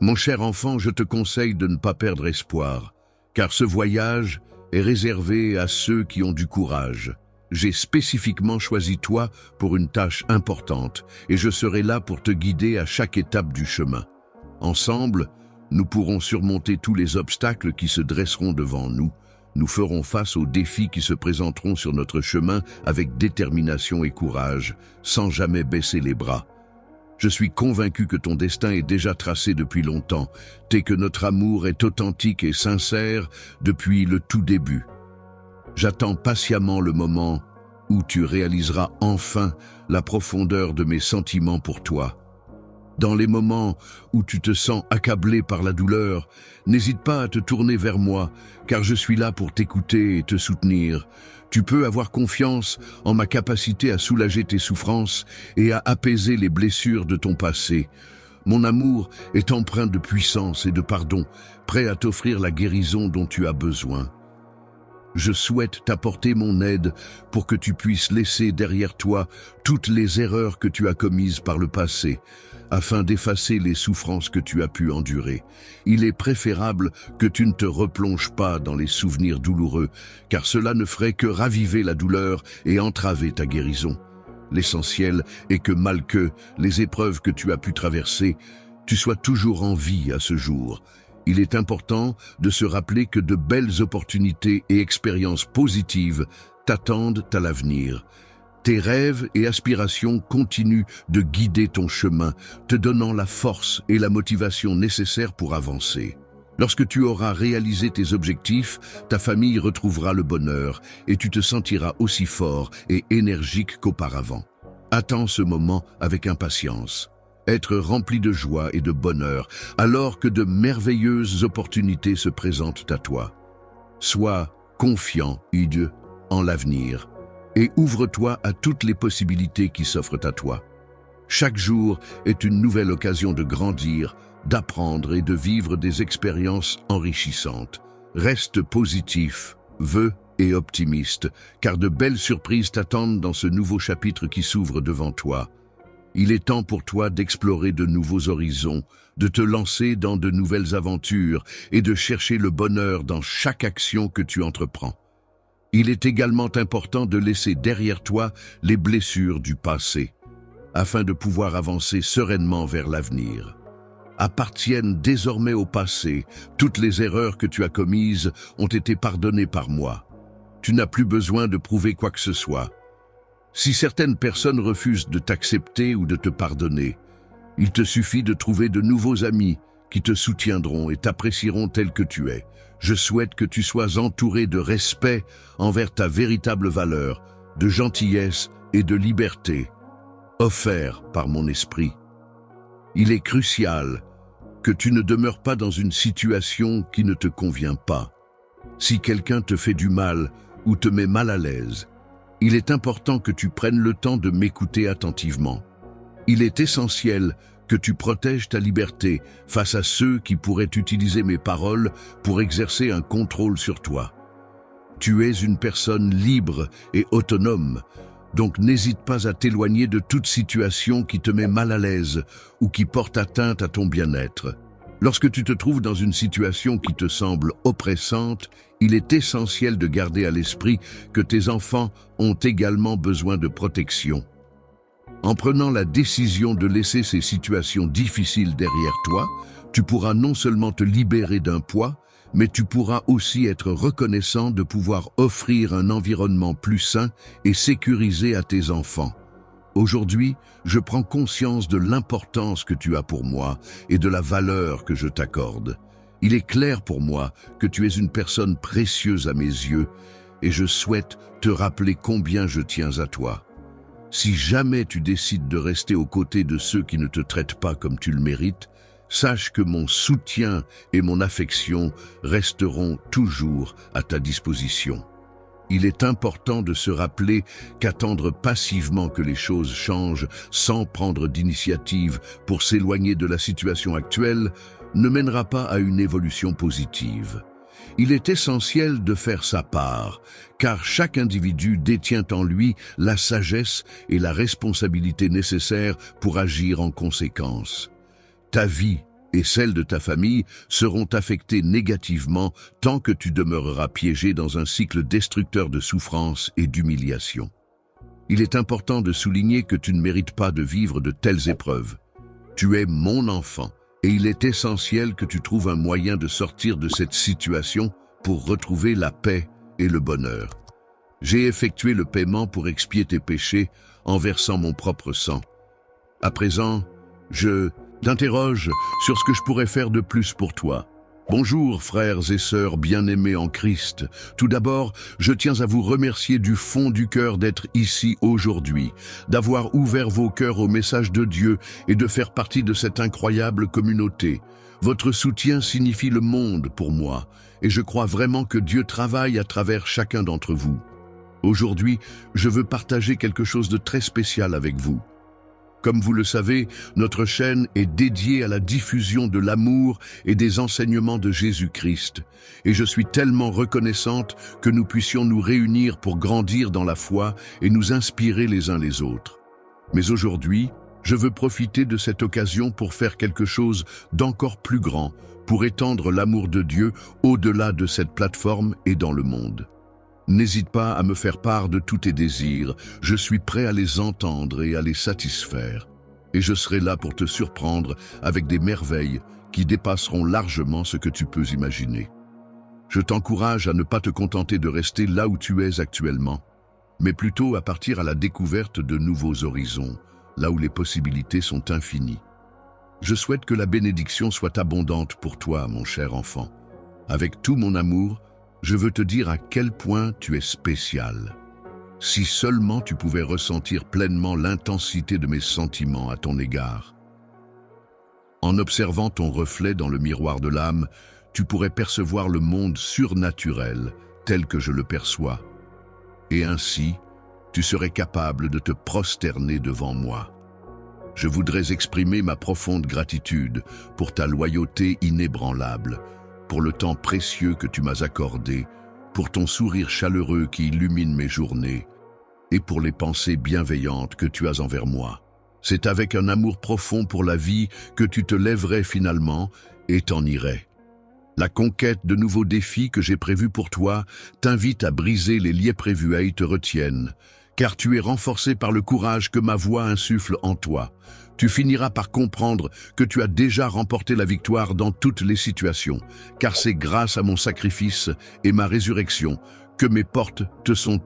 Mon cher enfant, je te conseille de ne pas perdre espoir, car ce voyage est réservé à ceux qui ont du courage. J'ai spécifiquement choisi toi pour une tâche importante, et je serai là pour te guider à chaque étape du chemin. Ensemble, nous pourrons surmonter tous les obstacles qui se dresseront devant nous. Nous ferons face aux défis qui se présenteront sur notre chemin avec détermination et courage, sans jamais baisser les bras. Je suis convaincu que ton destin est déjà tracé depuis longtemps, et que notre amour est authentique et sincère depuis le tout début. J'attends patiemment le moment où tu réaliseras enfin la profondeur de mes sentiments pour toi. Dans les moments où tu te sens accablé par la douleur, n'hésite pas à te tourner vers moi, car je suis là pour t'écouter et te soutenir. Tu peux avoir confiance en ma capacité à soulager tes souffrances et à apaiser les blessures de ton passé. Mon amour est empreint de puissance et de pardon, prêt à t'offrir la guérison dont tu as besoin. Je souhaite t'apporter mon aide pour que tu puisses laisser derrière toi toutes les erreurs que tu as commises par le passé, afin d'effacer les souffrances que tu as pu endurer. Il est préférable que tu ne te replonges pas dans les souvenirs douloureux, car cela ne ferait que raviver la douleur et entraver ta guérison. L'essentiel est que, malgré les épreuves que tu as pu traverser, tu sois toujours en vie à ce jour. Il est important de se rappeler que de belles opportunités et expériences positives t'attendent à l'avenir. Tes rêves et aspirations continuent de guider ton chemin, te donnant la force et la motivation nécessaires pour avancer. Lorsque tu auras réalisé tes objectifs, ta famille retrouvera le bonheur et tu te sentiras aussi fort et énergique qu'auparavant. Attends ce moment avec impatience. Être rempli de joie et de bonheur, alors que de merveilleuses opportunités se présentent à toi. Sois confiant, Dieu, en l'avenir, et ouvre-toi à toutes les possibilités qui s'offrent à toi. Chaque jour est une nouvelle occasion de grandir, d'apprendre et de vivre des expériences enrichissantes. Reste positif, vœu et optimiste, car de belles surprises t'attendent dans ce nouveau chapitre qui s'ouvre devant toi. Il est temps pour toi d'explorer de nouveaux horizons, de te lancer dans de nouvelles aventures et de chercher le bonheur dans chaque action que tu entreprends. Il est également important de laisser derrière toi les blessures du passé, afin de pouvoir avancer sereinement vers l'avenir. Appartiennent désormais au passé, toutes les erreurs que tu as commises ont été pardonnées par moi. Tu n'as plus besoin de prouver quoi que ce soit. Si certaines personnes refusent de t'accepter ou de te pardonner, il te suffit de trouver de nouveaux amis qui te soutiendront et t'apprécieront tel que tu es. Je souhaite que tu sois entouré de respect envers ta véritable valeur, de gentillesse et de liberté, offert par mon esprit. Il est crucial que tu ne demeures pas dans une situation qui ne te convient pas. Si quelqu'un te fait du mal ou te met mal à l'aise, il est important que tu prennes le temps de m'écouter attentivement. Il est essentiel que tu protèges ta liberté face à ceux qui pourraient utiliser mes paroles pour exercer un contrôle sur toi. Tu es une personne libre et autonome, donc n'hésite pas à t'éloigner de toute situation qui te met mal à l'aise ou qui porte atteinte à ton bien-être. Lorsque tu te trouves dans une situation qui te semble oppressante, il est essentiel de garder à l'esprit que tes enfants ont également besoin de protection. En prenant la décision de laisser ces situations difficiles derrière toi, tu pourras non seulement te libérer d'un poids, mais tu pourras aussi être reconnaissant de pouvoir offrir un environnement plus sain et sécurisé à tes enfants. Aujourd'hui, je prends conscience de l'importance que tu as pour moi et de la valeur que je t'accorde. Il est clair pour moi que tu es une personne précieuse à mes yeux et je souhaite te rappeler combien je tiens à toi. Si jamais tu décides de rester aux côtés de ceux qui ne te traitent pas comme tu le mérites, sache que mon soutien et mon affection resteront toujours à ta disposition. Il est important de se rappeler qu'attendre passivement que les choses changent sans prendre d'initiative pour s'éloigner de la situation actuelle ne mènera pas à une évolution positive. Il est essentiel de faire sa part, car chaque individu détient en lui la sagesse et la responsabilité nécessaires pour agir en conséquence. Ta vie et celles de ta famille seront affectées négativement tant que tu demeureras piégé dans un cycle destructeur de souffrance et d'humiliation. Il est important de souligner que tu ne mérites pas de vivre de telles épreuves. Tu es mon enfant et il est essentiel que tu trouves un moyen de sortir de cette situation pour retrouver la paix et le bonheur. J'ai effectué le paiement pour expier tes péchés en versant mon propre sang. À présent, je t'interroge sur ce que je pourrais faire de plus pour toi. Bonjour frères et sœurs bien-aimés en Christ. Tout d'abord, je tiens à vous remercier du fond du cœur d'être ici aujourd'hui, d'avoir ouvert vos cœurs au message de Dieu et de faire partie de cette incroyable communauté. Votre soutien signifie le monde pour moi et je crois vraiment que Dieu travaille à travers chacun d'entre vous. Aujourd'hui, je veux partager quelque chose de très spécial avec vous. Comme vous le savez, notre chaîne est dédiée à la diffusion de l'amour et des enseignements de Jésus-Christ. Et je suis tellement reconnaissante que nous puissions nous réunir pour grandir dans la foi et nous inspirer les uns les autres. Mais aujourd'hui, je veux profiter de cette occasion pour faire quelque chose d'encore plus grand, pour étendre l'amour de Dieu au-delà de cette plateforme et dans le monde. N'hésite pas à me faire part de tous tes désirs, je suis prêt à les entendre et à les satisfaire. Et je serai là pour te surprendre avec des merveilles qui dépasseront largement ce que tu peux imaginer. Je t'encourage à ne pas te contenter de rester là où tu es actuellement, mais plutôt à partir à la découverte de nouveaux horizons, là où les possibilités sont infinies. Je souhaite que la bénédiction soit abondante pour toi, mon cher enfant. Avec tout mon amour, je veux te dire à quel point tu es spécial. Si seulement tu pouvais ressentir pleinement l'intensité de mes sentiments à ton égard. En observant ton reflet dans le miroir de l'âme, tu pourrais percevoir le monde surnaturel tel que je le perçois. Et ainsi, tu serais capable de te prosterner devant moi. Je voudrais exprimer ma profonde gratitude pour ta loyauté inébranlable, pour le temps précieux que tu m'as accordé, pour ton sourire chaleureux qui illumine mes journées, et pour les pensées bienveillantes que tu as envers moi. C'est avec un amour profond pour la vie que tu te lèverais finalement et t'en irais. La conquête de nouveaux défis que j'ai prévus pour toi t'invite à briser les liens prévus et te retiennent, car tu es renforcé par le courage que ma voix insuffle en toi. Tu finiras par comprendre que tu as déjà remporté la victoire dans toutes les situations, car c'est grâce à mon sacrifice et ma résurrection que mes portes te sont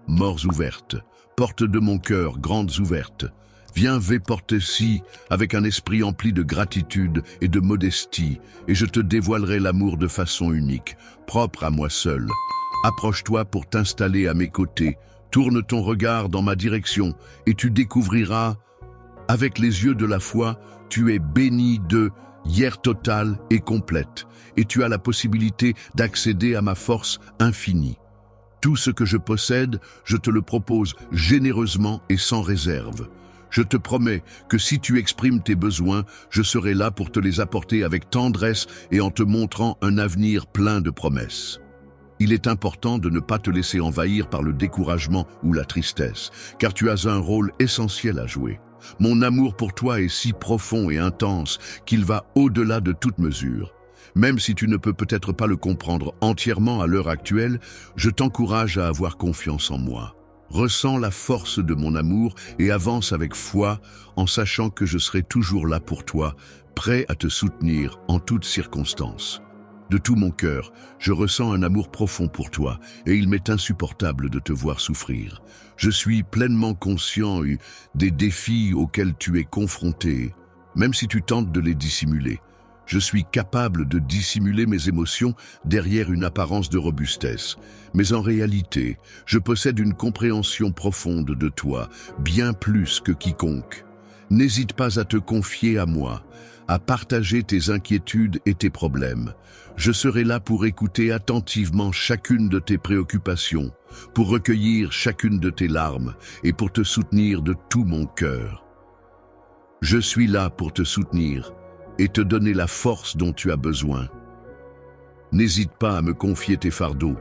morts ouvertes, portes de mon cœur grandes ouvertes. Viens porter-ci avec un esprit empli de gratitude et de modestie, et je te dévoilerai l'amour de façon unique, propre à moi seul. Approche-toi pour t'installer à mes côtés, tourne ton regard dans ma direction, et tu découvriras. Avec les yeux de la foi, tu es béni de hier totale et complète, et tu as la possibilité d'accéder à ma force infinie. Tout ce que je possède, je te le propose généreusement et sans réserve. Je te promets que si tu exprimes tes besoins, je serai là pour te les apporter avec tendresse et en te montrant un avenir plein de promesses. Il est important de ne pas te laisser envahir par le découragement ou la tristesse, car tu as un rôle essentiel à jouer. Mon amour pour toi est si profond et intense qu'il va au-delà de toute mesure. Même si tu ne peux peut-être pas le comprendre entièrement à l'heure actuelle, je t'encourage à avoir confiance en moi. Ressens la force de mon amour et avance avec foi en sachant que je serai toujours là pour toi, prêt à te soutenir en toutes circonstances. De tout mon cœur, je ressens un amour profond pour toi et il m'est insupportable de te voir souffrir. Je suis pleinement conscient des défis auxquels tu es confronté, même si tu tentes de les dissimuler. Je suis capable de dissimuler mes émotions derrière une apparence de robustesse. Mais en réalité, je possède une compréhension profonde de toi, bien plus que quiconque. N'hésite pas à te confier à moi, à partager tes inquiétudes et tes problèmes. Je serai là pour écouter attentivement chacune de tes préoccupations, pour recueillir chacune de tes larmes et pour te soutenir de tout mon cœur. Je suis là pour te soutenir et te donner la force dont tu as besoin. N'hésite pas à me confier tes fardeaux,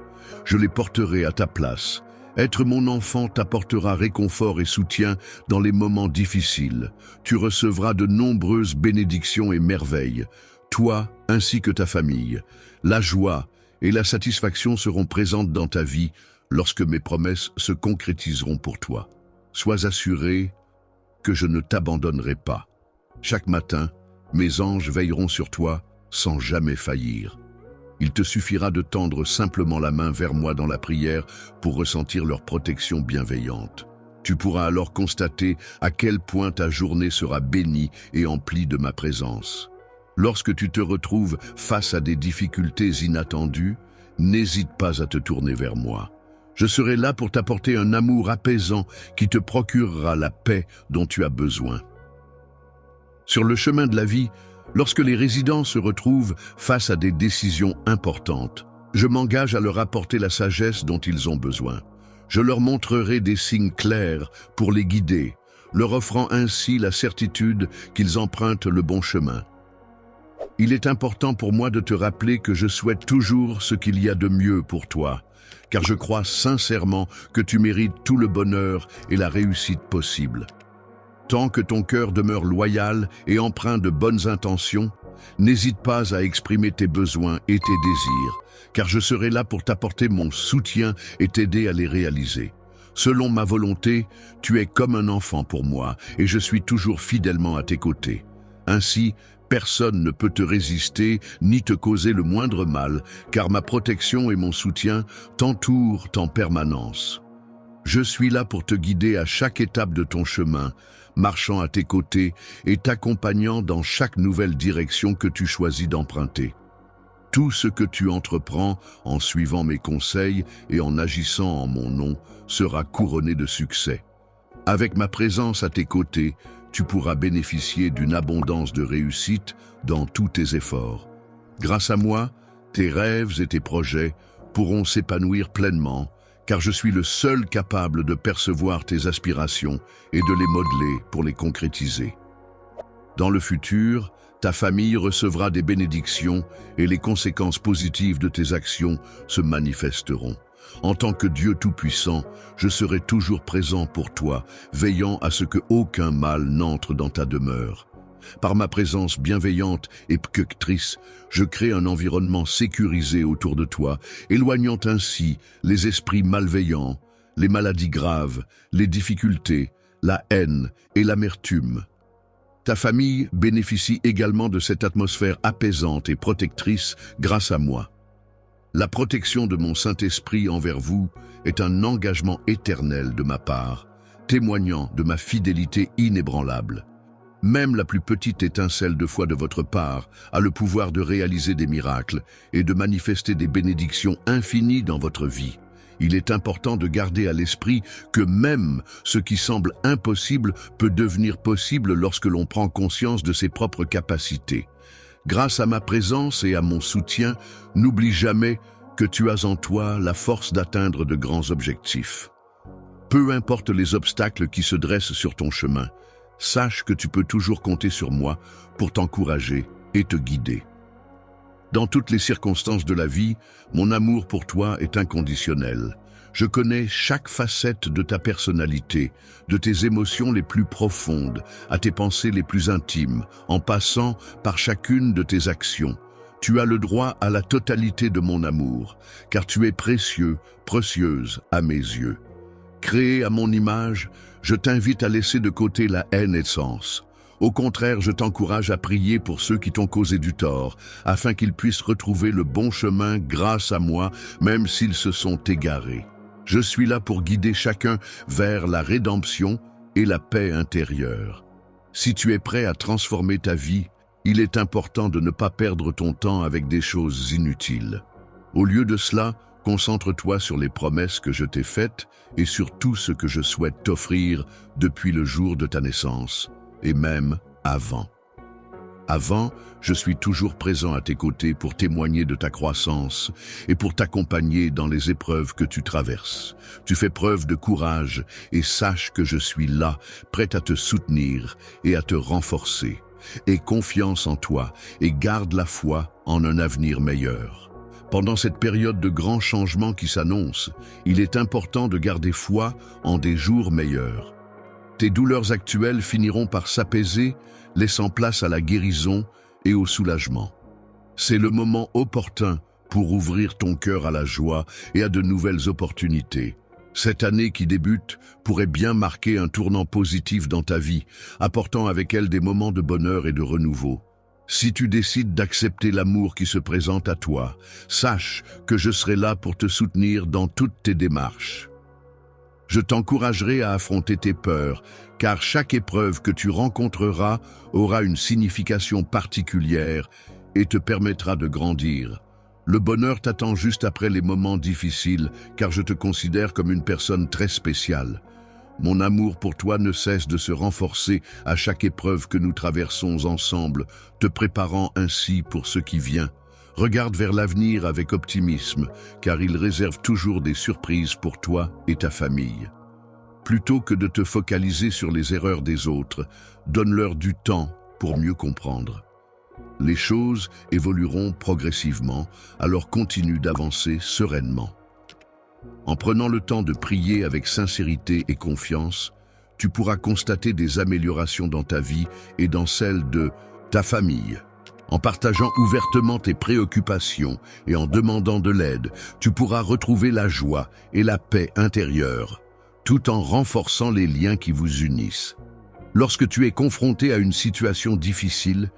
je les porterai à ta place. Être mon enfant t'apportera réconfort et soutien dans les moments difficiles. Tu recevras de nombreuses bénédictions et merveilles. Toi ainsi que ta famille, la joie et la satisfaction seront présentes dans ta vie lorsque mes promesses se concrétiseront pour toi. Sois assuré que je ne t'abandonnerai pas. Chaque matin, mes anges veilleront sur toi sans jamais faillir. Il te suffira de tendre simplement la main vers moi dans la prière pour ressentir leur protection bienveillante. Tu pourras alors constater à quel point ta journée sera bénie et emplie de ma présence. Lorsque tu te retrouves face à des difficultés inattendues, n'hésite pas à te tourner vers moi. Je serai là pour t'apporter un amour apaisant qui te procurera la paix dont tu as besoin. Sur le chemin de la vie, lorsque les résidents se retrouvent face à des décisions importantes, je m'engage à leur apporter la sagesse dont ils ont besoin. Je leur montrerai des signes clairs pour les guider, leur offrant ainsi la certitude qu'ils empruntent le bon chemin. Il est important pour moi de te rappeler que je souhaite toujours ce qu'il y a de mieux pour toi, car je crois sincèrement que tu mérites tout le bonheur et la réussite possible. Tant que ton cœur demeure loyal et empreint de bonnes intentions, n'hésite pas à exprimer tes besoins et tes désirs, car je serai là pour t'apporter mon soutien et t'aider à les réaliser. Selon ma volonté, tu es comme un enfant pour moi et je suis toujours fidèlement à tes côtés. Ainsi, personne ne peut te résister ni te causer le moindre mal, car ma protection et mon soutien t'entourent en permanence. Je suis là pour te guider à chaque étape de ton chemin, marchant à tes côtés et t'accompagnant dans chaque nouvelle direction que tu choisis d'emprunter. Tout ce que tu entreprends en suivant mes conseils et en agissant en mon nom sera couronné de succès. Avec ma présence à tes côtés, tu pourras bénéficier d'une abondance de réussite dans tous tes efforts. Grâce à moi, tes rêves et tes projets pourront s'épanouir pleinement, car je suis le seul capable de percevoir tes aspirations et de les modeler pour les concrétiser. Dans le futur, ta famille recevra des bénédictions et les conséquences positives de tes actions se manifesteront. En tant que Dieu Tout-Puissant, je serai toujours présent pour toi, veillant à ce que aucun mal n'entre dans ta demeure. Par ma présence bienveillante et protectrice, je crée un environnement sécurisé autour de toi, éloignant ainsi les esprits malveillants, les maladies graves, les difficultés, la haine et l'amertume. Ta famille bénéficie également de cette atmosphère apaisante et protectrice grâce à moi. La protection de mon Saint-Esprit envers vous est un engagement éternel de ma part, témoignant de ma fidélité inébranlable. Même la plus petite étincelle de foi de votre part a le pouvoir de réaliser des miracles et de manifester des bénédictions infinies dans votre vie. Il est important de garder à l'esprit que même ce qui semble impossible peut devenir possible lorsque l'on prend conscience de ses propres capacités. Grâce à ma présence et à mon soutien, n'oublie jamais que tu as en toi la force d'atteindre de grands objectifs. Peu importe les obstacles qui se dressent sur ton chemin, sache que tu peux toujours compter sur moi pour t'encourager et te guider. Dans toutes les circonstances de la vie, mon amour pour toi est inconditionnel. Je connais chaque facette de ta personnalité, de tes émotions les plus profondes, à tes pensées les plus intimes, en passant par chacune de tes actions. Tu as le droit à la totalité de mon amour, car tu es précieux, précieuse à mes yeux. Créé à mon image, je t'invite à laisser de côté la haine et sens. Au contraire, je t'encourage à prier pour ceux qui t'ont causé du tort, afin qu'ils puissent retrouver le bon chemin grâce à moi, même s'ils se sont égarés. Je suis là pour guider chacun vers la rédemption et la paix intérieure. Si tu es prêt à transformer ta vie, il est important de ne pas perdre ton temps avec des choses inutiles. Au lieu de cela, concentre-toi sur les promesses que je t'ai faites et sur tout ce que je souhaite t'offrir depuis le jour de ta naissance, et même avant. Avant, je suis toujours présent à tes côtés pour témoigner de ta croissance et pour t'accompagner dans les épreuves que tu traverses. Tu fais preuve de courage et sache que je suis là, prêt à te soutenir et à te renforcer. Aie confiance en toi et garde la foi en un avenir meilleur. Pendant cette période de grands changements qui s'annonce, il est important de garder foi en des jours meilleurs. Tes douleurs actuelles finiront par s'apaiser, laissant place à la guérison et au soulagement. C'est le moment opportun pour ouvrir ton cœur à la joie et à de nouvelles opportunités. Cette année qui débute pourrait bien marquer un tournant positif dans ta vie, apportant avec elle des moments de bonheur et de renouveau. Si tu décides d'accepter l'amour qui se présente à toi, sache que je serai là pour te soutenir dans toutes tes démarches. Je t'encouragerai à affronter tes peurs, car chaque épreuve que tu rencontreras aura une signification particulière et te permettra de grandir. Le bonheur t'attend juste après les moments difficiles, car je te considère comme une personne très spéciale. Mon amour pour toi ne cesse de se renforcer à chaque épreuve que nous traversons ensemble, te préparant ainsi pour ce qui vient. Regarde vers l'avenir avec optimisme, car il réserve toujours des surprises pour toi et ta famille. Plutôt que de te focaliser sur les erreurs des autres, donne-leur du temps pour mieux comprendre. Les choses évolueront progressivement, alors continue d'avancer sereinement. En prenant le temps de prier avec sincérité et confiance, tu pourras constater des améliorations dans ta vie et dans celle de ta famille. En partageant ouvertement tes préoccupations et en demandant de l'aide, tu pourras retrouver la joie et la paix intérieure, tout en renforçant les liens qui vous unissent. Lorsque tu es confronté à une situation difficile,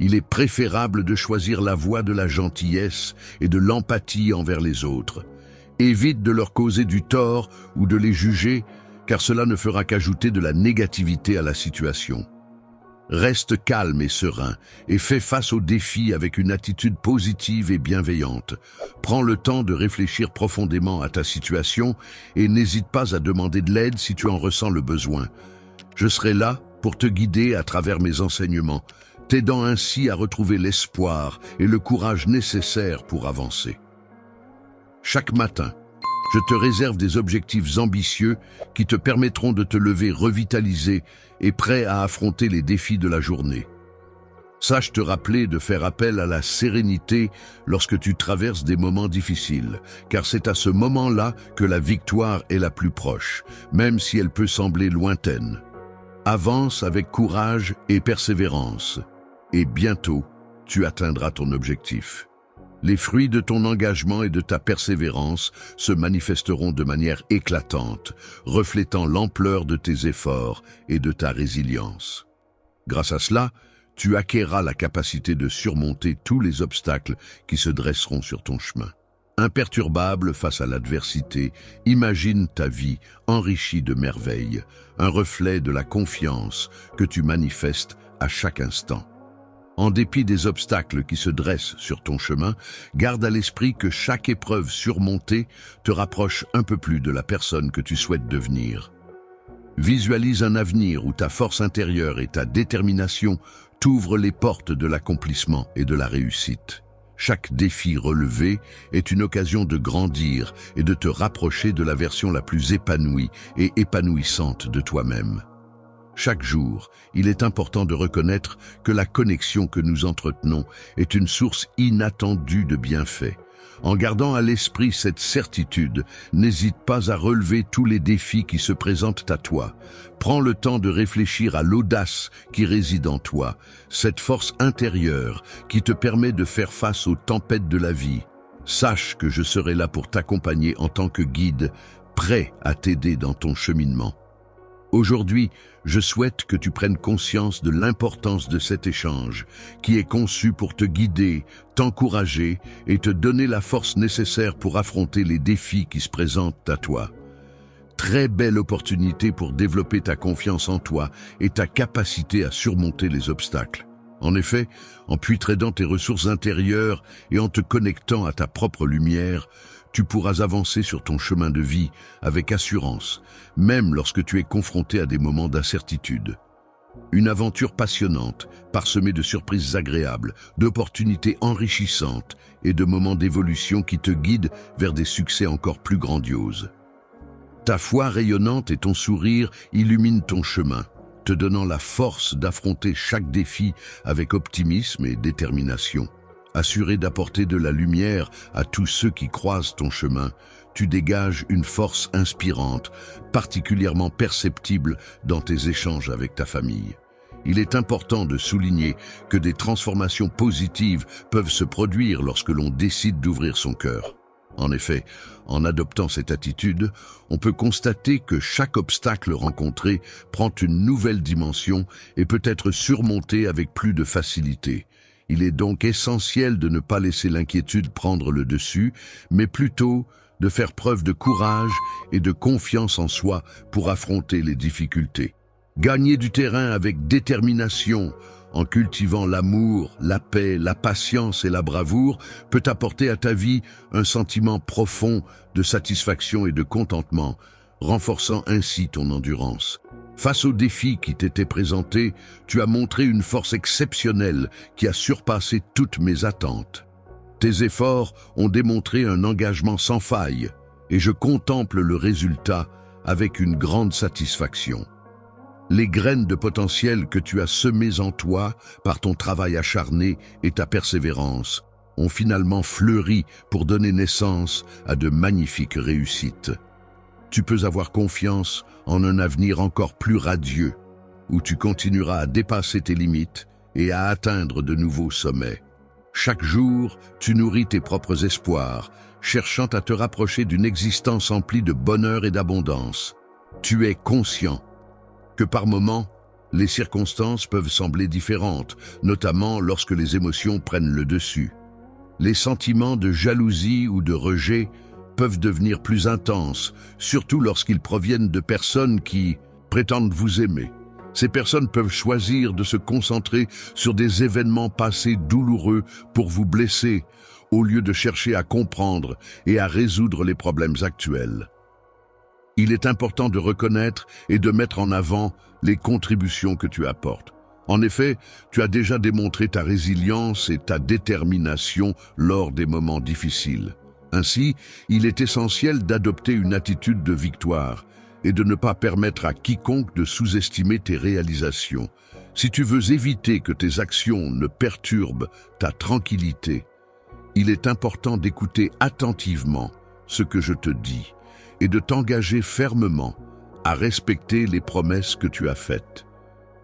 il est préférable de choisir la voie de la gentillesse et de l'empathie envers les autres. Évite de leur causer du tort ou de les juger, car cela ne fera qu'ajouter de la négativité à la situation. Reste calme et serein et fais face aux défis avec une attitude positive et bienveillante. Prends le temps de réfléchir profondément à ta situation et n'hésite pas à demander de l'aide si tu en ressens le besoin. Je serai là pour te guider à travers mes enseignements, t'aidant ainsi à retrouver l'espoir et le courage nécessaires pour avancer. Chaque matin, je te réserve des objectifs ambitieux qui te permettront de te lever revitalisé et prêt à affronter les défis de la journée. Sache te rappeler de faire appel à la sérénité lorsque tu traverses des moments difficiles, car c'est à ce moment-là que la victoire est la plus proche, même si elle peut sembler lointaine. Avance avec courage et persévérance, et bientôt, tu atteindras ton objectif. Les fruits de ton engagement et de ta persévérance se manifesteront de manière éclatante, reflétant l'ampleur de tes efforts et de ta résilience. Grâce à cela, tu acquerras la capacité de surmonter tous les obstacles qui se dresseront sur ton chemin. Imperturbable face à l'adversité, imagine ta vie enrichie de merveilles, un reflet de la confiance que tu manifestes à chaque instant. En dépit des obstacles qui se dressent sur ton chemin, garde à l'esprit que chaque épreuve surmontée te rapproche un peu plus de la personne que tu souhaites devenir. Visualise un avenir où ta force intérieure et ta détermination t'ouvrent les portes de l'accomplissement et de la réussite. Chaque défi relevé est une occasion de grandir et de te rapprocher de la version la plus épanouie et épanouissante de toi-même. Chaque jour, il est important de reconnaître que la connexion que nous entretenons est une source inattendue de bienfaits. En gardant à l'esprit cette certitude, n'hésite pas à relever tous les défis qui se présentent à toi. Prends le temps de réfléchir à l'audace qui réside en toi, cette force intérieure qui te permet de faire face aux tempêtes de la vie. Sache que je serai là pour t'accompagner en tant que guide, prêt à t'aider dans ton cheminement. Aujourd'hui, je souhaite que tu prennes conscience de l'importance de cet échange, qui est conçu pour te guider, t'encourager et te donner la force nécessaire pour affronter les défis qui se présentent à toi. Très belle opportunité pour développer ta confiance en toi et ta capacité à surmonter les obstacles. En effet, en puitraidant tes ressources intérieures et en te connectant à ta propre lumière, tu pourras avancer sur ton chemin de vie avec assurance, même lorsque tu es confronté à des moments d'incertitude. Une aventure passionnante, parsemée de surprises agréables, d'opportunités enrichissantes et de moments d'évolution qui te guident vers des succès encore plus grandioses. Ta foi rayonnante et ton sourire illuminent ton chemin, te donnant la force d'affronter chaque défi avec optimisme et détermination. Assuré d'apporter de la lumière à tous ceux qui croisent ton chemin, tu dégages une force inspirante, particulièrement perceptible dans tes échanges avec ta famille. Il est important de souligner que des transformations positives peuvent se produire lorsque l'on décide d'ouvrir son cœur. En effet, en adoptant cette attitude, on peut constater que chaque obstacle rencontré prend une nouvelle dimension et peut être surmonté avec plus de facilité. Il est donc essentiel de ne pas laisser l'inquiétude prendre le dessus, mais plutôt de faire preuve de courage et de confiance en soi pour affronter les difficultés. Gagner du terrain avec détermination, en cultivant l'amour, la paix, la patience et la bravoure, peut apporter à ta vie un sentiment profond de satisfaction et de contentement, renforçant ainsi ton endurance. Face aux défis qui t'étaient présentés, tu as montré une force exceptionnelle qui a surpassé toutes mes attentes. Tes efforts ont démontré un engagement sans faille, et je contemple le résultat avec une grande satisfaction. Les graines de potentiel que tu as semées en toi par ton travail acharné et ta persévérance ont finalement fleuri pour donner naissance à de magnifiques réussites. Tu peux avoir confiance en un avenir encore plus radieux, où tu continueras à dépasser tes limites et à atteindre de nouveaux sommets. Chaque jour, tu nourris tes propres espoirs, cherchant à te rapprocher d'une existence emplie de bonheur et d'abondance. Tu es conscient que par moments, les circonstances peuvent sembler différentes, notamment lorsque les émotions prennent le dessus. Les sentiments de jalousie ou de rejet peuvent devenir plus intenses, surtout lorsqu'ils proviennent de personnes qui prétendent vous aimer. Ces personnes peuvent choisir de se concentrer sur des événements passés douloureux pour vous blesser, au lieu de chercher à comprendre et à résoudre les problèmes actuels. Il est important de reconnaître et de mettre en avant les contributions que tu apportes. En effet, tu as déjà démontré ta résilience et ta détermination lors des moments difficiles. Ainsi, il est essentiel d'adopter une attitude de victoire et de ne pas permettre à quiconque de sous-estimer tes réalisations. Si tu veux éviter que tes actions ne perturbent ta tranquillité, il est important d'écouter attentivement ce que je te dis et de t'engager fermement à respecter les promesses que tu as faites.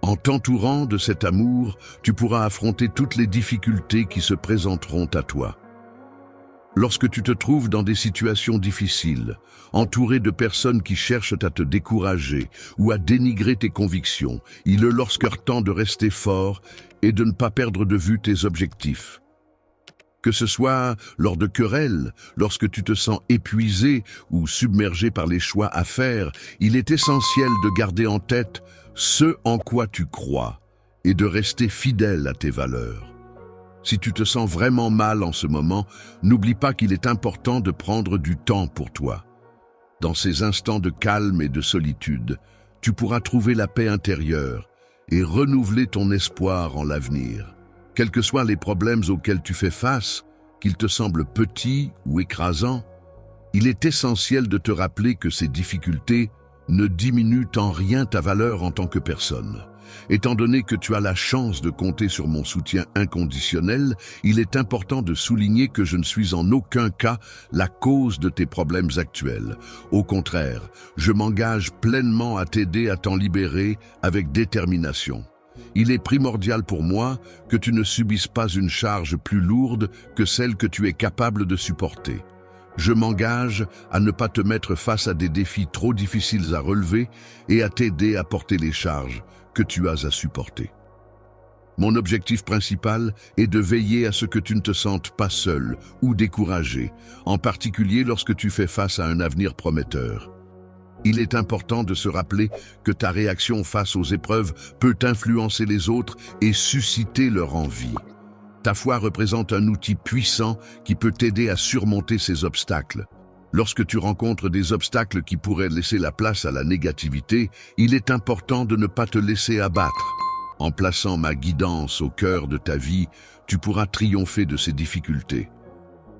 En t'entourant de cet amour, tu pourras affronter toutes les difficultés qui se présenteront à toi. Lorsque tu te trouves dans des situations difficiles, entouré de personnes qui cherchent à te décourager ou à dénigrer tes convictions, il est leur temps de rester fort et de ne pas perdre de vue tes objectifs. Que ce soit lors de querelles, lorsque tu te sens épuisé ou submergé par les choix à faire, il est essentiel de garder en tête ce en quoi tu crois et de rester fidèle à tes valeurs. Si tu te sens vraiment mal en ce moment, n'oublie pas qu'il est important de prendre du temps pour toi. Dans ces instants de calme et de solitude, tu pourras trouver la paix intérieure et renouveler ton espoir en l'avenir. Quels que soient les problèmes auxquels tu fais face, qu'ils te semblent petits ou écrasants, il est essentiel de te rappeler que ces difficultés ne diminuent en rien ta valeur en tant que personne. Étant donné que tu as la chance de compter sur mon soutien inconditionnel, il est important de souligner que je ne suis en aucun cas la cause de tes problèmes actuels. Au contraire, je m'engage pleinement à t'aider à t'en libérer avec détermination. Il est primordial pour moi que tu ne subisses pas une charge plus lourde que celle que tu es capable de supporter. Je m'engage à ne pas te mettre face à des défis trop difficiles à relever et à t'aider à porter les charges que tu as à supporter. Mon objectif principal est de veiller à ce que tu ne te sentes pas seul ou découragé, en particulier lorsque tu fais face à un avenir prometteur. Il est important de se rappeler que ta réaction face aux épreuves peut influencer les autres et susciter leur envie. Ta foi représente un outil puissant qui peut t'aider à surmonter ces obstacles. Lorsque tu rencontres des obstacles qui pourraient laisser la place à la négativité, il est important de ne pas te laisser abattre. En plaçant ma guidance au cœur de ta vie, tu pourras triompher de ces difficultés.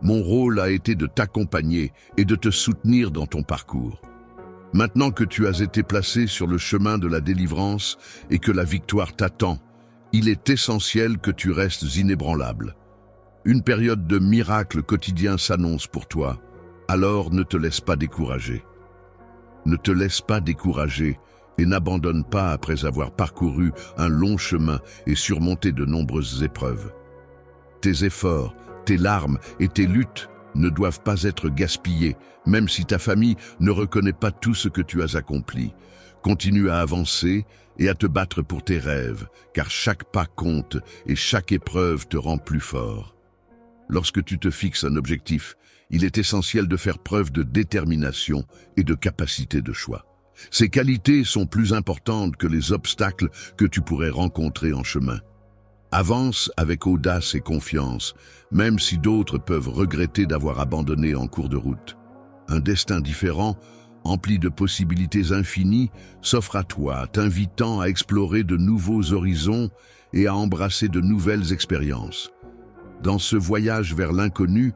Mon rôle a été de t'accompagner et de te soutenir dans ton parcours. Maintenant que tu as été placé sur le chemin de la délivrance et que la victoire t'attend, il est essentiel que tu restes inébranlable. Une période de miracle quotidien s'annonce pour toi, alors ne te laisse pas décourager. Ne te laisse pas décourager, et n'abandonne pas après avoir parcouru un long chemin et surmonté de nombreuses épreuves. Tes efforts, tes larmes et tes luttes ne doivent pas être gaspillés, même si ta famille ne reconnaît pas tout ce que tu as accompli. Continue à avancer et à te battre pour tes rêves, car chaque pas compte et chaque épreuve te rend plus fort. Lorsque tu te fixes un objectif, il est essentiel de faire preuve de détermination et de capacité de choix. Ces qualités sont plus importantes que les obstacles que tu pourrais rencontrer en chemin. Avance avec audace et confiance, même si d'autres peuvent regretter d'avoir abandonné en cours de route. Un destin différent, empli de possibilités infinies, s'offre à toi, t'invitant à explorer de nouveaux horizons et à embrasser de nouvelles expériences. Dans ce voyage vers l'inconnu,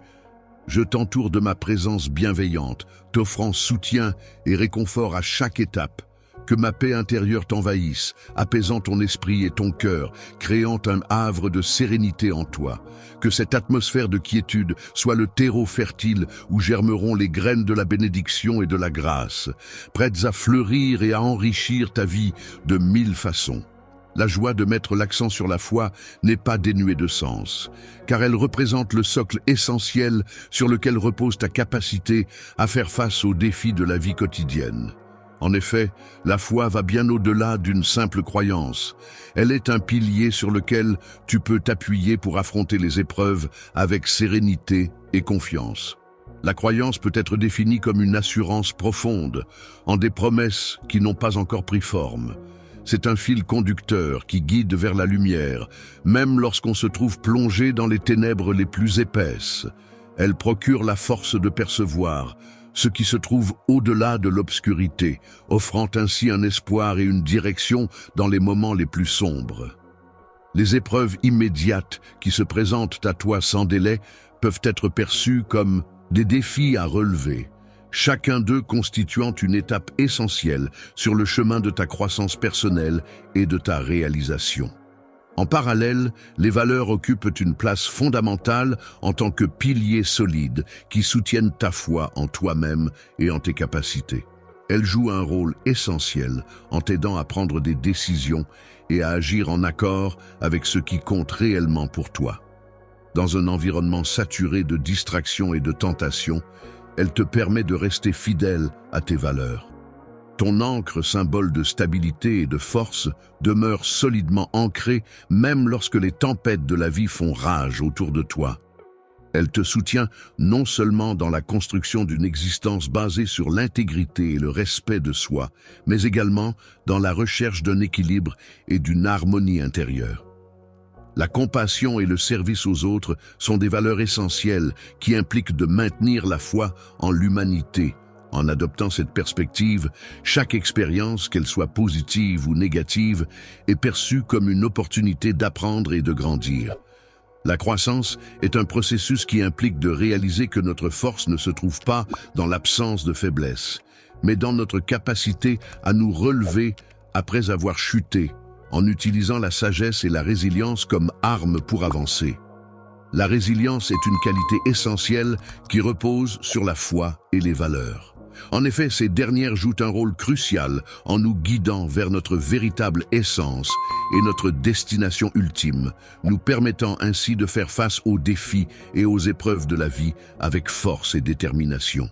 je t'entoure de ma présence bienveillante, t'offrant soutien et réconfort à chaque étape. Que ma paix intérieure t'envahisse, apaisant ton esprit et ton cœur, créant un havre de sérénité en toi. Que cette atmosphère de quiétude soit le terreau fertile où germeront les graines de la bénédiction et de la grâce, prêtes à fleurir et à enrichir ta vie de 1000 façons. La joie de mettre l'accent sur la foi n'est pas dénuée de sens, car elle représente le socle essentiel sur lequel repose ta capacité à faire face aux défis de la vie quotidienne. En effet, la foi va bien au-delà d'une simple croyance. Elle est un pilier sur lequel tu peux t'appuyer pour affronter les épreuves avec sérénité et confiance. La croyance peut être définie comme une assurance profonde, en des promesses qui n'ont pas encore pris forme. C'est un fil conducteur qui guide vers la lumière, même lorsqu'on se trouve plongé dans les ténèbres les plus épaisses. Elle procure la force de percevoir ce qui se trouve au-delà de l'obscurité, offrant ainsi un espoir et une direction dans les moments les plus sombres. Les épreuves immédiates qui se présentent à toi sans délai peuvent être perçues comme des défis à relever, chacun d'eux constituant une étape essentielle sur le chemin de ta croissance personnelle et de ta réalisation. En parallèle, les valeurs occupent une place fondamentale en tant que piliers solides qui soutiennent ta foi en toi-même et en tes capacités. Elles jouent un rôle essentiel en t'aidant à prendre des décisions et à agir en accord avec ce qui compte réellement pour toi. Dans un environnement saturé de distractions et de tentations, elle te permet de rester fidèle à tes valeurs. Ton ancre, symbole de stabilité et de force, demeure solidement ancrée même lorsque les tempêtes de la vie font rage autour de toi. Elle te soutient non seulement dans la construction d'une existence basée sur l'intégrité et le respect de soi, mais également dans la recherche d'un équilibre et d'une harmonie intérieure. La compassion et le service aux autres sont des valeurs essentielles qui impliquent de maintenir la foi en l'humanité. En adoptant cette perspective, chaque expérience, qu'elle soit positive ou négative, est perçue comme une opportunité d'apprendre et de grandir. La croissance est un processus qui implique de réaliser que notre force ne se trouve pas dans l'absence de faiblesse, mais dans notre capacité à nous relever après avoir chuté, en utilisant la sagesse et la résilience comme armes pour avancer. La résilience est une qualité essentielle qui repose sur la foi et les valeurs. En effet, ces dernières jouent un rôle crucial en nous guidant vers notre véritable essence et notre destination ultime, nous permettant ainsi de faire face aux défis et aux épreuves de la vie avec force et détermination.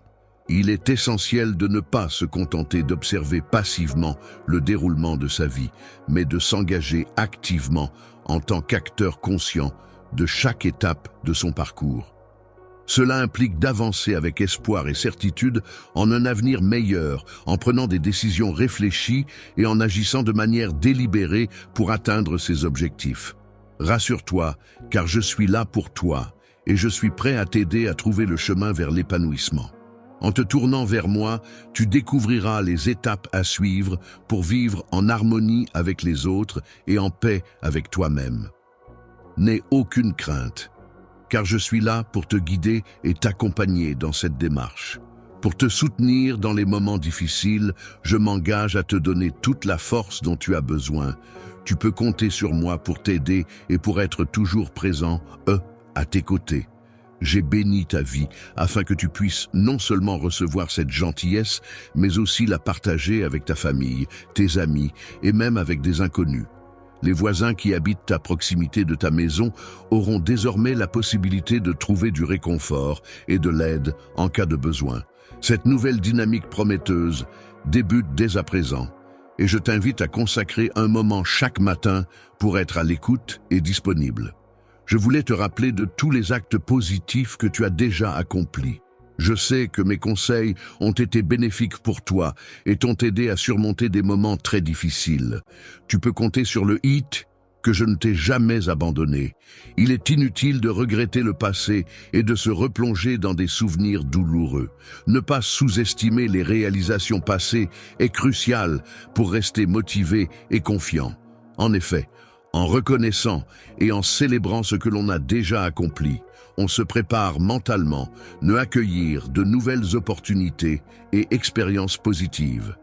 Il est essentiel de ne pas se contenter d'observer passivement le déroulement de sa vie, mais de s'engager activement en tant qu'acteur conscient de chaque étape de son parcours. Cela implique d'avancer avec espoir et certitude en un avenir meilleur, en prenant des décisions réfléchies et en agissant de manière délibérée pour atteindre ses objectifs. Rassure-toi, car je suis là pour toi et je suis prêt à t'aider à trouver le chemin vers l'épanouissement. En te tournant vers moi, tu découvriras les étapes à suivre pour vivre en harmonie avec les autres et en paix avec toi-même. N'aie aucune crainte, car je suis là pour te guider et t'accompagner dans cette démarche. Pour te soutenir dans les moments difficiles, je m'engage à te donner toute la force dont tu as besoin. Tu peux compter sur moi pour t'aider et pour être toujours présent, à tes côtés. j'ai béni ta vie afin que tu puisses non seulement recevoir cette gentillesse, mais aussi la partager avec ta famille, tes amis et même avec des inconnus. Les voisins qui habitent à proximité de ta maison auront désormais la possibilité de trouver du réconfort et de l'aide en cas de besoin. Cette nouvelle dynamique prometteuse débute dès à présent et je t'invite à consacrer un moment chaque matin pour être à l'écoute et disponible. Je voulais te rappeler de tous les actes positifs que tu as déjà accomplis. Je sais que mes conseils ont été bénéfiques pour toi et t'ont aidé à surmonter des moments très difficiles. Tu peux compter sur le hit que je ne t'ai jamais abandonné. Il est inutile de regretter le passé et de se replonger dans des souvenirs douloureux. Ne pas sous-estimer les réalisations passées est crucial pour rester motivé et confiant. En effet, en reconnaissant et en célébrant ce que l'on a déjà accompli, on se prépare mentalement à accueillir de nouvelles opportunités et expériences positives.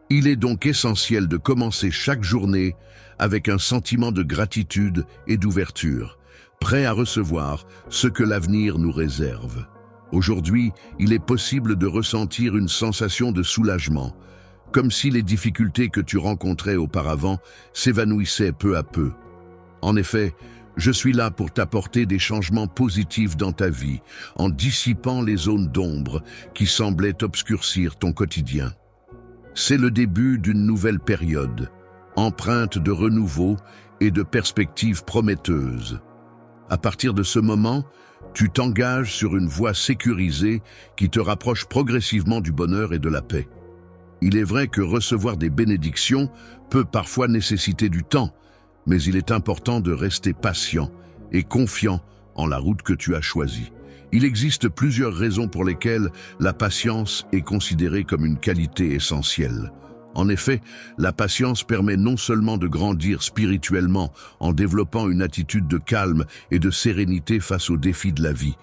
Il est donc essentiel de commencer chaque journée avec un sentiment de gratitude et d'ouverture, prêt à recevoir ce que l'avenir nous réserve. Aujourd'hui, il est possible de ressentir une sensation de soulagement, comme si les difficultés que tu rencontrais auparavant s'évanouissaient peu à peu. En effet, je suis là pour t'apporter des changements positifs dans ta vie, en dissipant les zones d'ombre qui semblaient obscurcir ton quotidien. C'est le début d'une nouvelle période, empreinte de renouveau et de perspectives prometteuses. À partir de ce moment, tu t'engages sur une voie sécurisée qui te rapproche progressivement du bonheur et de la paix. Il est vrai que recevoir des bénédictions peut parfois nécessiter du temps, mais il est important de rester patient et confiant en la route que tu as choisie. Il existe plusieurs raisons pour lesquelles la patience est considérée comme une qualité essentielle. En effet, la patience permet non seulement de grandir spirituellement en développant une attitude de calme et de sérénité face aux défis de la vie,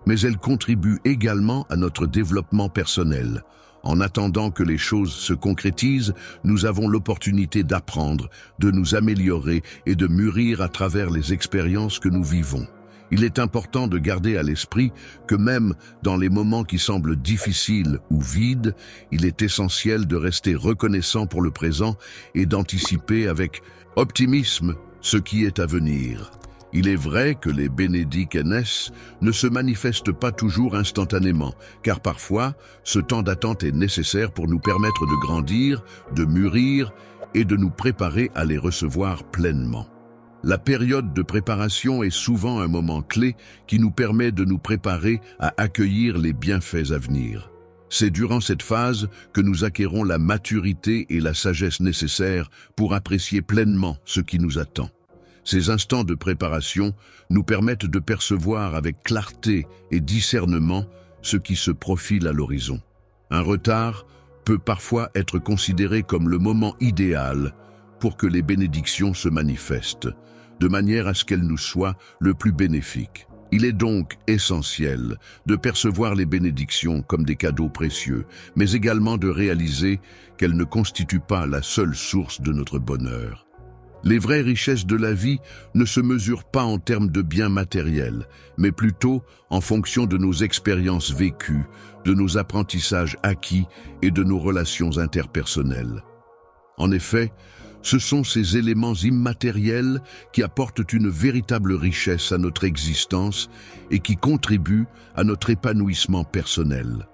mais elle contribue également à notre développement personnel. En attendant que les choses se concrétisent, nous avons l'opportunité d'apprendre, de nous améliorer et de mûrir à travers les expériences que nous vivons. Il est important de garder à l'esprit que même dans les moments qui semblent difficiles ou vides, il est essentiel de rester reconnaissant pour le présent et d'anticiper avec optimisme ce qui est à venir. Il est vrai que les bénédictions ne se manifestent pas toujours instantanément, car parfois, ce temps d'attente est nécessaire pour nous permettre de grandir, de mûrir et de nous préparer à les recevoir pleinement. La période de préparation est souvent un moment clé qui nous permet de nous préparer à accueillir les bienfaits à venir. C'est durant cette phase que nous acquérons la maturité et la sagesse nécessaires pour apprécier pleinement ce qui nous attend. Ces instants de préparation nous permettent de percevoir avec clarté et discernement ce qui se profile à l'horizon. Un retard peut parfois être considéré comme le moment idéal pour que les bénédictions se manifestent, de manière à ce qu'elles nous soient le plus bénéfiques. Il est donc essentiel de percevoir les bénédictions comme des cadeaux précieux, mais également de réaliser qu'elles ne constituent pas la seule source de notre bonheur. Les vraies richesses de la vie ne se mesurent pas en termes de biens matériels, mais plutôt en fonction de nos expériences vécues, de nos apprentissages acquis et de nos relations interpersonnelles. En effet, ce sont ces éléments immatériels qui apportent une véritable richesse à notre existence et qui contribuent à notre épanouissement personnel.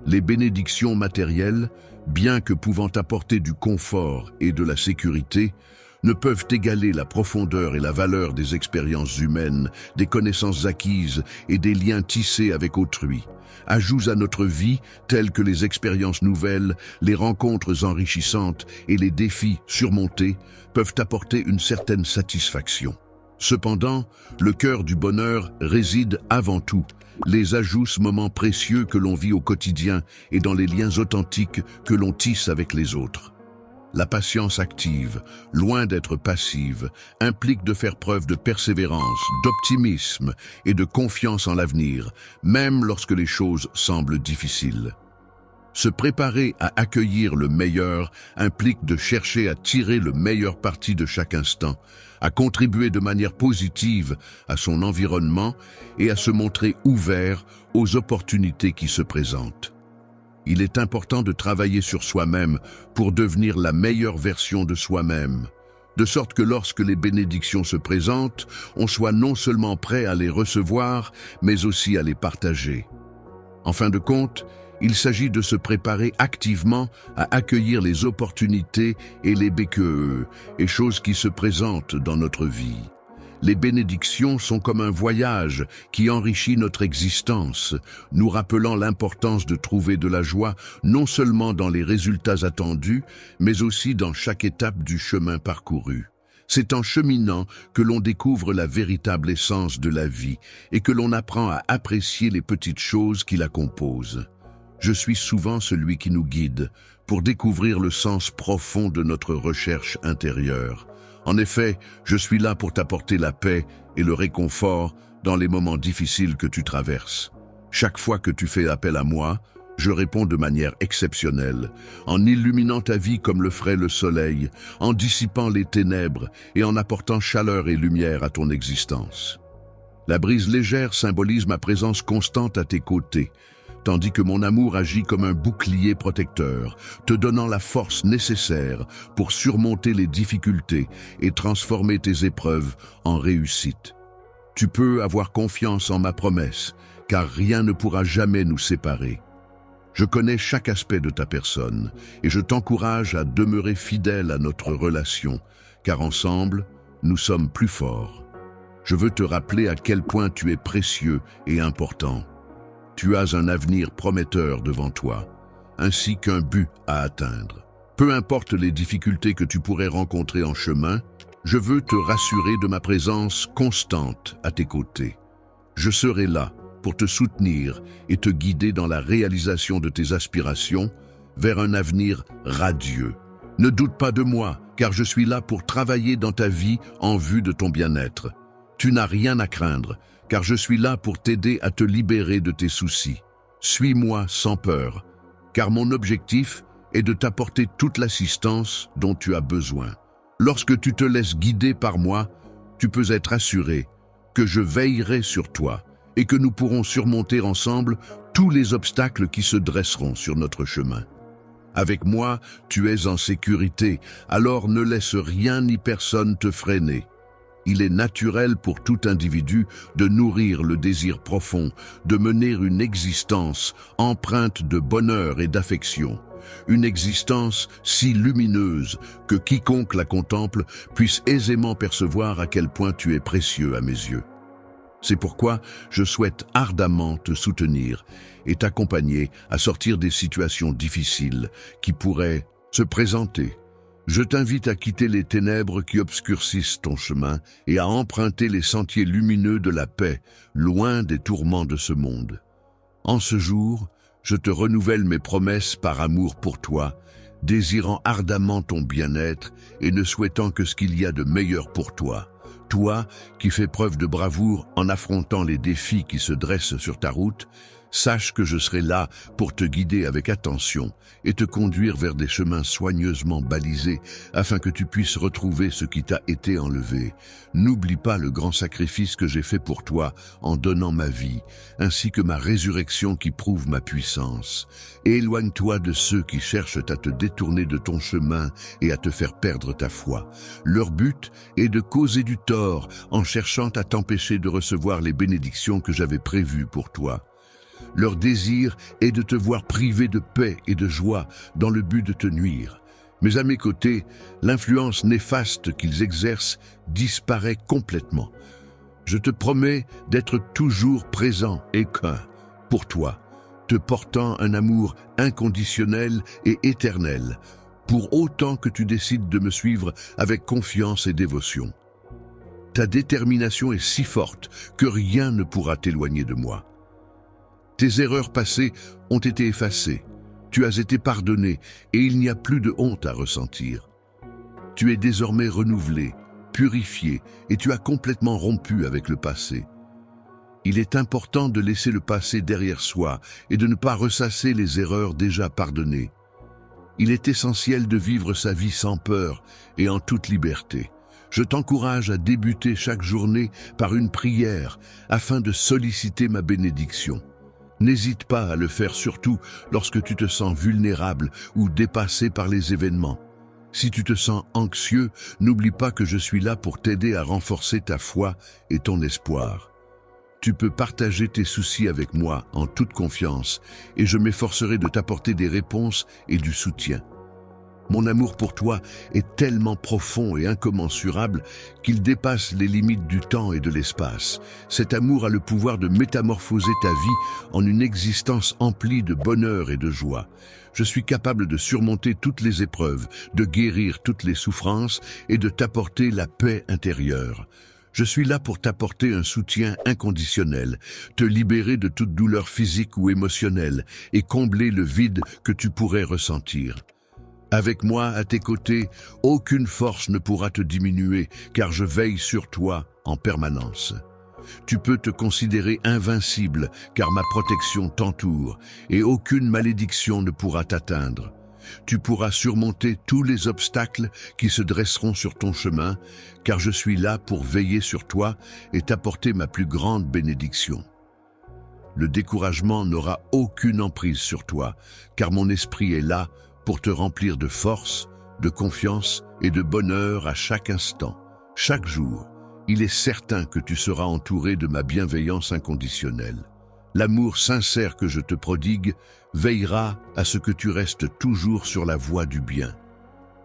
Les bénédictions matérielles, bien que pouvant apporter du confort et de la sécurité, ne peuvent égaler la profondeur et la valeur des expériences humaines, des connaissances acquises et des liens tissés avec autrui. Ajouts à notre vie, tels que les expériences nouvelles, les rencontres enrichissantes et les défis surmontés, peuvent apporter une certaine satisfaction. Cependant, le cœur du bonheur réside avant tout les ajouts moments précieux que l'on vit au quotidien et dans les liens authentiques que l'on tisse avec les autres. La patience active, loin d'être passive, implique de faire preuve de persévérance, d'optimisme et de confiance en l'avenir, même lorsque les choses semblent difficiles. Se préparer à accueillir le meilleur implique de chercher à tirer le meilleur parti de chaque instant, à contribuer de manière positive à son environnement et à se montrer ouvert aux opportunités qui se présentent. Il est important de travailler sur soi-même pour devenir la meilleure version de soi-même, de sorte que lorsque les bénédictions se présentent, on soit non seulement prêt à les recevoir, mais aussi à les partager. En fin de compte, il s'agit de se préparer activement à accueillir les opportunités et les BQE, et choses qui se présentent dans notre vie. Les bénédictions sont comme un voyage qui enrichit notre existence, nous rappelant l'importance de trouver de la joie non seulement dans les résultats attendus, mais aussi dans chaque étape du chemin parcouru. C'est en cheminant que l'on découvre la véritable essence de la vie et que l'on apprend à apprécier les petites choses qui la composent. Je suis souvent celui qui nous guide pour découvrir le sens profond de notre recherche intérieure. En effet, je suis là pour t'apporter la paix et le réconfort dans les moments difficiles que tu traverses. Chaque fois que tu fais appel à moi, je réponds de manière exceptionnelle, en illuminant ta vie comme le ferait le soleil, en dissipant les ténèbres et en apportant chaleur et lumière à ton existence. La brise légère symbolise ma présence constante à tes côtés, tandis que mon amour agit comme un bouclier protecteur, te donnant la force nécessaire pour surmonter les difficultés et transformer tes épreuves en réussite. Tu peux avoir confiance en ma promesse, car rien ne pourra jamais nous séparer. Je connais chaque aspect de ta personne et je t'encourage à demeurer fidèle à notre relation, car ensemble, nous sommes plus forts. Je veux te rappeler à quel point tu es précieux et important. Tu as un avenir prometteur devant toi, ainsi qu'un but à atteindre. Peu importe les difficultés que tu pourrais rencontrer en chemin, je veux te rassurer de ma présence constante à tes côtés. Je serai là pour te soutenir et te guider dans la réalisation de tes aspirations vers un avenir radieux. Ne doute pas de moi, car je suis là pour travailler dans ta vie en vue de ton bien-être. Tu n'as rien à craindre, car je suis là pour t'aider à te libérer de tes soucis. Suis-moi sans peur, car mon objectif est de t'apporter toute l'assistance dont tu as besoin. Lorsque tu te laisses guider par moi, tu peux être assuré que je veillerai sur toi et que nous pourrons surmonter ensemble tous les obstacles qui se dresseront sur notre chemin. Avec moi, tu es en sécurité, alors ne laisse rien ni personne te freiner. Il est naturel pour tout individu de nourrir le désir profond, de mener une existence empreinte de bonheur et d'affection. Une existence si lumineuse que quiconque la contemple puisse aisément percevoir à quel point tu es précieux à mes yeux. C'est pourquoi je souhaite ardemment te soutenir et t'accompagner à sortir des situations difficiles qui pourraient se présenter. Je t'invite à quitter les ténèbres qui obscurcissent ton chemin et à emprunter les sentiers lumineux de la paix, loin des tourments de ce monde. En ce jour, je te renouvelle mes promesses par amour pour toi, désirant ardemment ton bien-être et ne souhaitant que ce qu'il y a de meilleur pour toi. Toi, qui fais preuve de bravoure en affrontant les défis qui se dressent sur ta route, sache que je serai là pour te guider avec attention et te conduire vers des chemins soigneusement balisés afin que tu puisses retrouver ce qui t'a été enlevé. N'oublie pas le grand sacrifice que j'ai fait pour toi en donnant ma vie, ainsi que ma résurrection qui prouve ma puissance. Éloigne-toi de ceux qui cherchent à te détourner de ton chemin et à te faire perdre ta foi. Leur but est de causer du tort en cherchant à t'empêcher de recevoir les bénédictions que j'avais prévues pour toi. Leur désir est de te voir privé de paix et de joie dans le but de te nuire. Mais à mes côtés, l'influence néfaste qu'ils exercent disparaît complètement. Je te promets d'être toujours présent et qu'un, pour toi, te portant un amour inconditionnel et éternel, pour autant que tu décides de me suivre avec confiance et dévotion. Ta détermination est si forte que rien ne pourra t'éloigner de moi. Tes erreurs passées ont été effacées, tu as été pardonné et il n'y a plus de honte à ressentir. Tu es désormais renouvelé, purifié et tu as complètement rompu avec le passé. Il est important de laisser le passé derrière soi et de ne pas ressasser les erreurs déjà pardonnées. Il est essentiel de vivre sa vie sans peur et en toute liberté. Je t'encourage à débuter chaque journée par une prière afin de solliciter ma bénédiction. N'hésite pas à le faire surtout lorsque tu te sens vulnérable ou dépassé par les événements. Si tu te sens anxieux, n'oublie pas que je suis là pour t'aider à renforcer ta foi et ton espoir. Tu peux partager tes soucis avec moi en toute confiance et je m'efforcerai de t'apporter des réponses et du soutien. Mon amour pour toi est tellement profond et incommensurable qu'il dépasse les limites du temps et de l'espace. Cet amour a le pouvoir de métamorphoser ta vie en une existence emplie de bonheur et de joie. Je suis capable de surmonter toutes les épreuves, de guérir toutes les souffrances et de t'apporter la paix intérieure. Je suis là pour t'apporter un soutien inconditionnel, te libérer de toute douleur physique ou émotionnelle et combler le vide que tu pourrais ressentir. Avec moi, à tes côtés, aucune force ne pourra te diminuer, car je veille sur toi en permanence. Tu peux te considérer invincible, car ma protection t'entoure, et aucune malédiction ne pourra t'atteindre. Tu pourras surmonter tous les obstacles qui se dresseront sur ton chemin, car je suis là pour veiller sur toi et t'apporter ma plus grande bénédiction. Le découragement n'aura aucune emprise sur toi, car mon esprit est là pour te remplir de force, de confiance et de bonheur à chaque instant. Chaque jour, il est certain que tu seras entouré de ma bienveillance inconditionnelle. L'amour sincère que je te prodigue veillera à ce que tu restes toujours sur la voie du bien.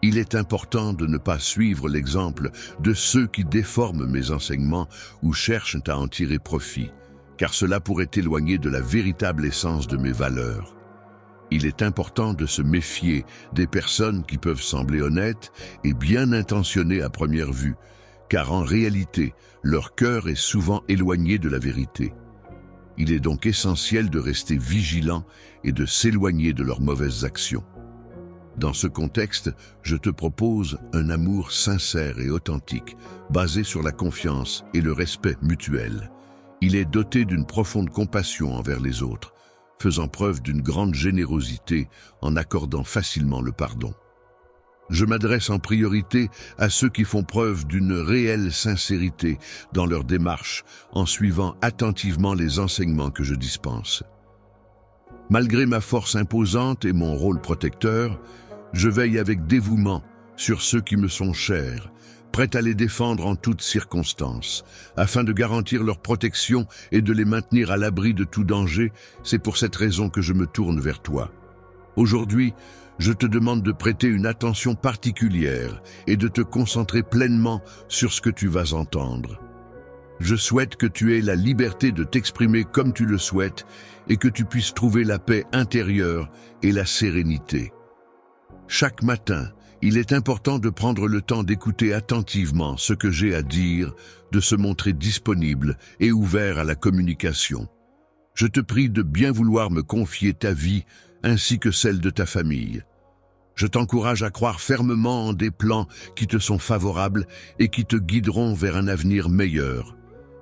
Il est important de ne pas suivre l'exemple de ceux qui déforment mes enseignements ou cherchent à en tirer profit, car cela pourrait t'éloigner de la véritable essence de mes valeurs. Il est important de se méfier des personnes qui peuvent sembler honnêtes et bien intentionnées à première vue, car en réalité, leur cœur est souvent éloigné de la vérité. Il est donc essentiel de rester vigilant et de s'éloigner de leurs mauvaises actions. Dans ce contexte, je te propose un amour sincère et authentique, basé sur la confiance et le respect mutuel. Il est doté d'une profonde compassion envers les autres, faisant preuve d'une grande générosité en accordant facilement le pardon. Je m'adresse en priorité à ceux qui font preuve d'une réelle sincérité dans leur démarche, en suivant attentivement les enseignements que je dispense. Malgré ma force imposante et mon rôle protecteur, je veille avec dévouement sur ceux qui me sont chers, prêt à les défendre en toutes circonstances. Afin de garantir leur protection et de les maintenir à l'abri de tout danger, c'est pour cette raison que je me tourne vers toi. Aujourd'hui, je te demande de prêter une attention particulière et de te concentrer pleinement sur ce que tu vas entendre. Je souhaite que tu aies la liberté de t'exprimer comme tu le souhaites et que tu puisses trouver la paix intérieure et la sérénité. Chaque matin, il est important de prendre le temps d'écouter attentivement ce que j'ai à dire, de se montrer disponible et ouvert à la communication. Je te prie de bien vouloir me confier ta vie ainsi que celle de ta famille. Je t'encourage à croire fermement en des plans qui te sont favorables et qui te guideront vers un avenir meilleur.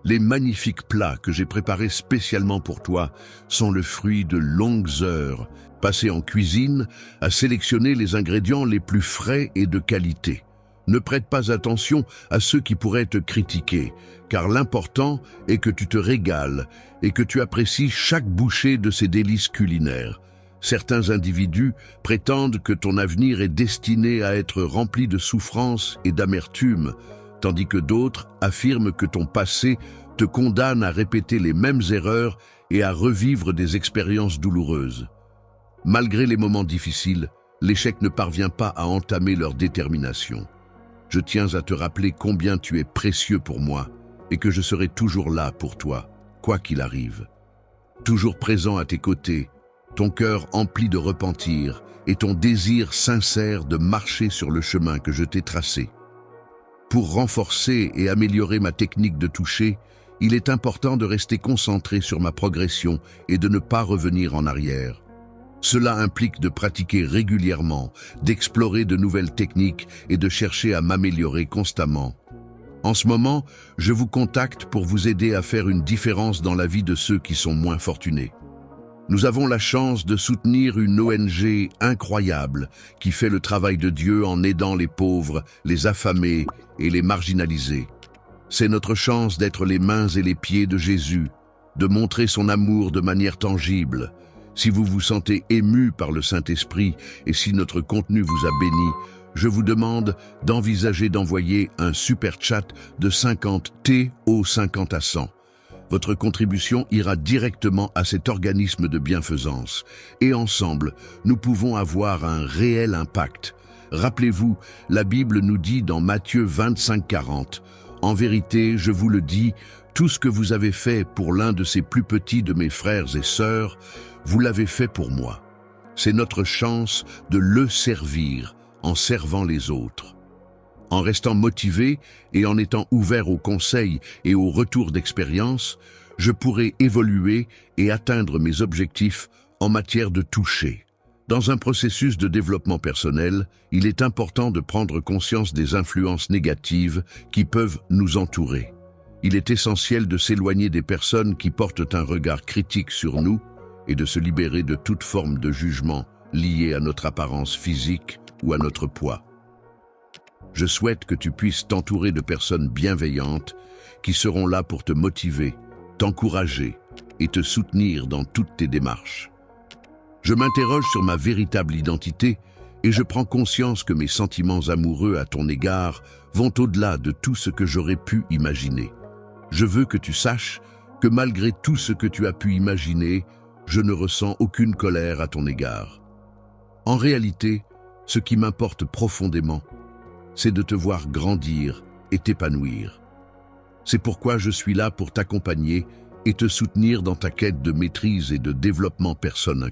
Les magnifiques plats que j'ai préparés spécialement pour toi sont le fruit de longues heures passées en cuisine à sélectionner les ingrédients les plus frais et de qualité. Ne prête pas attention à ceux qui pourraient te critiquer, car l'important est que tu te régales et que tu apprécies chaque bouchée de ces délices culinaires. Certains individus prétendent que ton avenir est destiné à être rempli de souffrance et d'amertume, tandis que d'autres affirment que ton passé te condamne à répéter les mêmes erreurs et à revivre des expériences douloureuses. Malgré les moments difficiles, l'échec ne parvient pas à entamer leur détermination. Je tiens à te rappeler combien tu es précieux pour moi et que je serai toujours là pour toi, quoi qu'il arrive. Toujours présent à tes côtés, ton cœur empli de repentir et ton désir sincère de marcher sur le chemin que je t'ai tracé. Pour renforcer et améliorer ma technique de toucher, il est important de rester concentré sur ma progression et de ne pas revenir en arrière. Cela implique de pratiquer régulièrement, d'explorer de nouvelles techniques et de chercher à m'améliorer constamment. En ce moment, je vous contacte pour vous aider à faire une différence dans la vie de ceux qui sont moins fortunés. Nous avons la chance de soutenir une ONG incroyable qui fait le travail de Dieu en aidant les pauvres, les affamés et les marginalisés. C'est notre chance d'être les mains et les pieds de Jésus, de montrer son amour de manière tangible. Si vous vous sentez ému par le Saint-Esprit et si notre contenu vous a béni, je vous demande d'envisager d'envoyer un super chat de 50 T au 50 à 100. Votre contribution ira directement à cet organisme de bienfaisance. Et ensemble, nous pouvons avoir un réel impact. Rappelez-vous, la Bible nous dit dans Matthieu 25:40, « En vérité, je vous le dis, tout ce que vous avez fait pour l'un de ces plus petits de mes frères et sœurs, vous l'avez fait pour moi. » C'est notre chance de le servir en servant les autres. En restant motivé et en étant ouvert aux conseils et aux retours d'expérience, je pourrai évoluer et atteindre mes objectifs en matière de toucher. Dans un processus de développement personnel, il est important de prendre conscience des influences négatives qui peuvent nous entourer. Il est essentiel de s'éloigner des personnes qui portent un regard critique sur nous et de se libérer de toute forme de jugement lié à notre apparence physique ou à notre poids. Je souhaite que tu puisses t'entourer de personnes bienveillantes qui seront là pour te motiver, t'encourager et te soutenir dans toutes tes démarches. Je m'interroge sur ma véritable identité et je prends conscience que mes sentiments amoureux à ton égard vont au-delà de tout ce que j'aurais pu imaginer. Je veux que tu saches que malgré tout ce que tu as pu imaginer, je ne ressens aucune colère à ton égard. En réalité, ce qui m'importe profondément, c'est de te voir grandir et t'épanouir. C'est pourquoi je suis là pour t'accompagner et te soutenir dans ta quête de maîtrise et de développement personnel.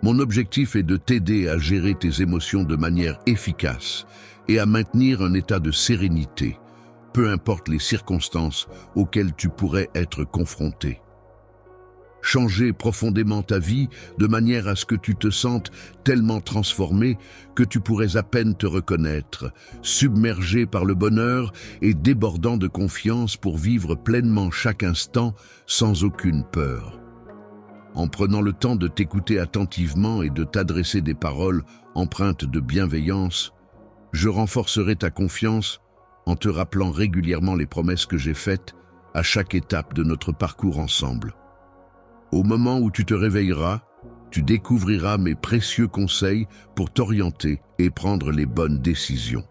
Mon objectif est de t'aider à gérer tes émotions de manière efficace et à maintenir un état de sérénité, peu importe les circonstances auxquelles tu pourrais être confronté. Changer profondément ta vie de manière à ce que tu te sentes tellement transformé que tu pourrais à peine te reconnaître, submergé par le bonheur et débordant de confiance pour vivre pleinement chaque instant sans aucune peur. En prenant le temps de t'écouter attentivement et de t'adresser des paroles empreintes de bienveillance, je renforcerai ta confiance en te rappelant régulièrement les promesses que j'ai faites à chaque étape de notre parcours ensemble. Au moment où tu te réveilleras, tu découvriras mes précieux conseils pour t'orienter et prendre les bonnes décisions.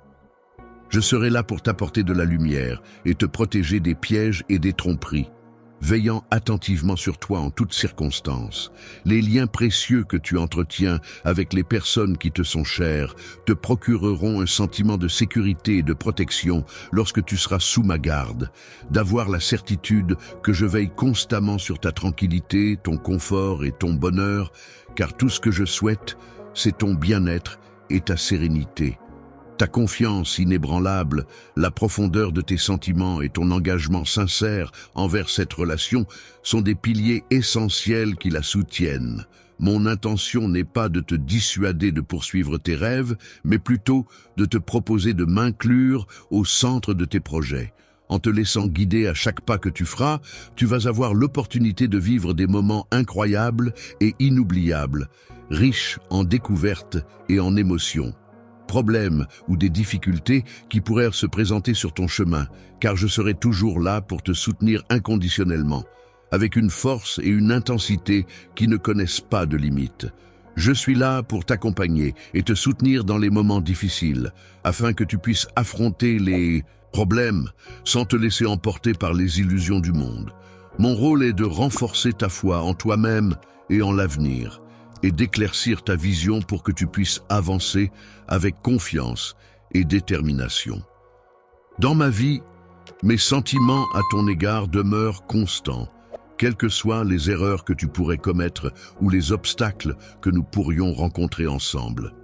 Je serai là pour t'apporter de la lumière et te protéger des pièges et des tromperies, veillant attentivement sur toi en toutes circonstances. Les liens précieux que tu entretiens avec les personnes qui te sont chères te procureront un sentiment de sécurité et de protection lorsque tu seras sous ma garde, d'avoir la certitude que je veille constamment sur ta tranquillité, ton confort et ton bonheur, car tout ce que je souhaite, c'est ton bien-être et ta sérénité. Ta confiance inébranlable, la profondeur de tes sentiments et ton engagement sincère envers cette relation sont des piliers essentiels qui la soutiennent. Mon intention n'est pas de te dissuader de poursuivre tes rêves, mais plutôt de te proposer de m'inclure au centre de tes projets. En te laissant guider à chaque pas que tu feras, tu vas avoir l'opportunité de vivre des moments incroyables et inoubliables, riches en découvertes et en émotions. Problèmes ou des difficultés qui pourraient se présenter sur ton chemin, car je serai toujours là pour te soutenir inconditionnellement, avec une force et une intensité qui ne connaissent pas de limites. Je suis là pour t'accompagner et te soutenir dans les moments difficiles, afin que tu puisses affronter les problèmes sans te laisser emporter par les illusions du monde. Mon rôle est de renforcer ta foi en toi-même et en l'avenir, et d'éclaircir ta vision pour que tu puisses avancer avec confiance et détermination. Dans ma vie, mes sentiments à ton égard demeurent constants, quelles que soient les erreurs que tu pourrais commettre ou les obstacles que nous pourrions rencontrer ensemble.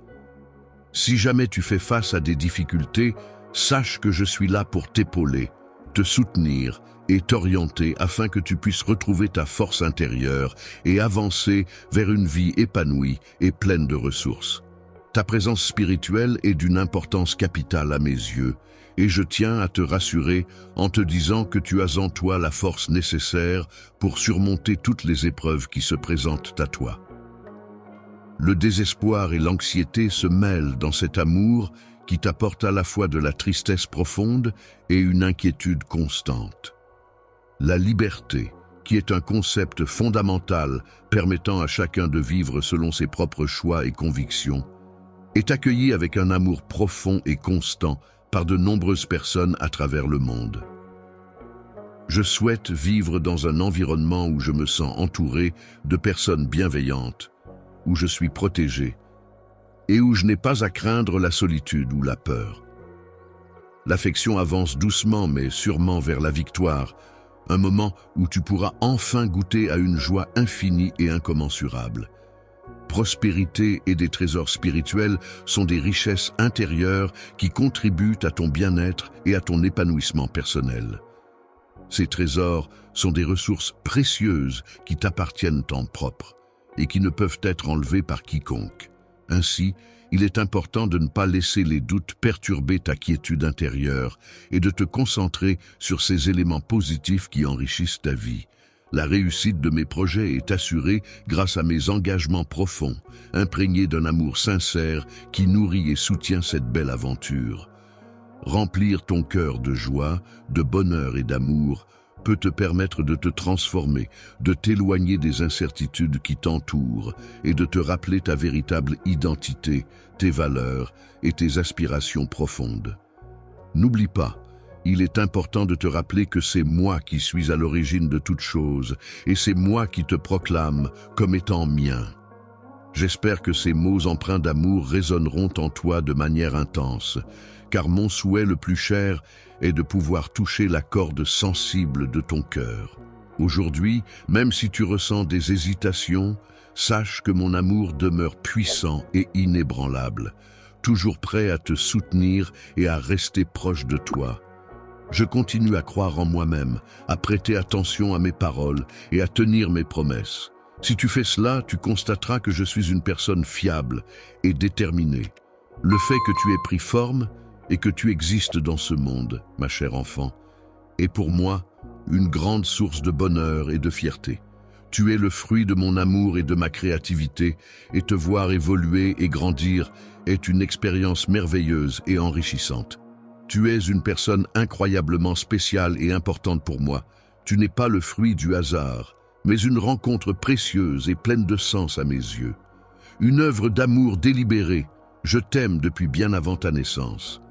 Si jamais tu fais face à des difficultés, sache que je suis là pour t'épauler, te soutenir et t'orienter afin que tu puisses retrouver ta force intérieure et avancer vers une vie épanouie et pleine de ressources. Ta présence spirituelle est d'une importance capitale à mes yeux, et je tiens à te rassurer en te disant que tu as en toi la force nécessaire pour surmonter toutes les épreuves qui se présentent à toi. Le désespoir et l'anxiété se mêlent dans cet amour qui t'apporte à la fois de la tristesse profonde et une inquiétude constante. La liberté, qui est un concept fondamental permettant à chacun de vivre selon ses propres choix et convictions, est accueillie avec un amour profond et constant par de nombreuses personnes à travers le monde. Je souhaite vivre dans un environnement où je me sens entouré de personnes bienveillantes, où je suis protégé et où je n'ai pas à craindre la solitude ou la peur. L'affection avance doucement mais sûrement vers la victoire, un moment où tu pourras enfin goûter à une joie infinie et incommensurable. Prospérité et des trésors spirituels sont des richesses intérieures qui contribuent à ton bien-être et à ton épanouissement personnel. Ces trésors sont des ressources précieuses qui t'appartiennent en propre et qui ne peuvent être enlevés par quiconque. Ainsi, il est important de ne pas laisser les doutes perturber ta quiétude intérieure et de te concentrer sur ces éléments positifs qui enrichissent ta vie. La réussite de mes projets est assurée grâce à mes engagements profonds, imprégnés d'un amour sincère qui nourrit et soutient cette belle aventure. Remplir ton cœur de joie, de bonheur et d'amour peut te permettre de te transformer, de t'éloigner des incertitudes qui t'entourent et de te rappeler ta véritable identité, tes valeurs et tes aspirations profondes. N'oublie pas, il est important de te rappeler que c'est moi qui suis à l'origine de toute chose et c'est moi qui te proclame comme étant mien. J'espère que ces mots empreints d'amour résonneront en toi de manière intense, car mon souhait le plus cher est de pouvoir toucher la corde sensible de ton cœur. Aujourd'hui, même si tu ressens des hésitations, sache que mon amour demeure puissant et inébranlable, toujours prêt à te soutenir et à rester proche de toi. Je continue à croire en moi-même, à prêter attention à mes paroles et à tenir mes promesses. Si tu fais cela, tu constateras que je suis une personne fiable et déterminée. Le fait que tu aies pris forme et que tu existes dans ce monde, ma chère enfant, est pour moi une grande source de bonheur et de fierté. Tu es le fruit de mon amour et de ma créativité, et te voir évoluer et grandir est une expérience merveilleuse et enrichissante. Tu es une personne incroyablement spéciale et importante pour moi. Tu n'es pas le fruit du hasard, mais une rencontre précieuse et pleine de sens à mes yeux. Une œuvre d'amour délibérée. Je t'aime depuis bien avant ta naissance.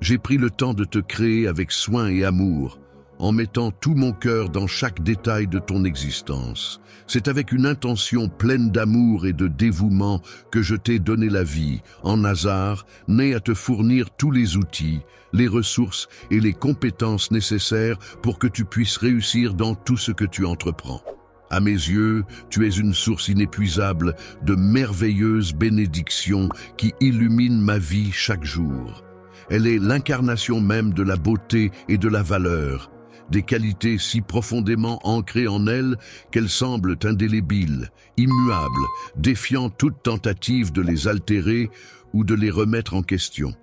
J'ai pris le temps de te créer avec soin et amour, en mettant tout mon cœur dans chaque détail de ton existence. C'est avec une intention pleine d'amour et de dévouement que je t'ai donné la vie, en hasard, né à te fournir tous les outils, les ressources et les compétences nécessaires pour que tu puisses réussir dans tout ce que tu entreprends. À mes yeux, tu es une source inépuisable de merveilleuses bénédictions qui illuminent ma vie chaque jour. Elle est l'incarnation même de la beauté et de la valeur, des qualités si profondément ancrées en elle qu'elles semblent indélébiles, immuables, défiant toute tentative de les altérer ou de les remettre en question.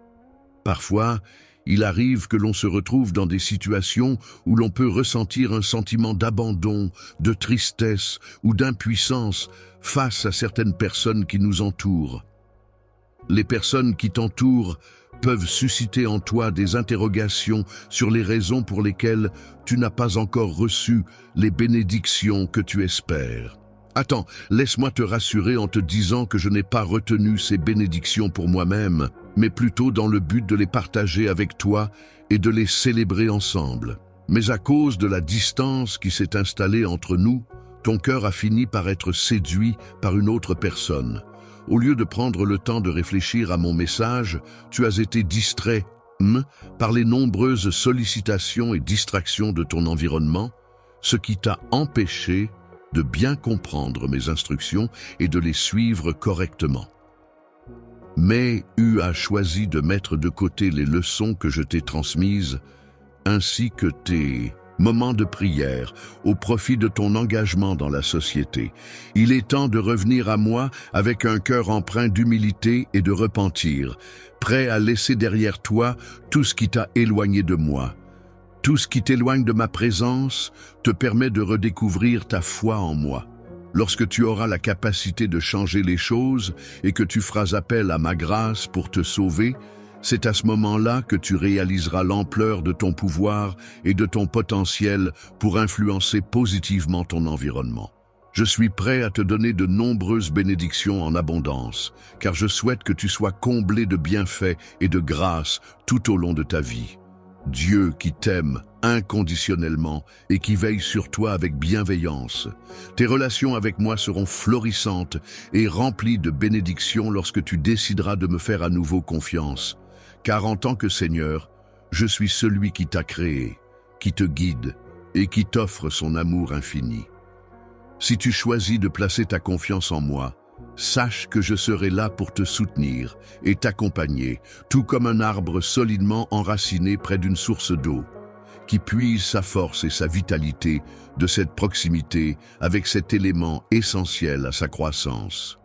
Parfois, il arrive que l'on se retrouve dans des situations où l'on peut ressentir un sentiment d'abandon, de tristesse ou d'impuissance face à certaines personnes qui nous entourent. Les personnes qui t'entourent peuvent susciter en toi des interrogations sur les raisons pour lesquelles tu n'as pas encore reçu les bénédictions que tu espères. Attends, laisse-moi te rassurer en te disant que je n'ai pas retenu ces bénédictions pour moi-même, mais plutôt dans le but de les partager avec toi et de les célébrer ensemble. Mais à cause de la distance qui s'est installée entre nous, ton cœur a fini par être séduit par une autre personne. Au lieu de prendre le temps de réfléchir à mon message, tu as été distrait par les nombreuses sollicitations et distractions de ton environnement, ce qui t'a empêché de bien comprendre mes instructions et de les suivre correctement. Mais tu as choisi de mettre de côté les leçons que je t'ai transmises, ainsi que tes Moment de prière, au profit de ton engagement dans la société. Il est temps de revenir à moi avec un cœur empreint d'humilité et de repentir, prêt à laisser derrière toi tout ce qui t'a éloigné de moi. Tout ce qui t'éloigne de ma présence te permet de redécouvrir ta foi en moi. Lorsque tu auras la capacité de changer les choses et que tu feras appel à ma grâce pour te sauver, c'est à ce moment-là que tu réaliseras l'ampleur de ton pouvoir et de ton potentiel pour influencer positivement ton environnement. Je suis prêt à te donner de nombreuses bénédictions en abondance, car je souhaite que tu sois comblé de bienfaits et de grâce tout au long de ta vie. Dieu qui t'aime inconditionnellement et qui veille sur toi avec bienveillance. Tes relations avec moi seront florissantes et remplies de bénédictions lorsque tu décideras de me faire à nouveau confiance. Car en tant que Seigneur, je suis celui qui t'a créé, qui te guide et qui t'offre son amour infini. Si tu choisis de placer ta confiance en moi, sache que je serai là pour te soutenir et t'accompagner, tout comme un arbre solidement enraciné près d'une source d'eau, qui puise sa force et sa vitalité de cette proximité avec cet élément essentiel à sa croissance.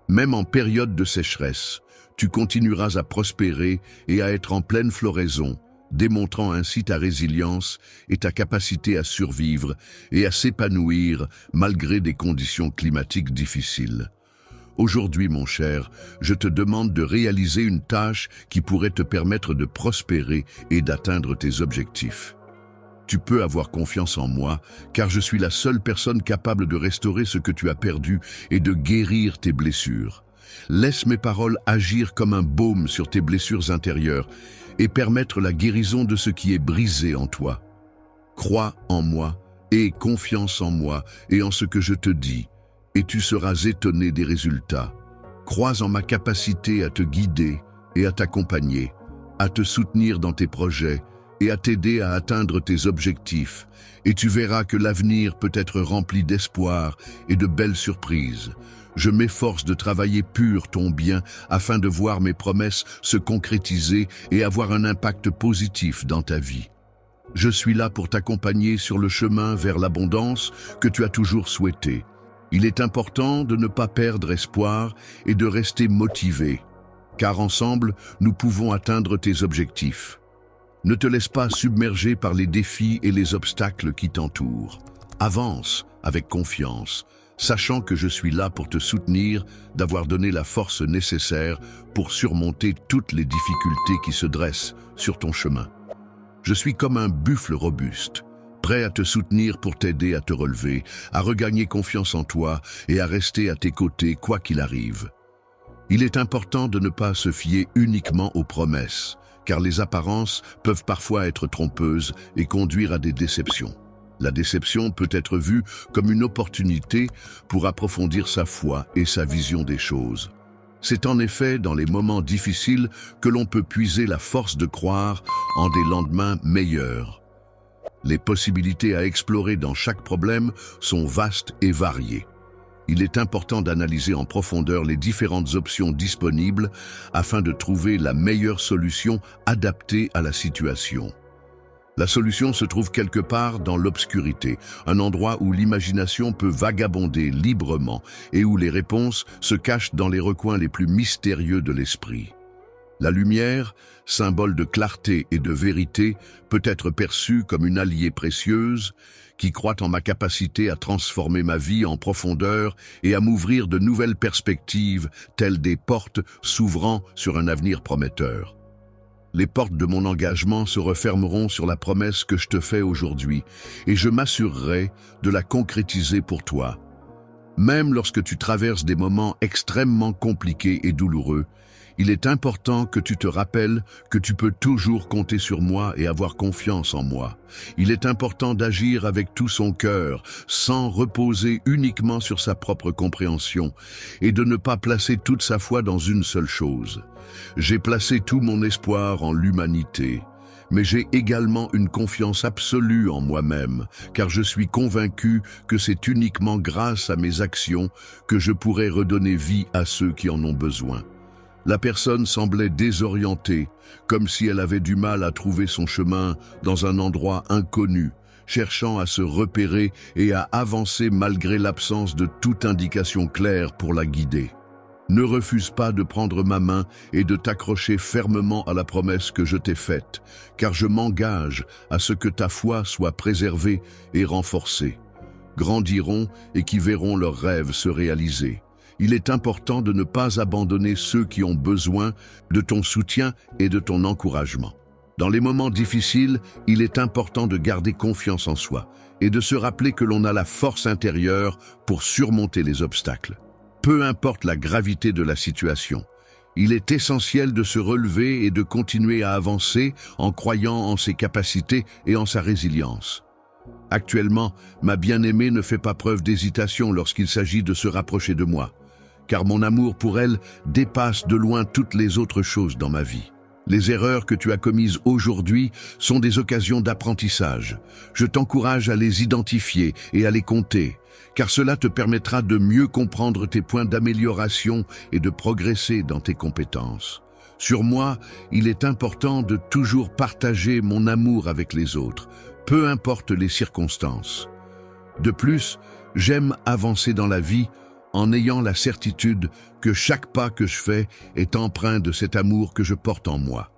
Même en période de sécheresse, tu continueras à prospérer et à être en pleine floraison, démontrant ainsi ta résilience et ta capacité à survivre et à s'épanouir malgré des conditions climatiques difficiles. Aujourd'hui, mon cher, je te demande de réaliser une tâche qui pourrait te permettre de prospérer et d'atteindre tes objectifs. Tu peux avoir confiance en moi, car je suis la seule personne capable de restaurer ce que tu as perdu et de guérir tes blessures. Laisse mes paroles agir comme un baume sur tes blessures intérieures et permettre la guérison de ce qui est brisé en toi. Crois en moi, aie confiance en moi et en ce que je te dis, et tu seras étonné des résultats. Crois en ma capacité à te guider et à t'accompagner, à te soutenir dans tes projets et à t'aider à atteindre tes objectifs, et tu verras que l'avenir peut être rempli d'espoir et de belles surprises. Je m'efforce de travailler pur ton bien afin de voir mes promesses se concrétiser et avoir un impact positif dans ta vie. Je suis là pour t'accompagner sur le chemin vers l'abondance que tu as toujours souhaité. Il est important de ne pas perdre espoir et de rester motivé, car ensemble, nous pouvons atteindre tes objectifs. Ne te laisse pas submerger par les défis et les obstacles qui t'entourent. Avance avec confiance, sachant que je suis là pour te soutenir, d'avoir donné la force nécessaire pour surmonter toutes les difficultés qui se dressent sur ton chemin. Je suis comme un buffle robuste, prêt à te soutenir pour t'aider à te relever, à regagner confiance en toi et à rester à tes côtés quoi qu'il arrive. Il est important de ne pas se fier uniquement aux promesses, car les apparences peuvent parfois être trompeuses et conduire à des déceptions. La déception peut être vue comme une opportunité pour approfondir sa foi et sa vision des choses. C'est en effet dans les moments difficiles que l'on peut puiser la force de croire en des lendemains meilleurs. Les possibilités à explorer dans chaque problème sont vastes et variées. Il est important d'analyser en profondeur les différentes options disponibles afin de trouver la meilleure solution adaptée à la situation. La solution se trouve quelque part dans l'obscurité, un endroit où l'imagination peut vagabonder librement et où les réponses se cachent dans les recoins les plus mystérieux de l'esprit. La lumière, symbole de clarté et de vérité, peut être perçue comme une alliée précieuse qui croit en ma capacité à transformer ma vie en profondeur et à m'ouvrir de nouvelles perspectives, telles des portes s'ouvrant sur un avenir prometteur. Les portes de mon engagement se refermeront sur la promesse que je te fais aujourd'hui et je m'assurerai de la concrétiser pour toi. Même lorsque tu traverses des moments extrêmement compliqués et douloureux, il est important que tu te rappelles que tu peux toujours compter sur moi et avoir confiance en moi. Il est important d'agir avec tout son cœur, sans reposer uniquement sur sa propre compréhension, et de ne pas placer toute sa foi dans une seule chose. J'ai placé tout mon espoir en l'humanité, mais j'ai également une confiance absolue en moi-même, car je suis convaincu que c'est uniquement grâce à mes actions que je pourrai redonner vie à ceux qui en ont besoin. La personne semblait désorientée, comme si elle avait du mal à trouver son chemin dans un endroit inconnu, cherchant à se repérer et à avancer malgré l'absence de toute indication claire pour la guider. Ne refuse pas de prendre ma main et de t'accrocher fermement à la promesse que je t'ai faite, car je m'engage à ce que ta foi soit préservée et renforcée. Grandiront et qui verront leurs rêves se réaliser. Il est important de ne pas abandonner ceux qui ont besoin de ton soutien et de ton encouragement. Dans les moments difficiles, il est important de garder confiance en soi et de se rappeler que l'on a la force intérieure pour surmonter les obstacles. Peu importe la gravité de la situation, il est essentiel de se relever et de continuer à avancer en croyant en ses capacités et en sa résilience. Actuellement, ma bien-aimée ne fait pas preuve d'hésitation lorsqu'il s'agit de se rapprocher de moi, car mon amour pour elle dépasse de loin toutes les autres choses dans ma vie. Les erreurs que tu as commises aujourd'hui sont des occasions d'apprentissage. Je t'encourage à les identifier et à les compter, car cela te permettra de mieux comprendre tes points d'amélioration et de progresser dans tes compétences. Sur moi, il est important de toujours partager mon amour avec les autres, peu importe les circonstances. De plus, j'aime avancer dans la vie en ayant la certitude que chaque pas que je fais est empreint de cet amour que je porte en moi.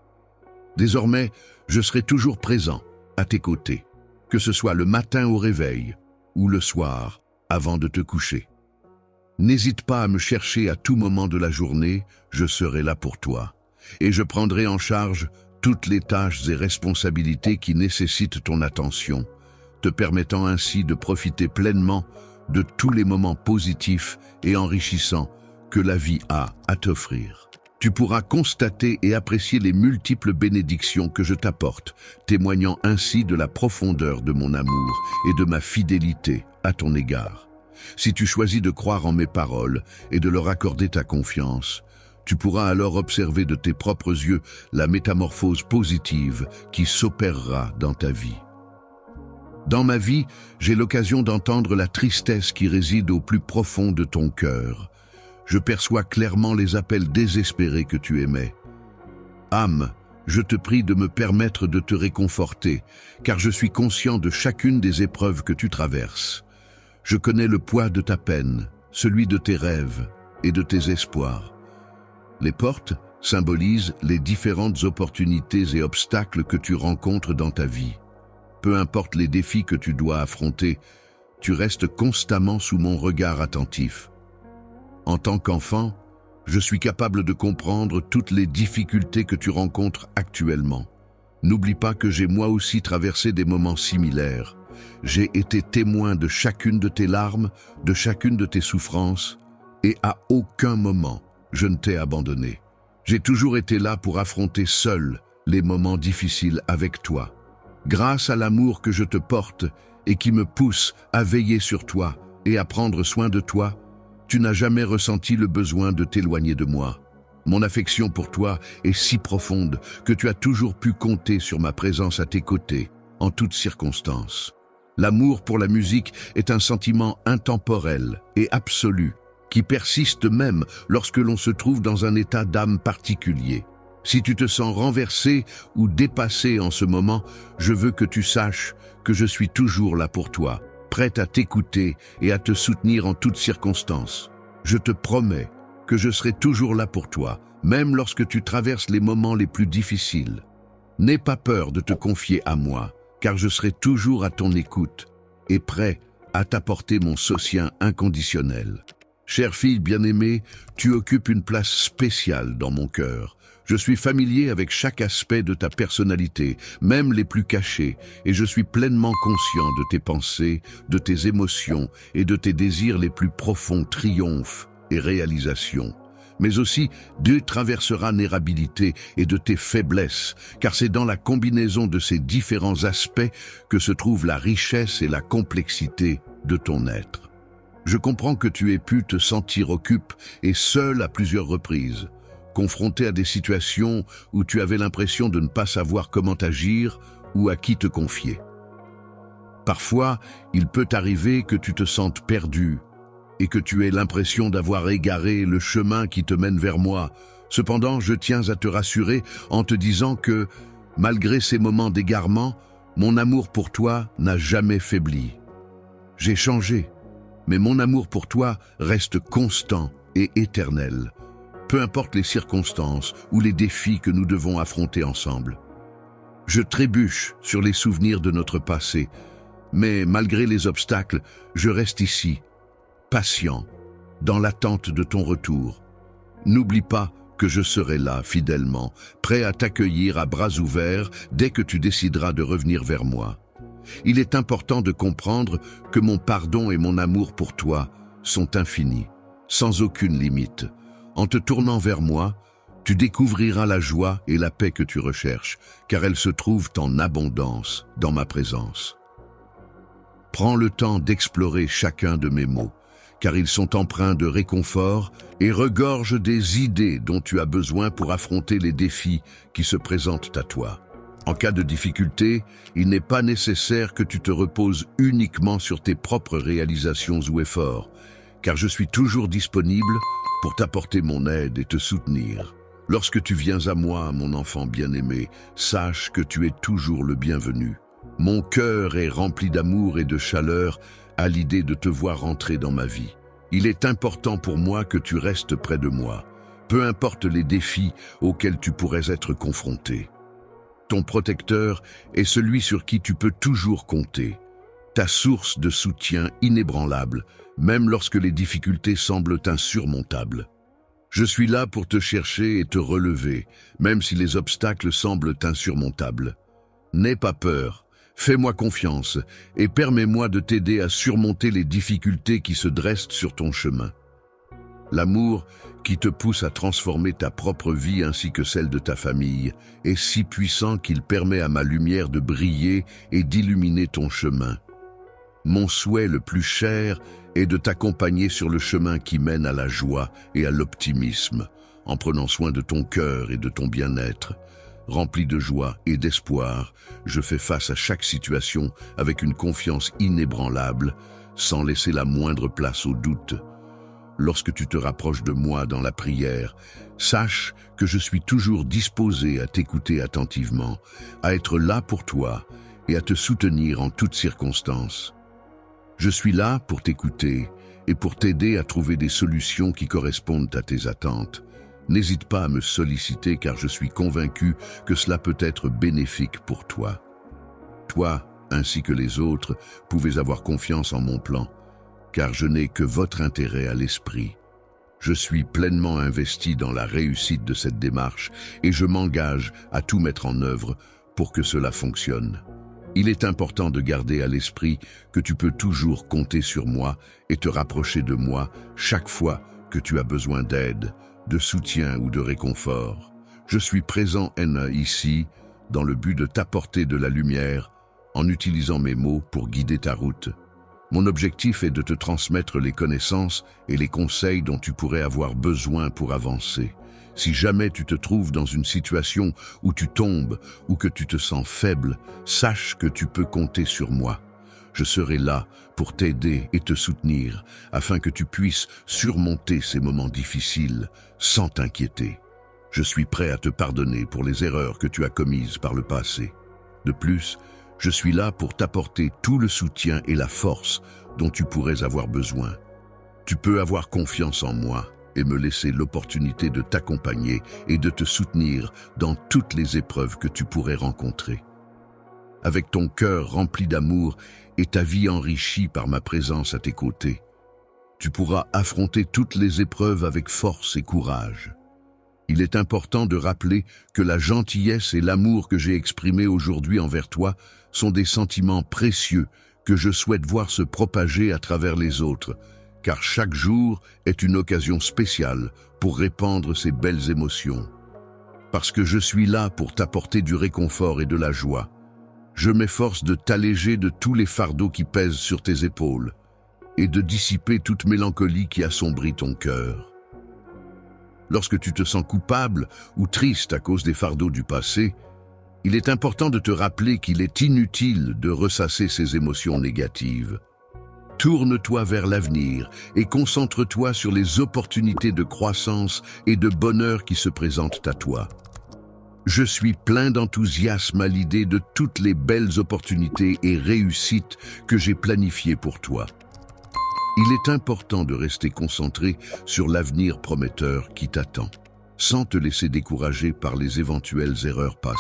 Désormais, je serai toujours présent, à tes côtés, que ce soit le matin au réveil ou le soir, avant de te coucher. N'hésite pas à me chercher à tout moment de la journée, je serai là pour toi. Et je prendrai en charge toutes les tâches et responsabilités qui nécessitent ton attention, te permettant ainsi de profiter pleinement de tous les moments positifs et enrichissants que la vie a à t'offrir. Tu pourras constater et apprécier les multiples bénédictions que je t'apporte, témoignant ainsi de la profondeur de mon amour et de ma fidélité à ton égard. Si tu choisis de croire en mes paroles et de leur accorder ta confiance, tu pourras alors observer de tes propres yeux la métamorphose positive qui s'opérera dans ta vie. Dans ma vie, j'ai l'occasion d'entendre la tristesse qui réside au plus profond de ton cœur. Je perçois clairement les appels désespérés que tu émets. Âme, je te prie de me permettre de te réconforter, car je suis conscient de chacune des épreuves que tu traverses. Je connais le poids de ta peine, celui de tes rêves et de tes espoirs. Les portes symbolisent les différentes opportunités et obstacles que tu rencontres dans ta vie. Peu importe les défis que tu dois affronter, tu restes constamment sous mon regard attentif. En tant qu'enfant, je suis capable de comprendre toutes les difficultés que tu rencontres actuellement. N'oublie pas que j'ai moi aussi traversé des moments similaires. J'ai été témoin de chacune de tes larmes, de chacune de tes souffrances, et à aucun moment je ne t'ai abandonné. J'ai toujours été là pour affronter seul les moments difficiles avec toi. Grâce à l'amour que je te porte et qui me pousse à veiller sur toi et à prendre soin de toi, tu n'as jamais ressenti le besoin de t'éloigner de moi. Mon affection pour toi est si profonde que tu as toujours pu compter sur ma présence à tes côtés, en toutes circonstances. L'amour pour la musique est un sentiment intemporel et absolu, qui persiste même lorsque l'on se trouve dans un état d'âme particulier. Si tu te sens renversé ou dépassé en ce moment, je veux que tu saches que je suis toujours là pour toi, prête à t'écouter et à te soutenir en toutes circonstances. Je te promets que je serai toujours là pour toi, même lorsque tu traverses les moments les plus difficiles. N'aie pas peur de te confier à moi, car je serai toujours à ton écoute et prêt à t'apporter mon soutien inconditionnel. Chère fille bien-aimée, tu occupes une place spéciale dans mon cœur. Je suis familier avec chaque aspect de ta personnalité, même les plus cachés, et je suis pleinement conscient de tes pensées, de tes émotions et de tes désirs les plus profonds triomphes et réalisations. Mais aussi de traverses vulnérabilités et de tes faiblesses, car c'est dans la combinaison de ces différents aspects que se trouve la richesse et la complexité de ton être. Je comprends que tu aies pu te sentir occupé et seul à plusieurs reprises, confronté à des situations où tu avais l'impression de ne pas savoir comment agir ou à qui te confier. Parfois, il peut arriver que tu te sentes perdu et que tu aies l'impression d'avoir égaré le chemin qui te mène vers moi, Cependant, je tiens à te rassurer en te disant que, malgré ces moments d'égarement, mon amour pour toi n'a jamais faibli. J'ai changé, mais mon amour pour toi reste constant et éternel, peu importe les circonstances ou les défis que nous devons affronter ensemble. Je trébuche sur les souvenirs de notre passé, mais malgré les obstacles, je reste ici, patient, dans l'attente de ton retour. N'oublie pas que je serai là, fidèlement, prêt à t'accueillir à bras ouverts dès que tu décideras de revenir vers moi. Il est important de comprendre que mon pardon et mon amour pour toi sont infinis, sans aucune limite. En te tournant vers moi, tu découvriras la joie et la paix que tu recherches, car elles se trouvent en abondance dans ma présence. Prends le temps d'explorer chacun de mes mots, car ils sont empreints de réconfort et regorgent des idées dont tu as besoin pour affronter les défis qui se présentent à toi. En cas de difficulté, il n'est pas nécessaire que tu te reposes uniquement sur tes propres réalisations ou efforts, car je suis toujours disponible pour t'apporter mon aide et te soutenir. Lorsque tu viens à moi, mon enfant bien-aimé, sache que tu es toujours le bienvenu. Mon cœur est rempli d'amour et de chaleur à l'idée de te voir rentrer dans ma vie. Il est important pour moi que tu restes près de moi, peu importe les défis auxquels tu pourrais être confronté. Ton protecteur est celui sur qui tu peux toujours compter, ta source de soutien inébranlable, même lorsque les difficultés semblent insurmontables. Je suis là pour te chercher et te relever, même si les obstacles semblent insurmontables. N'aie pas peur, fais-moi confiance et permets-moi de t'aider à surmonter les difficultés qui se dressent sur ton chemin. L'amour qui te pousse à transformer ta propre vie ainsi que celle de ta famille est si puissant qu'il permet à ma lumière de briller et d'illuminer ton chemin. Mon souhait le plus cher est de t'accompagner sur le chemin qui mène à la joie et à l'optimisme, en prenant soin de ton cœur et de ton bien-être. Rempli de joie et d'espoir, je fais face à chaque situation avec une confiance inébranlable, sans laisser la moindre place au doute. Lorsque tu te rapproches de moi dans la prière, sache que je suis toujours disposé à t'écouter attentivement, à être là pour toi et à te soutenir en toutes circonstances. Je suis là pour t'écouter et pour t'aider à trouver des solutions qui correspondent à tes attentes. N'hésite pas à me solliciter car je suis convaincu que cela peut être bénéfique pour toi. Toi, ainsi que les autres, pouvez avoir confiance en mon plan, car je n'ai que votre intérêt à l'esprit. Je suis pleinement investi dans la réussite de cette démarche et je m'engage à tout mettre en œuvre pour que cela fonctionne. Il est important de garder à l'esprit que tu peux toujours compter sur moi et te rapprocher de moi chaque fois que tu as besoin d'aide, de soutien ou de réconfort. Je suis présent ici dans le but de t'apporter de la lumière en utilisant mes mots pour guider ta route. Mon objectif est de te transmettre les connaissances et les conseils dont tu pourrais avoir besoin pour avancer. Si jamais tu te trouves dans une situation où tu tombes ou que tu te sens faible, sache que tu peux compter sur moi. Je serai là pour t'aider et te soutenir afin que tu puisses surmonter ces moments difficiles sans t'inquiéter. Je suis prêt à te pardonner pour les erreurs que tu as commises par le passé. De plus, je suis là pour t'apporter tout le soutien et la force dont tu pourrais avoir besoin. Tu peux avoir confiance en moi et me laisser l'opportunité de t'accompagner et de te soutenir dans toutes les épreuves que tu pourrais rencontrer. Avec ton cœur rempli d'amour et ta vie enrichie par ma présence à tes côtés, tu pourras affronter toutes les épreuves avec force et courage. Il est important de rappeler que la gentillesse et l'amour que j'ai exprimés aujourd'hui envers toi sont des sentiments précieux que je souhaite voir se propager à travers les autres, car chaque jour est une occasion spéciale pour répandre ces belles émotions. Parce que je suis là pour t'apporter du réconfort et de la joie, je m'efforce de t'alléger de tous les fardeaux qui pèsent sur tes épaules et de dissiper toute mélancolie qui assombrit ton cœur. Lorsque tu te sens coupable ou triste à cause des fardeaux du passé, il est important de te rappeler qu'il est inutile de ressasser ces émotions négatives. Tourne-toi vers l'avenir et concentre-toi sur les opportunités de croissance et de bonheur qui se présentent à toi. Je suis plein d'enthousiasme à l'idée de toutes les belles opportunités et réussites que j'ai planifiées pour toi. Il est important de rester concentré sur l'avenir prometteur qui t'attend, sans te laisser décourager par les éventuelles erreurs passées.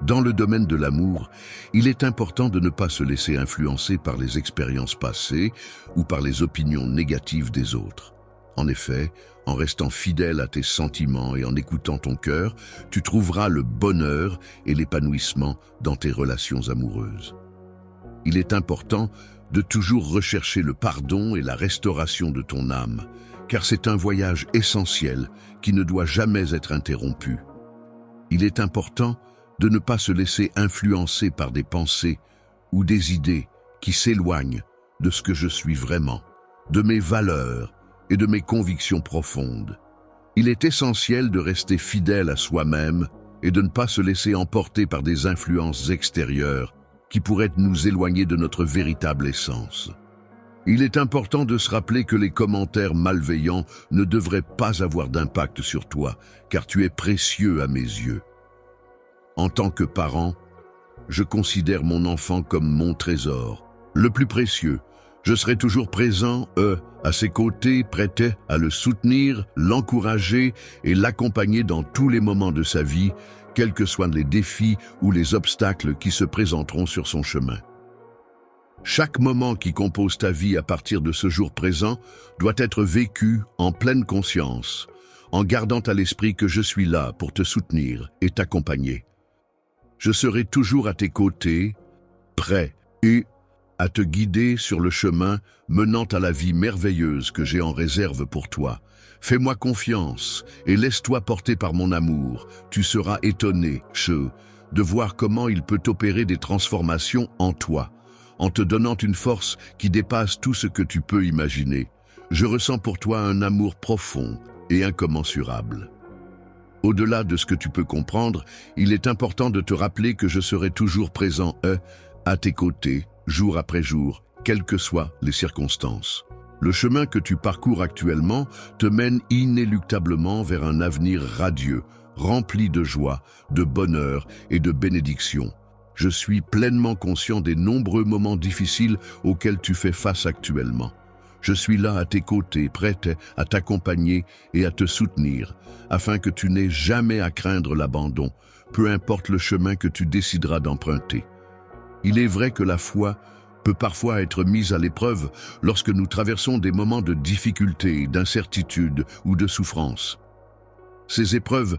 Dans le domaine de l'amour, il est important de ne pas se laisser influencer par les expériences passées ou par les opinions négatives des autres. En effet, en restant fidèle à tes sentiments et en écoutant ton cœur, tu trouveras le bonheur et l'épanouissement dans tes relations amoureuses. Il est important de toujours rechercher le pardon et la restauration de ton âme, car c'est un voyage essentiel qui ne doit jamais être interrompu. Il est important de ne pas se laisser influencer par des pensées ou des idées qui s'éloignent de ce que je suis vraiment, de mes valeurs et de mes convictions profondes. Il est essentiel de rester fidèle à soi-même et de ne pas se laisser emporter par des influences extérieures qui pourraient nous éloigner de notre véritable essence. Il est important de se rappeler que les commentaires malveillants ne devraient pas avoir d'impact sur toi, car tu es précieux à mes yeux. En tant que parent, je considère mon enfant comme mon trésor, le plus précieux. Je serai toujours présent, à ses côtés, prêt à le soutenir, l'encourager et l'accompagner dans tous les moments de sa vie, quels que soient les défis ou les obstacles qui se présenteront sur son chemin. Chaque moment qui compose ta vie à partir de ce jour présent doit être vécu en pleine conscience, en gardant à l'esprit que je suis là pour te soutenir et t'accompagner. Je serai toujours à tes côtés, prêt et à te guider sur le chemin menant à la vie merveilleuse que j'ai en réserve pour toi. Fais-moi confiance et laisse-toi porter par mon amour. Tu seras étonné, de voir comment il peut opérer des transformations en toi, en te donnant une force qui dépasse tout ce que tu peux imaginer. Je ressens pour toi un amour profond et incommensurable. Au-delà de ce que tu peux comprendre, il est important de te rappeler que je serai toujours présent, à tes côtés, jour après jour, quelles que soient les circonstances. Le chemin que tu parcours actuellement te mène inéluctablement vers un avenir radieux, rempli de joie, de bonheur et de bénédiction. Je suis pleinement conscient des nombreux moments difficiles auxquels tu fais face actuellement. Je suis là à tes côtés, prête à t'accompagner et à te soutenir, afin que tu n'aies jamais à craindre l'abandon, peu importe le chemin que tu décideras d'emprunter. Il est vrai que la foi peut parfois être mise à l'épreuve lorsque nous traversons des moments de difficulté, d'incertitude ou de souffrance. Ces épreuves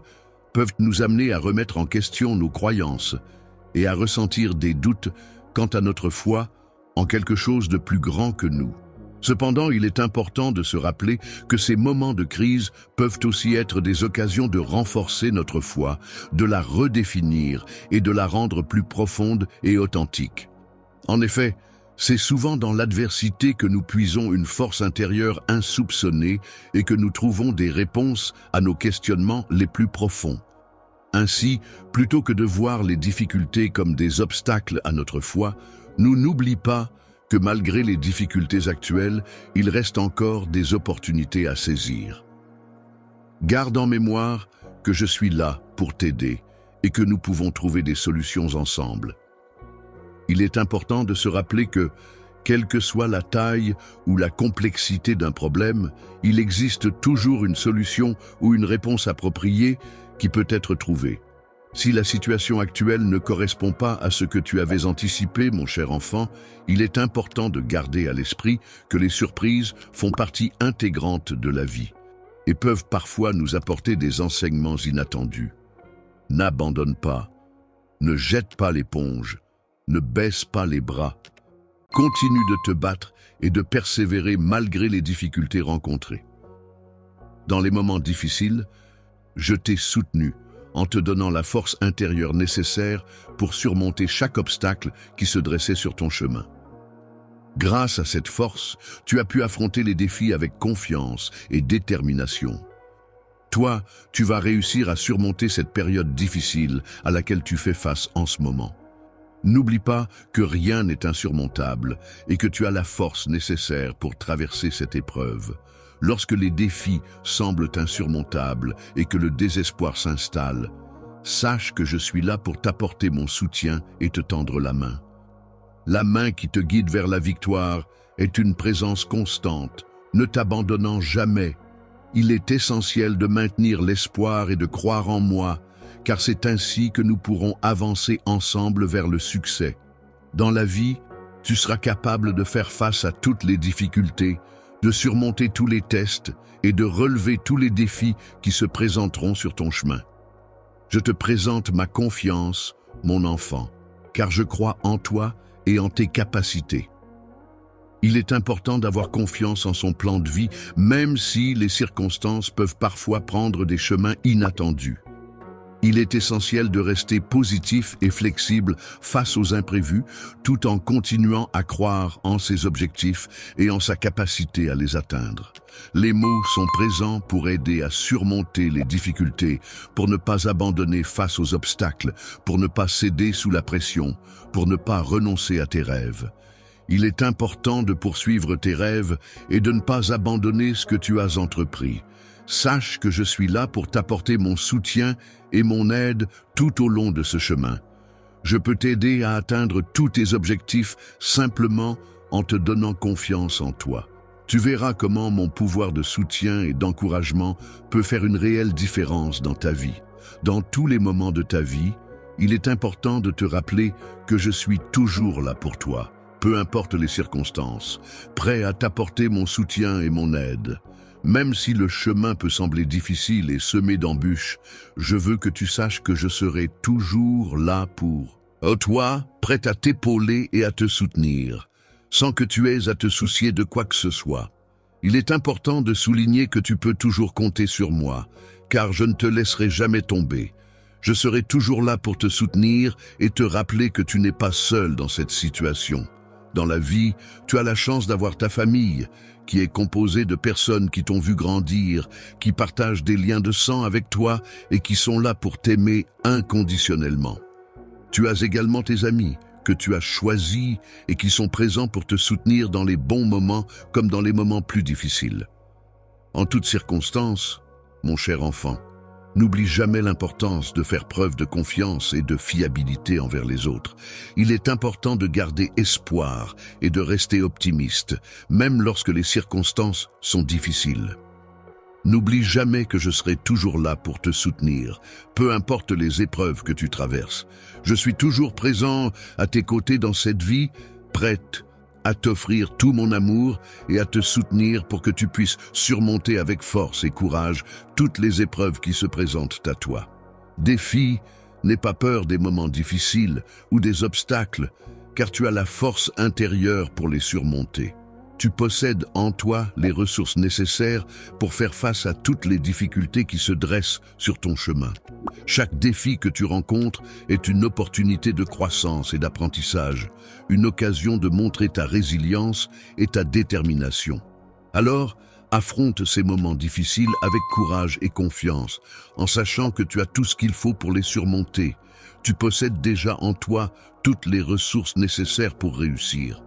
peuvent nous amener à remettre en question nos croyances et à ressentir des doutes quant à notre foi en quelque chose de plus grand que nous. Cependant, il est important de se rappeler que ces moments de crise peuvent aussi être des occasions de renforcer notre foi, de la redéfinir et de la rendre plus profonde et authentique. En effet, c'est souvent dans l'adversité que nous puisons une force intérieure insoupçonnée et que nous trouvons des réponses à nos questionnements les plus profonds. Ainsi, plutôt que de voir les difficultés comme des obstacles à notre foi, nous n'oublions pas que malgré les difficultés actuelles, il reste encore des opportunités à saisir. Garde en mémoire que je suis là pour t'aider et que nous pouvons trouver des solutions ensemble. Il est important de se rappeler que, quelle que soit la taille ou la complexité d'un problème, il existe toujours une solution ou une réponse appropriée qui peut être trouvée. Si la situation actuelle ne correspond pas à ce que tu avais anticipé, mon cher enfant, il est important de garder à l'esprit que les surprises font partie intégrante de la vie et peuvent parfois nous apporter des enseignements inattendus. N'abandonne pas, ne jette pas l'éponge, ne baisse pas les bras. Continue de te battre et de persévérer malgré les difficultés rencontrées. Dans les moments difficiles, je t'ai soutenu en te donnant la force intérieure nécessaire pour surmonter chaque obstacle qui se dressait sur ton chemin. Grâce à cette force, tu as pu affronter les défis avec confiance et détermination. Toi, tu vas réussir à surmonter cette période difficile à laquelle tu fais face en ce moment. N'oublie pas que rien n'est insurmontable et que tu as la force nécessaire pour traverser cette épreuve. Lorsque les défis semblent insurmontables et que le désespoir s'installe, sache que je suis là pour t'apporter mon soutien et te tendre la main. La main qui te guide vers la victoire est une présence constante, ne t'abandonnant jamais. Il est essentiel de maintenir l'espoir et de croire en moi, car c'est ainsi que nous pourrons avancer ensemble vers le succès. Dans la vie, tu seras capable de faire face à toutes les difficultés, de surmonter tous les tests et de relever tous les défis qui se présenteront sur ton chemin. Je te présente ma confiance, mon enfant, car je crois en toi et en tes capacités. Il est important d'avoir confiance en son plan de vie, même si les circonstances peuvent parfois prendre des chemins inattendus. Il est essentiel de rester positif et flexible face aux imprévus, tout en continuant à croire en ses objectifs et en sa capacité à les atteindre. Les mots sont présents pour aider à surmonter les difficultés, pour ne pas abandonner face aux obstacles, pour ne pas céder sous la pression, pour ne pas renoncer à tes rêves. Il est important de poursuivre tes rêves et de ne pas abandonner ce que tu as entrepris. Sache que je suis là pour t'apporter mon soutien et mon aide tout au long de ce chemin. Je peux t'aider à atteindre tous tes objectifs simplement en te donnant confiance en toi. Tu verras comment mon pouvoir de soutien et d'encouragement peut faire une réelle différence dans ta vie. Dans tous les moments de ta vie, il est important de te rappeler que je suis toujours là pour toi, peu importe les circonstances, prêt à t'apporter mon soutien et mon aide. Même si le chemin peut sembler difficile et semé d'embûches, je veux que tu saches que je serai toujours là pour toi, prêt à t'épauler et à te soutenir, sans que tu aies à te soucier de quoi que ce soit. Il est important de souligner que tu peux toujours compter sur moi, car je ne te laisserai jamais tomber. Je serai toujours là pour te soutenir et te rappeler que tu n'es pas seul dans cette situation. Dans la vie, tu as la chance d'avoir ta famille, qui est composée de personnes qui t'ont vu grandir, qui partagent des liens de sang avec toi et qui sont là pour t'aimer inconditionnellement. Tu as également tes amis, que tu as choisis et qui sont présents pour te soutenir dans les bons moments comme dans les moments plus difficiles. En toutes circonstances, mon cher enfant, n'oublie jamais l'importance de faire preuve de confiance et de fiabilité envers les autres. Il est important de garder espoir et de rester optimiste, même lorsque les circonstances sont difficiles. N'oublie jamais que je serai toujours là pour te soutenir, peu importe les épreuves que tu traverses. Je suis toujours présent à tes côtés dans cette vie, prête à t'offrir tout mon amour et à te soutenir pour que tu puisses surmonter avec force et courage toutes les épreuves qui se présentent à toi. Défi, n'aie pas peur des moments difficiles ou des obstacles, car tu as la force intérieure pour les surmonter. Tu possèdes en toi les ressources nécessaires pour faire face à toutes les difficultés qui se dressent sur ton chemin. Chaque défi que tu rencontres est une opportunité de croissance et d'apprentissage, une occasion de montrer ta résilience et ta détermination. Alors, affronte ces moments difficiles avec courage et confiance, en sachant que tu as tout ce qu'il faut pour les surmonter. Tu possèdes déjà en toi toutes les ressources nécessaires pour réussir.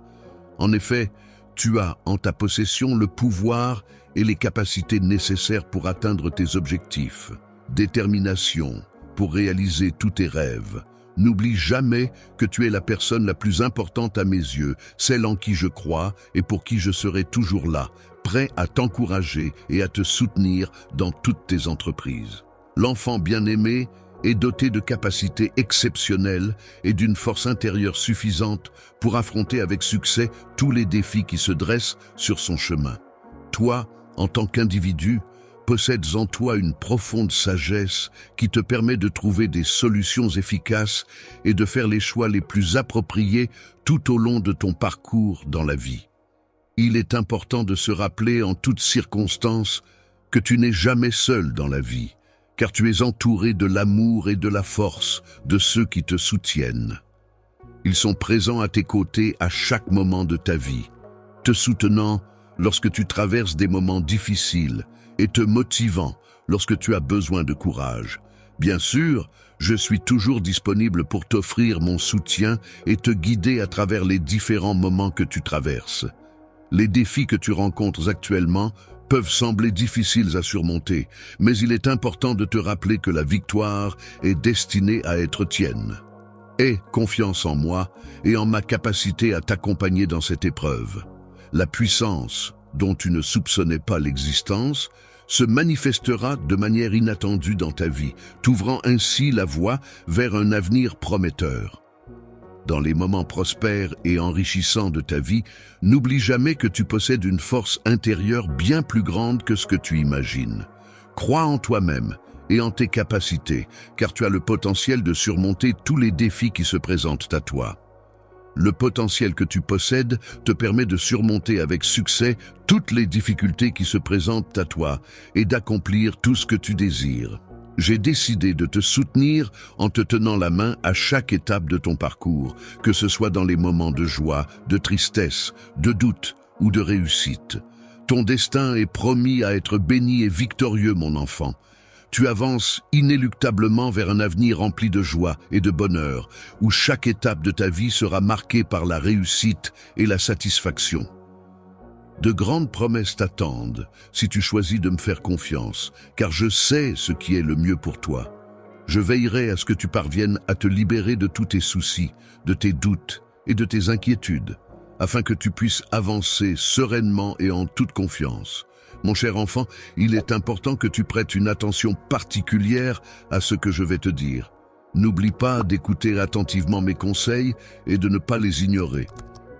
En effet, tu as en ta possession le pouvoir et les capacités nécessaires pour atteindre tes objectifs. Détermination pour réaliser tous tes rêves. N'oublie jamais que tu es la personne la plus importante à mes yeux, celle en qui je crois et pour qui je serai toujours là, prêt à t'encourager et à te soutenir dans toutes tes entreprises. L'enfant bien-aimé est doté de capacités exceptionnelles et d'une force intérieure suffisante pour affronter avec succès tous les défis qui se dressent sur son chemin. Toi, en tant qu'individu, possèdes en toi une profonde sagesse qui te permet de trouver des solutions efficaces et de faire les choix les plus appropriés tout au long de ton parcours dans la vie. Il est important de se rappeler en toutes circonstances que tu n'es jamais seul dans la vie, car tu es entouré de l'amour et de la force de ceux qui te soutiennent. Ils sont présents à tes côtés à chaque moment de ta vie, te soutenant lorsque tu traverses des moments difficiles et te motivant lorsque tu as besoin de courage. Bien sûr, je suis toujours disponible pour t'offrir mon soutien et te guider à travers les différents moments que tu traverses. Les défis que tu rencontres actuellement peuvent sembler difficiles à surmonter, mais il est important de te rappeler que la victoire est destinée à être tienne. Aie confiance en moi et en ma capacité à t'accompagner dans cette épreuve. La puissance, dont tu ne soupçonnais pas l'existence, se manifestera de manière inattendue dans ta vie, t'ouvrant ainsi la voie vers un avenir prometteur. Dans les moments prospères et enrichissants de ta vie, n'oublie jamais que tu possèdes une force intérieure bien plus grande que ce que tu imagines. Crois en toi-même et en tes capacités, car tu as le potentiel de surmonter tous les défis qui se présentent à toi. Le potentiel que tu possèdes te permet de surmonter avec succès toutes les difficultés qui se présentent à toi et d'accomplir tout ce que tu désires. J'ai décidé de te soutenir en te tenant la main à chaque étape de ton parcours, que ce soit dans les moments de joie, de tristesse, de doute ou de réussite. Ton destin est promis à être béni et victorieux, mon enfant. Tu avances inéluctablement vers un avenir rempli de joie et de bonheur, où chaque étape de ta vie sera marquée par la réussite et la satisfaction. De grandes promesses t'attendent si tu choisis de me faire confiance, car je sais ce qui est le mieux pour toi. Je veillerai à ce que tu parviennes à te libérer de tous tes soucis, de tes doutes et de tes inquiétudes, afin que tu puisses avancer sereinement et en toute confiance. Mon cher enfant, il est important que tu prêtes une attention particulière à ce que je vais te dire. N'oublie pas d'écouter attentivement mes conseils et de ne pas les ignorer.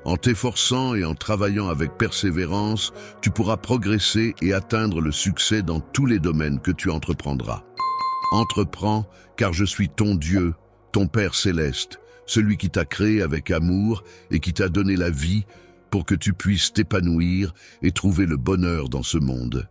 En t'efforçant et en travaillant avec persévérance, tu pourras progresser et atteindre le succès dans tous les domaines que tu entreprendras. Entreprends, car je suis ton Dieu, ton Père céleste, celui qui t'a créé avec amour et qui t'a donné la vie pour que tu puisses t'épanouir et trouver le bonheur dans ce monde.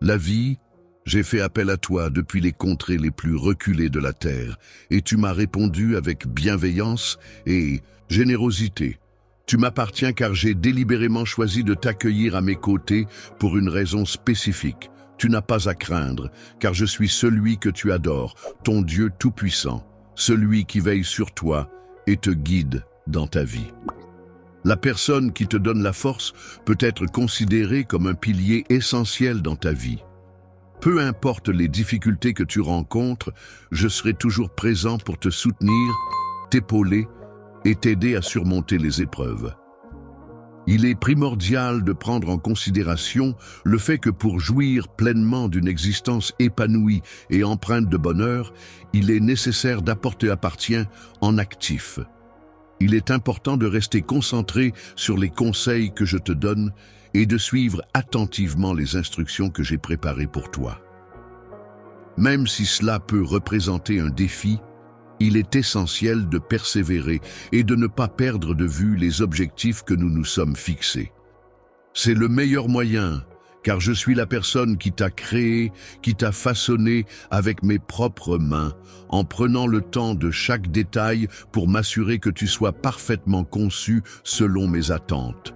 La vie, j'ai fait appel à toi depuis les contrées les plus reculées de la terre, et tu m'as répondu avec bienveillance et générosité. Tu m'appartiens car j'ai délibérément choisi de t'accueillir à mes côtés pour une raison spécifique. Tu n'as pas à craindre, car je suis celui que tu adores, ton Dieu tout-puissant, celui qui veille sur toi et te guide dans ta vie. La personne qui te donne la force peut être considérée comme un pilier essentiel dans ta vie. Peu importe les difficultés que tu rencontres, je serai toujours présent pour te soutenir, t'épauler et t'aider à surmonter les épreuves. Il est primordial de prendre en considération le fait que pour jouir pleinement d'une existence épanouie et empreinte de bonheur, il est nécessaire d'apporter en actif. Il est important de rester concentré sur les conseils que je te donne et de suivre attentivement les instructions que j'ai préparées pour toi. Même si cela peut représenter un défi, il est essentiel de persévérer et de ne pas perdre de vue les objectifs que nous nous sommes fixés. C'est le meilleur moyen, car je suis la personne qui t'a créé, qui t'a façonné avec mes propres mains, en prenant le temps de chaque détail pour m'assurer que tu sois parfaitement conçu selon mes attentes.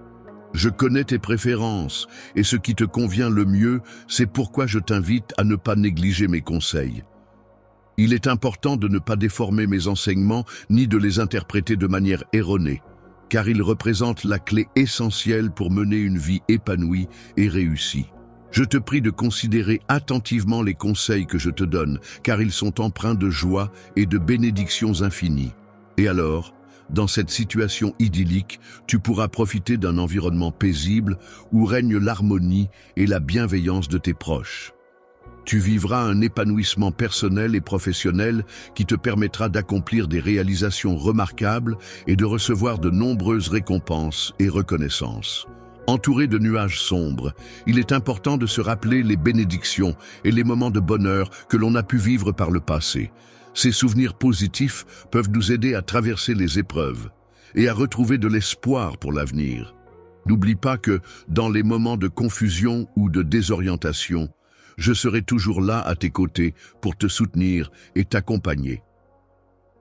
Je connais tes préférences et ce qui te convient le mieux, c'est pourquoi je t'invite à ne pas négliger mes conseils. Il est important de ne pas déformer mes enseignements ni de les interpréter de manière erronée, car ils représentent la clé essentielle pour mener une vie épanouie et réussie. Je te prie de considérer attentivement les conseils que je te donne, car ils sont empreints de joie et de bénédictions infinies. Et alors, dans cette situation idyllique, tu pourras profiter d'un environnement paisible où règne l'harmonie et la bienveillance de tes proches. Tu vivras un épanouissement personnel et professionnel qui te permettra d'accomplir des réalisations remarquables et de recevoir de nombreuses récompenses et reconnaissances. Entouré de nuages sombres, il est important de se rappeler les bénédictions et les moments de bonheur que l'on a pu vivre par le passé. Ces souvenirs positifs peuvent nous aider à traverser les épreuves et à retrouver de l'espoir pour l'avenir. N'oublie pas que, dans les moments de confusion ou de désorientation, je serai toujours là à tes côtés pour te soutenir et t'accompagner.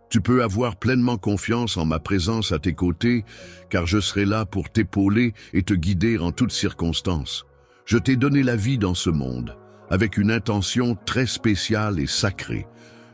Tu peux avoir pleinement confiance en ma présence à tes côtés, car je serai là pour t'épauler et te guider en toutes circonstances. Je t'ai donné la vie dans ce monde, avec une intention très spéciale et sacrée.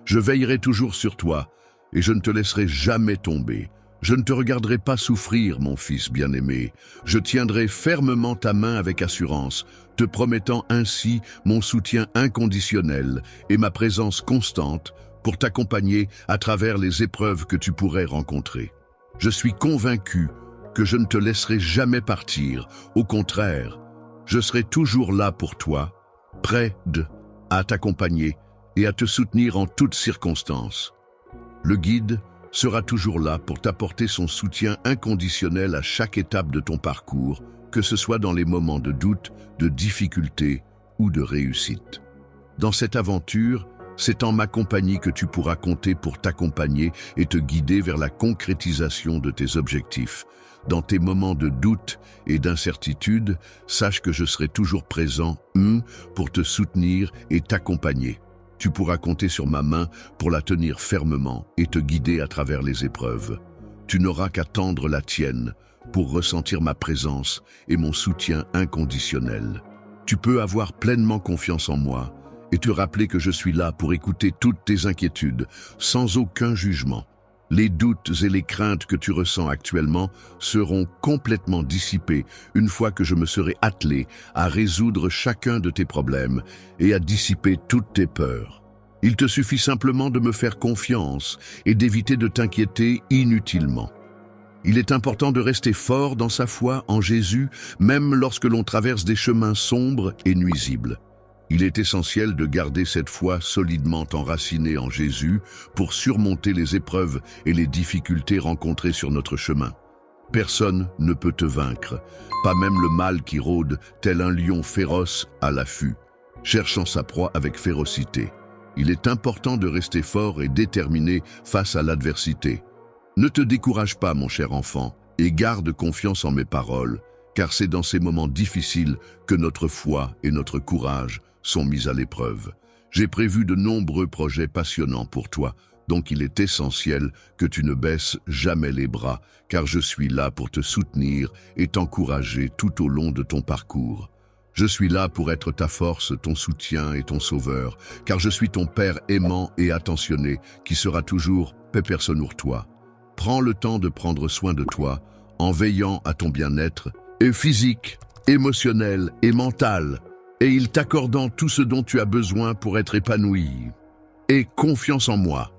Je veillerai toujours sur toi, et je ne te laisserai jamais tomber. Je ne te regarderai pas souffrir, mon fils bien-aimé. Je tiendrai fermement ta main avec assurance, te promettant ainsi mon soutien inconditionnel et ma présence constante pour t'accompagner à travers les épreuves que tu pourrais rencontrer. Je suis convaincu que je ne te laisserai jamais partir. Au contraire, je serai toujours là pour toi, prêt à t'accompagner et à te soutenir en toutes circonstances. Le guide sera toujours là pour t'apporter son soutien inconditionnel à chaque étape de ton parcours, que ce soit dans les moments de doute, de difficulté ou de réussite. Dans cette aventure, c'est en ma compagnie que tu pourras compter pour t'accompagner et te guider vers la concrétisation de tes objectifs. Dans tes moments de doute et d'incertitude, sache que je serai toujours présent pour te soutenir et t'accompagner. Tu pourras compter sur ma main pour la tenir fermement et te guider à travers les épreuves. Tu n'auras qu'à tendre la tienne pour ressentir ma présence et mon soutien inconditionnel. Tu peux avoir pleinement confiance en moi et te rappeler que je suis là pour écouter toutes tes inquiétudes, sans aucun jugement. Les doutes et les craintes que tu ressens actuellement seront complètement dissipés une fois que je me serai attelé à résoudre chacun de tes problèmes et à dissiper toutes tes peurs. Il te suffit simplement de me faire confiance et d'éviter de t'inquiéter inutilement. Il est important de rester fort dans sa foi en Jésus, même lorsque l'on traverse des chemins sombres et nuisibles. Il est essentiel de garder cette foi solidement enracinée en Jésus pour surmonter les épreuves et les difficultés rencontrées sur notre chemin. Personne ne peut te vaincre, pas même le mal qui rôde tel un lion féroce à l'affût, cherchant sa proie avec férocité. Il est important de rester fort et déterminé face à l'adversité. Ne te décourage pas, mon cher enfant, et garde confiance en mes paroles, car c'est dans ces moments difficiles que notre foi et notre courage sont mis à l'épreuve. J'ai prévu de nombreux projets passionnants pour toi, donc il est essentiel que tu ne baisses jamais les bras, car je suis là pour te soutenir et t'encourager tout au long de ton parcours. Je suis là pour être ta force, ton soutien et ton sauveur, car je suis ton Père aimant et attentionné qui sera toujours Pépère-Sonour toi. Prends le temps de prendre soin de toi en veillant à ton bien-être et physique, émotionnel et mental, et il t'accordant tout ce dont tu as besoin pour être épanoui. Aie confiance en moi,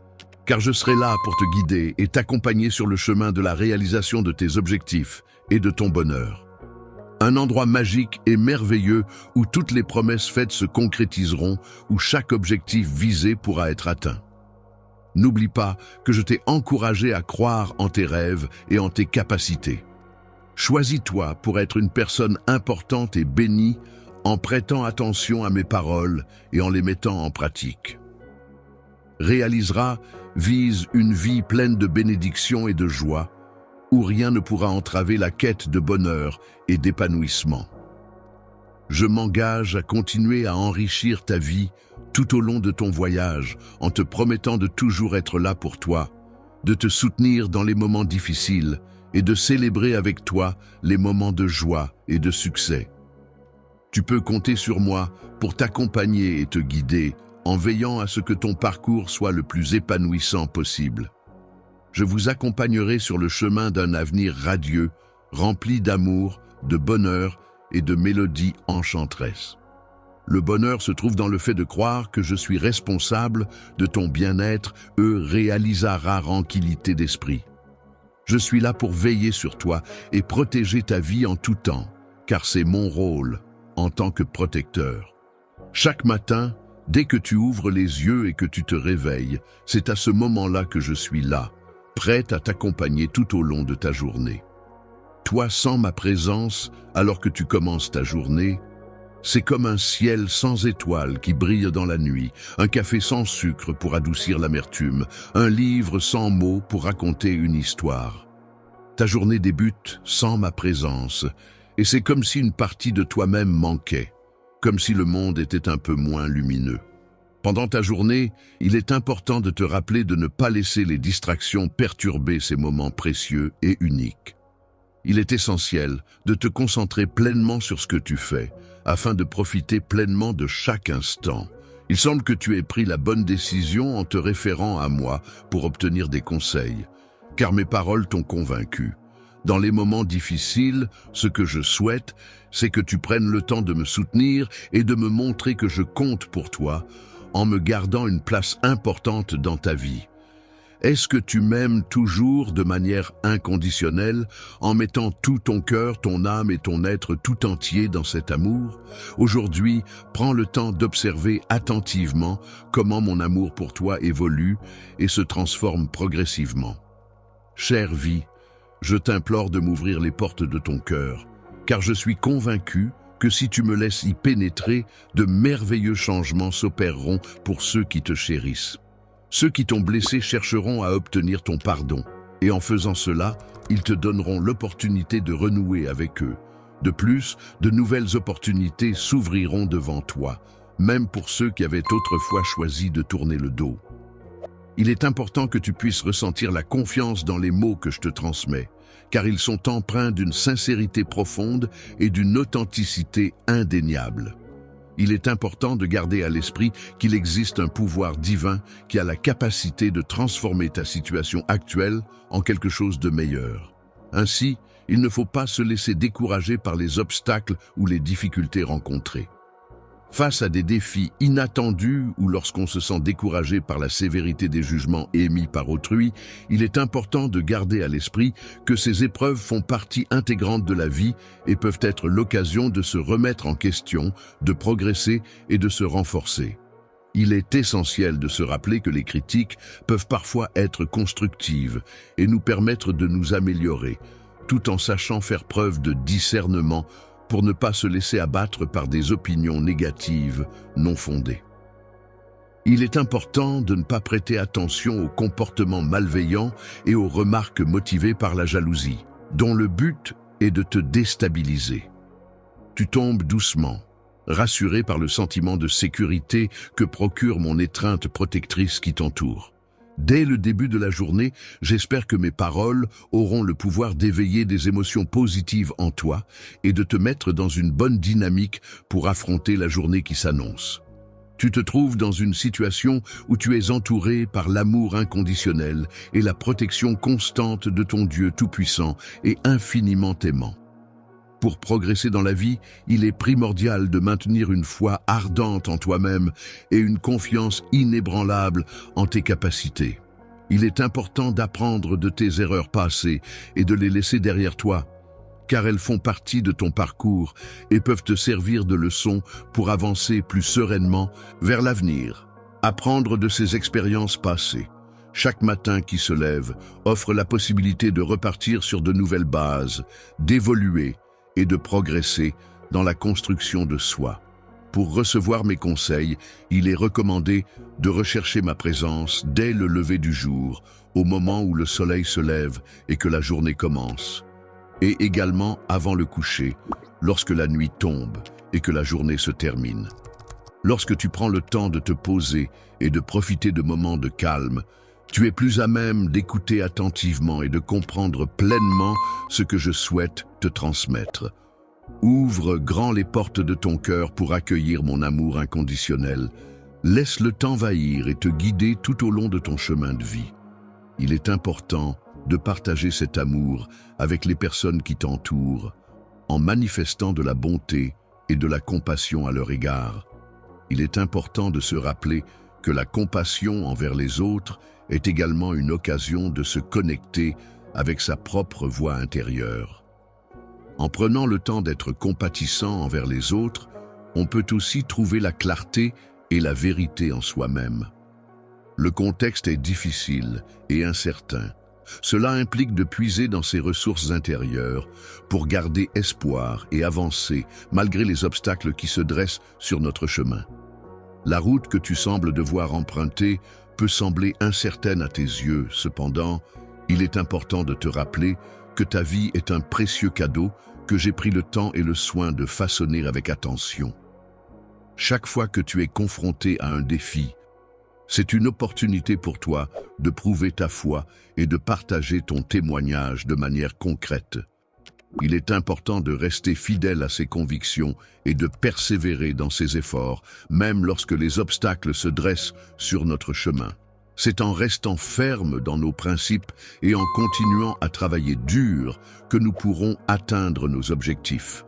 car je serai là pour te guider et t'accompagner sur le chemin de la réalisation de tes objectifs et de ton bonheur. Un endroit magique et merveilleux où toutes les promesses faites se concrétiseront, où chaque objectif visé pourra être atteint. N'oublie pas que je t'ai encouragé à croire en tes rêves et en tes capacités. Choisis-toi pour être une personne importante et bénie en prêtant attention à mes paroles et en les mettant en pratique. Vise une vie pleine de bénédictions et de joie, où rien ne pourra entraver la quête de bonheur et d'épanouissement. Je m'engage à continuer à enrichir ta vie tout au long de ton voyage, en te promettant de toujours être là pour toi, de te soutenir dans les moments difficiles et de célébrer avec toi les moments de joie et de succès. Tu peux compter sur moi pour t'accompagner et te guider en veillant à ce que ton parcours soit le plus épanouissant possible. Je vous accompagnerai sur le chemin d'un avenir radieux, rempli d'amour, de bonheur et de mélodies enchanteresses. Le bonheur se trouve dans le fait de croire que je suis responsable de ton bien-être, réalisa tranquillité d'esprit. Je suis là pour veiller sur toi et protéger ta vie en tout temps, car c'est mon rôle en tant que protecteur. Chaque matin, dès que tu ouvres les yeux et que tu te réveilles, c'est à ce moment-là que je suis là, prête à t'accompagner tout au long de ta journée. Toi, sans ma présence, alors que tu commences ta journée, c'est comme un ciel sans étoiles qui brille dans la nuit, un café sans sucre pour adoucir l'amertume, un livre sans mots pour raconter une histoire. Ta journée débute sans ma présence, et c'est comme si une partie de toi-même manquait, comme si le monde était un peu moins lumineux. Pendant ta journée, il est important de te rappeler de ne pas laisser les distractions perturber ces moments précieux et uniques. Il est essentiel de te concentrer pleinement sur ce que tu fais, afin de profiter pleinement de chaque instant. Il semble que tu aies pris la bonne décision en te référant à moi pour obtenir des conseils, car mes paroles t'ont convaincu. Dans les moments difficiles, ce que je souhaite, c'est que tu prennes le temps de me soutenir et de me montrer que je compte pour toi, en me gardant une place importante dans ta vie. Est-ce que tu m'aimes toujours de manière inconditionnelle, en mettant tout ton cœur, ton âme et ton être tout entier dans cet amour? Aujourd'hui, prends le temps d'observer attentivement comment mon amour pour toi évolue et se transforme progressivement. Chère vie, je t'implore de m'ouvrir les portes de ton cœur, car je suis convaincu que si tu me laisses y pénétrer, de merveilleux changements s'opéreront pour ceux qui te chérissent. Ceux qui t'ont blessé chercheront à obtenir ton pardon, et en faisant cela, ils te donneront l'opportunité de renouer avec eux. De plus, de nouvelles opportunités s'ouvriront devant toi, même pour ceux qui avaient autrefois choisi de tourner le dos. Il est important que tu puisses ressentir la confiance dans les mots que je te transmets, car ils sont empreints d'une sincérité profonde et d'une authenticité indéniable. Il est important de garder à l'esprit qu'il existe un pouvoir divin qui a la capacité de transformer ta situation actuelle en quelque chose de meilleur. Ainsi, il ne faut pas se laisser décourager par les obstacles ou les difficultés rencontrées. Face à des défis inattendus ou lorsqu'on se sent découragé par la sévérité des jugements émis par autrui, il est important de garder à l'esprit que ces épreuves font partie intégrante de la vie et peuvent être l'occasion de se remettre en question, de progresser et de se renforcer. Il est essentiel de se rappeler que les critiques peuvent parfois être constructives et nous permettre de nous améliorer, tout en sachant faire preuve de discernement pour ne pas se laisser abattre par des opinions négatives non fondées. Il est important de ne pas prêter attention aux comportements malveillants et aux remarques motivées par la jalousie, dont le but est de te déstabiliser. Tu tombes doucement, rassuré par le sentiment de sécurité que procure mon étreinte protectrice qui t'entoure. Dès le début de la journée, j'espère que mes paroles auront le pouvoir d'éveiller des émotions positives en toi et de te mettre dans une bonne dynamique pour affronter la journée qui s'annonce. Tu te trouves dans une situation où tu es entouré par l'amour inconditionnel et la protection constante de ton Dieu tout-puissant et infiniment aimant. Pour progresser dans la vie, il est primordial de maintenir une foi ardente en toi-même et une confiance inébranlable en tes capacités. Il est important d'apprendre de tes erreurs passées et de les laisser derrière toi, car elles font partie de ton parcours et peuvent te servir de leçon pour avancer plus sereinement vers l'avenir. Apprendre de ces expériences passées. Chaque matin qui se lève offre la possibilité de repartir sur de nouvelles bases, d'évoluer et de progresser dans la construction de soi. Pour recevoir mes conseils, il est recommandé de rechercher ma présence dès le lever du jour, au moment où le soleil se lève et que la journée commence, et également avant le coucher, lorsque la nuit tombe et que la journée se termine. Lorsque tu prends le temps de te poser et de profiter de moments de calme, tu es plus à même d'écouter attentivement et de comprendre pleinement ce que je souhaite te transmettre. Ouvre grand les portes de ton cœur pour accueillir mon amour inconditionnel. Laisse le temps envahir et te guider tout au long de ton chemin de vie. Il est important de partager cet amour avec les personnes qui t'entourent, en manifestant de la bonté et de la compassion à leur égard. Il est important de se rappeler que la compassion envers les autres est également une occasion de se connecter avec sa propre voix intérieure. En prenant le temps d'être compatissant envers les autres, on peut aussi trouver la clarté et la vérité en soi-même. Le contexte est difficile et incertain. Cela implique de puiser dans ses ressources intérieures pour garder espoir et avancer malgré les obstacles qui se dressent sur notre chemin. La route que tu sembles devoir emprunter peut sembler incertaine à tes yeux. Cependant, il est important de te rappeler que ta vie est un précieux cadeau que j'ai pris le temps et le soin de façonner avec attention. Chaque fois que tu es confronté à un défi, c'est une opportunité pour toi de prouver ta foi et de partager ton témoignage de manière concrète. Il est important de rester fidèle à ses convictions et de persévérer dans ses efforts, même lorsque les obstacles se dressent sur notre chemin. C'est en restant ferme dans nos principes et en continuant à travailler dur que nous pourrons atteindre nos objectifs.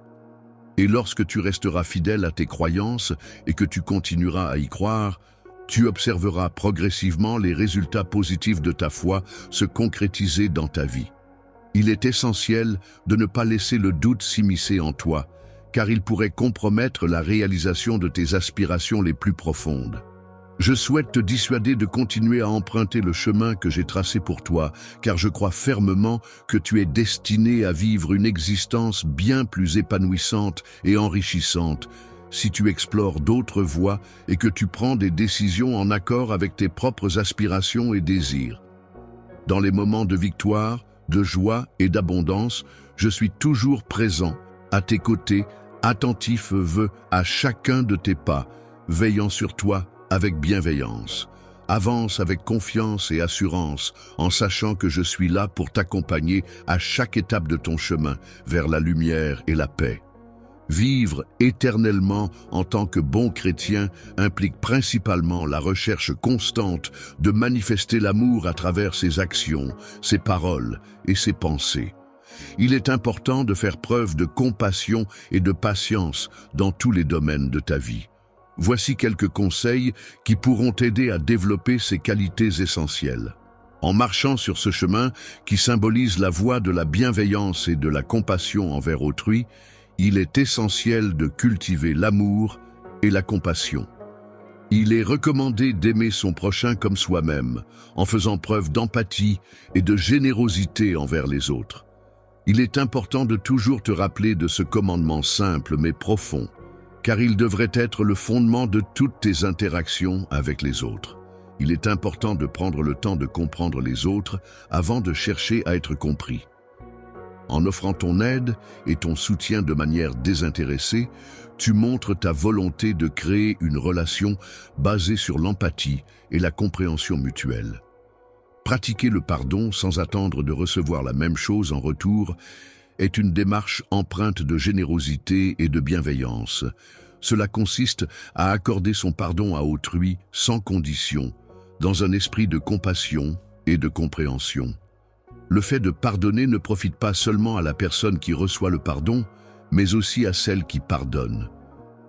Et lorsque tu resteras fidèle à tes croyances et que tu continueras à y croire, tu observeras progressivement les résultats positifs de ta foi se concrétiser dans ta vie. Il est essentiel de ne pas laisser le doute s'immiscer en toi, car il pourrait compromettre la réalisation de tes aspirations les plus profondes. Je souhaite te dissuader de continuer à emprunter le chemin que j'ai tracé pour toi, car je crois fermement que tu es destiné à vivre une existence bien plus épanouissante et enrichissante si tu explores d'autres voies et que tu prends des décisions en accord avec tes propres aspirations et désirs. Dans les moments de victoire, de joie et d'abondance, je suis toujours présent, à tes côtés, attentif à chacun de tes pas, veillant sur toi avec bienveillance. Avance avec confiance et assurance, en sachant que je suis là pour t'accompagner à chaque étape de ton chemin vers la lumière et la paix. Vivre éternellement en tant que bon chrétien implique principalement la recherche constante de manifester l'amour à travers ses actions, ses paroles et ses pensées. Il est important de faire preuve de compassion et de patience dans tous les domaines de ta vie. Voici quelques conseils qui pourront t'aider à développer ces qualités essentielles. En marchant sur ce chemin qui symbolise la voie de la bienveillance et de la compassion envers autrui, il est essentiel de cultiver l'amour et la compassion. Il est recommandé d'aimer son prochain comme soi-même, en faisant preuve d'empathie et de générosité envers les autres. Il est important de toujours te rappeler de ce commandement simple mais profond, car il devrait être le fondement de toutes tes interactions avec les autres. Il est important de prendre le temps de comprendre les autres avant de chercher à être compris. En offrant ton aide et ton soutien de manière désintéressée, tu montres ta volonté de créer une relation basée sur l'empathie et la compréhension mutuelle. Pratiquer le pardon sans attendre de recevoir la même chose en retour est une démarche empreinte de générosité et de bienveillance. Cela consiste à accorder son pardon à autrui sans condition, dans un esprit de compassion et de compréhension. Le fait de pardonner ne profite pas seulement à la personne qui reçoit le pardon, mais aussi à celle qui pardonne.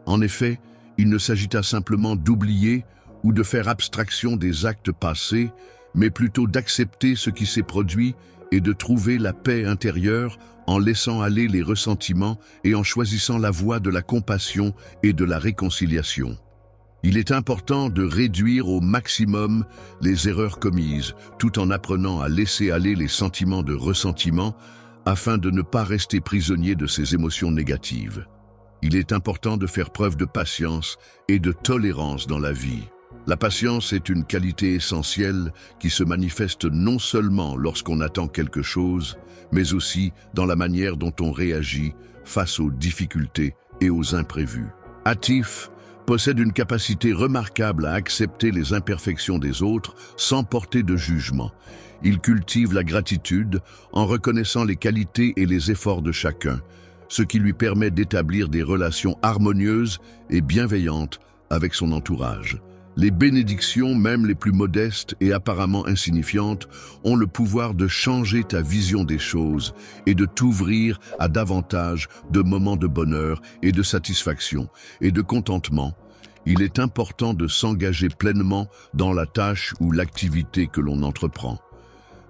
En effet, il ne s'agit pas simplement d'oublier ou de faire abstraction des actes passés, mais plutôt d'accepter ce qui s'est produit et de trouver la paix intérieure en laissant aller les ressentiments et en choisissant la voie de la compassion et de la réconciliation. Il est important de réduire au maximum les erreurs commises, tout en apprenant à laisser aller les sentiments de ressentiment afin de ne pas rester prisonnier de ces émotions négatives. Il est important de faire preuve de patience et de tolérance dans la vie. La patience est une qualité essentielle qui se manifeste non seulement lorsqu'on attend quelque chose, mais aussi dans la manière dont on réagit face aux difficultés et aux imprévus. Atif possède une capacité remarquable à accepter les imperfections des autres sans porter de jugement. Il cultive la gratitude en reconnaissant les qualités et les efforts de chacun, ce qui lui permet d'établir des relations harmonieuses et bienveillantes avec son entourage. Les bénédictions, même les plus modestes et apparemment insignifiantes, ont le pouvoir de changer ta vision des choses et de t'ouvrir à davantage de moments de bonheur et de satisfaction et de contentement. Il est important de s'engager pleinement dans la tâche ou l'activité que l'on entreprend.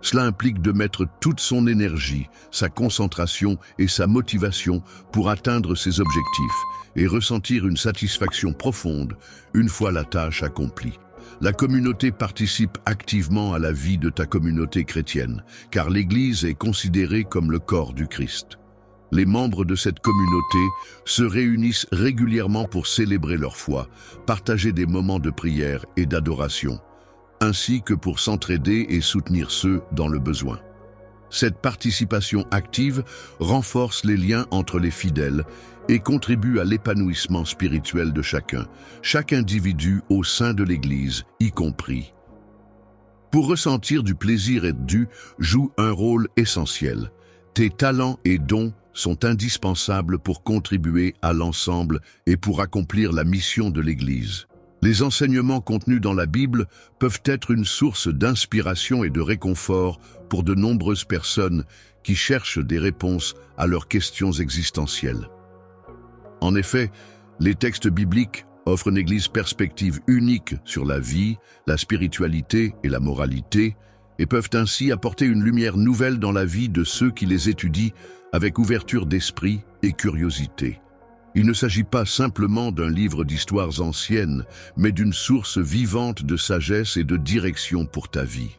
Cela implique de mettre toute son énergie, sa concentration et sa motivation pour atteindre ses objectifs et ressentir une satisfaction profonde une fois la tâche accomplie. La communauté participe activement à la vie de ta communauté chrétienne, car l'Église est considérée comme le corps du Christ. Les membres de cette communauté se réunissent régulièrement pour célébrer leur foi, partager des moments de prière et d'adoration, ainsi que pour s'entraider et soutenir ceux dans le besoin. Cette participation active renforce les liens entre les fidèles et contribue à l'épanouissement spirituel de chacun, chaque individu au sein de l'Église y compris. Pour ressentir du plaisir et du joue un rôle essentiel. Tes talents et dons sont indispensables pour contribuer à l'ensemble et pour accomplir la mission de l'Église. Les enseignements contenus dans la Bible peuvent être une source d'inspiration et de réconfort pour de nombreuses personnes qui cherchent des réponses à leurs questions existentielles. En effet, les textes bibliques offrent une Église perspective unique sur la vie, la spiritualité et la moralité, et peuvent ainsi apporter une lumière nouvelle dans la vie de ceux qui les étudient avec ouverture d'esprit et curiosité. Il ne s'agit pas simplement d'un livre d'histoires anciennes, mais d'une source vivante de sagesse et de direction pour ta vie.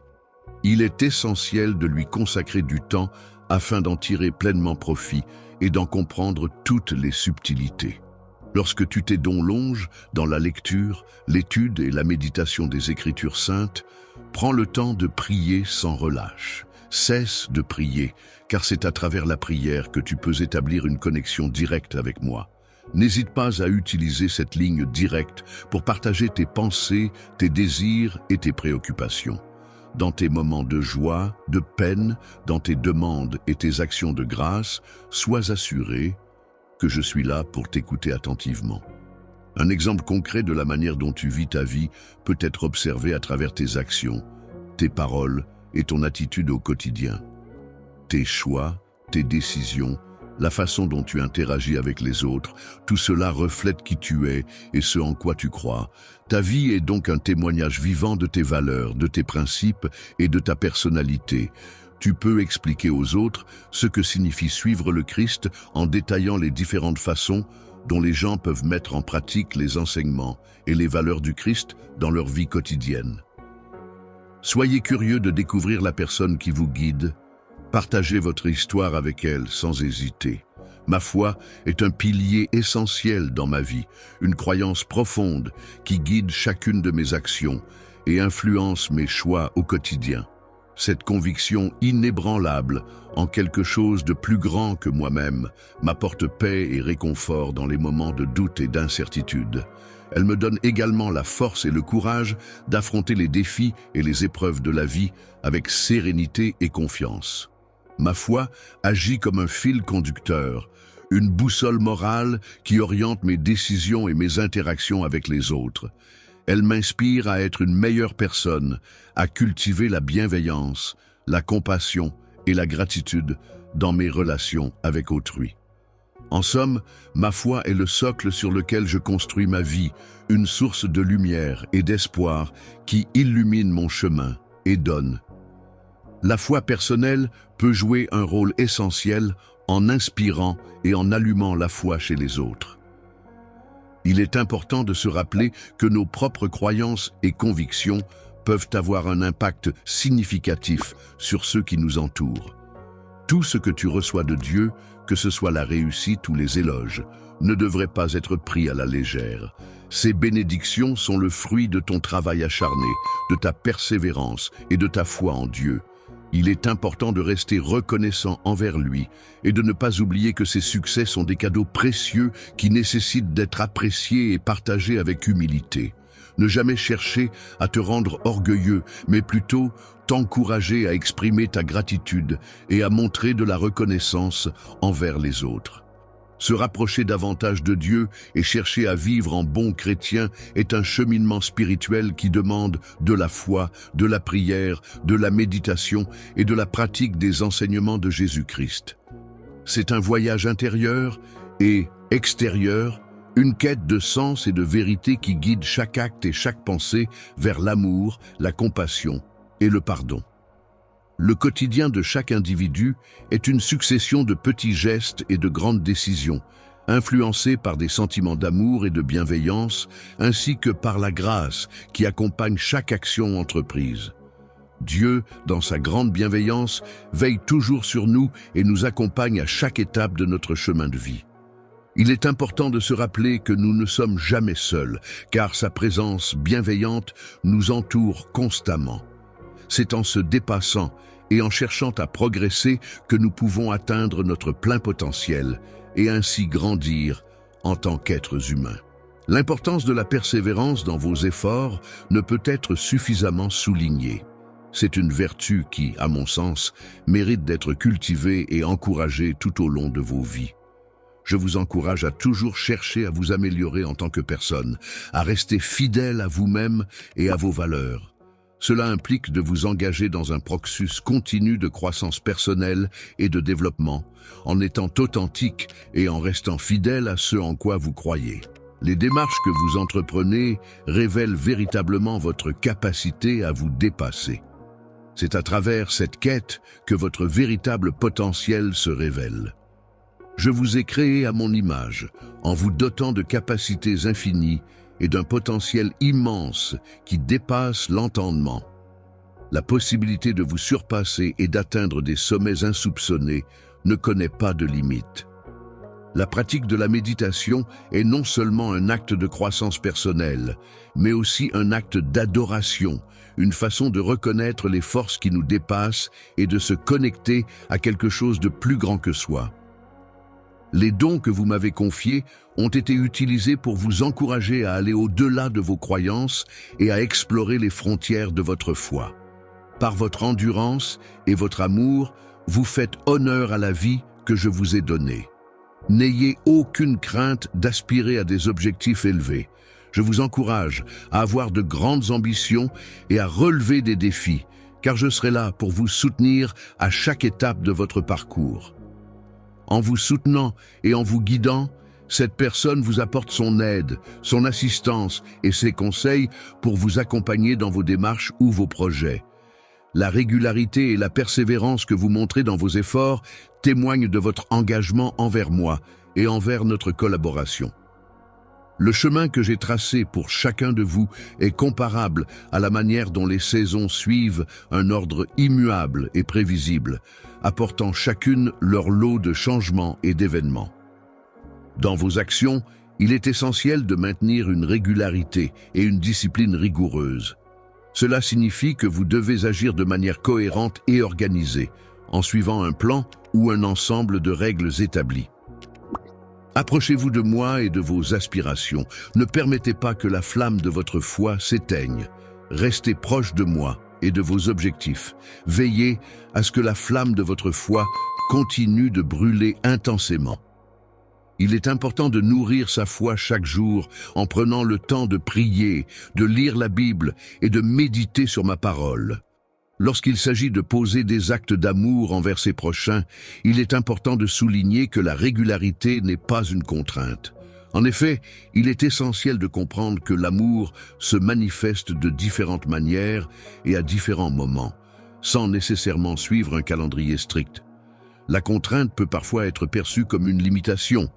Il est essentiel de lui consacrer du temps afin d'en tirer pleinement profit et d'en comprendre toutes les subtilités. Lorsque tu t'es longe dans la lecture, l'étude et la méditation des Écritures saintes, prends le temps de prier sans relâche. Cesse de prier, car c'est à travers la prière que tu peux établir une connexion directe avec moi. N'hésite pas à utiliser cette ligne directe pour partager tes pensées, tes désirs et tes préoccupations. Dans tes moments de joie, de peine, dans tes demandes et tes actions de grâce, sois assuré que je suis là pour t'écouter attentivement. Un exemple concret de la manière dont tu vis ta vie peut être observé à travers tes actions, tes paroles et ton attitude au quotidien. Tes choix, tes décisions, la façon dont tu interagis avec les autres, tout cela reflète qui tu es et ce en quoi tu crois. Ta vie est donc un témoignage vivant de tes valeurs, de tes principes et de ta personnalité. Tu peux expliquer aux autres ce que signifie suivre le Christ en détaillant les différentes façons dont les gens peuvent mettre en pratique les enseignements et les valeurs du Christ dans leur vie quotidienne. Soyez curieux de découvrir la personne qui vous guide. Partagez votre histoire avec elle sans hésiter. Ma foi est un pilier essentiel dans ma vie, une croyance profonde qui guide chacune de mes actions et influence mes choix au quotidien. Cette conviction inébranlable en quelque chose de plus grand que moi-même m'apporte paix et réconfort dans les moments de doute et d'incertitude. Elle me donne également la force et le courage d'affronter les défis et les épreuves de la vie avec sérénité et confiance. Ma foi agit comme un fil conducteur, une boussole morale qui oriente mes décisions et mes interactions avec les autres. Elle m'inspire à être une meilleure personne, à cultiver la bienveillance, la compassion et la gratitude dans mes relations avec autrui. En somme, ma foi est le socle sur lequel je construis ma vie, une source de lumière et d'espoir qui illumine mon chemin et donne. La foi personnelle peut jouer un rôle essentiel en inspirant et en allumant la foi chez les autres. Il est important de se rappeler que nos propres croyances et convictions peuvent avoir un impact significatif sur ceux qui nous entourent. Tout ce que tu reçois de Dieu, que ce soit la réussite ou les éloges, ne devrait pas être pris à la légère. Ces bénédictions sont le fruit de ton travail acharné, de ta persévérance et de ta foi en Dieu. Il est important de rester reconnaissant envers lui et de ne pas oublier que ces succès sont des cadeaux précieux qui nécessitent d'être appréciés et partagés avec humilité. Ne jamais chercher à te rendre orgueilleux, mais plutôt t'encourager à exprimer ta gratitude et à montrer de la reconnaissance envers les autres. Se rapprocher davantage de Dieu et chercher à vivre en bon chrétien est un cheminement spirituel qui demande de la foi, de la prière, de la méditation et de la pratique des enseignements de Jésus-Christ. C'est un voyage intérieur et extérieur, une quête de sens et de vérité qui guide chaque acte et chaque pensée vers l'amour, la compassion et le pardon. Le quotidien de chaque individu est une succession de petits gestes et de grandes décisions, influencés par des sentiments d'amour et de bienveillance, ainsi que par la grâce qui accompagne chaque action entreprise. Dieu, dans sa grande bienveillance, veille toujours sur nous et nous accompagne à chaque étape de notre chemin de vie. Il est important de se rappeler que nous ne sommes jamais seuls, car sa présence bienveillante nous entoure constamment. C'est en se dépassant et en cherchant à progresser que nous pouvons atteindre notre plein potentiel et ainsi grandir en tant qu'êtres humains. L'importance de la persévérance dans vos efforts ne peut être suffisamment soulignée. C'est une vertu qui, à mon sens, mérite d'être cultivée et encouragée tout au long de vos vies. Je vous encourage à toujours chercher à vous améliorer en tant que personne, à rester fidèle à vous-même et à vos valeurs. Cela implique de vous engager dans un processus continu de croissance personnelle et de développement, en étant authentique et en restant fidèle à ce en quoi vous croyez. Les démarches que vous entreprenez révèlent véritablement votre capacité à vous dépasser. C'est à travers cette quête que votre véritable potentiel se révèle. Je vous ai créé à mon image, en vous dotant de capacités infinies et d'un potentiel immense qui dépasse l'entendement. La possibilité de vous surpasser et d'atteindre des sommets insoupçonnés ne connaît pas de limite. La pratique de la méditation est non seulement un acte de croissance personnelle, mais aussi un acte d'adoration, une façon de reconnaître les forces qui nous dépassent et de se connecter à quelque chose de plus grand que soi. Les dons que vous m'avez confiés ont été utilisés pour vous encourager à aller au-delà de vos croyances et à explorer les frontières de votre foi. Par votre endurance et votre amour, vous faites honneur à la vie que je vous ai donnée. N'ayez aucune crainte d'aspirer à des objectifs élevés. Je vous encourage à avoir de grandes ambitions et à relever des défis, car je serai là pour vous soutenir à chaque étape de votre parcours. En vous soutenant et en vous guidant, cette personne vous apporte son aide, son assistance et ses conseils pour vous accompagner dans vos démarches ou vos projets. La régularité et la persévérance que vous montrez dans vos efforts témoignent de votre engagement envers moi et envers notre collaboration. Le chemin que j'ai tracé pour chacun de vous est comparable à la manière dont les saisons suivent un ordre immuable et prévisible, apportant chacune leur lot de changements et d'événements. Dans vos actions, il est essentiel de maintenir une régularité et une discipline rigoureuse. Cela signifie que vous devez agir de manière cohérente et organisée, en suivant un plan ou un ensemble de règles établies. Approchez-vous de moi et de vos aspirations. Ne permettez pas que la flamme de votre foi s'éteigne. Restez proche de moi et de vos objectifs. Veillez à ce que la flamme de votre foi continue de brûler intensément. Il est important de nourrir sa foi chaque jour en prenant le temps de prier, de lire la Bible et de méditer sur ma parole. Lorsqu'il s'agit de poser des actes d'amour envers ses prochains, il est important de souligner que la régularité n'est pas une contrainte. En effet, il est essentiel de comprendre que l'amour se manifeste de différentes manières et à différents moments, sans nécessairement suivre un calendrier strict. La contrainte peut parfois être perçue comme une limitation,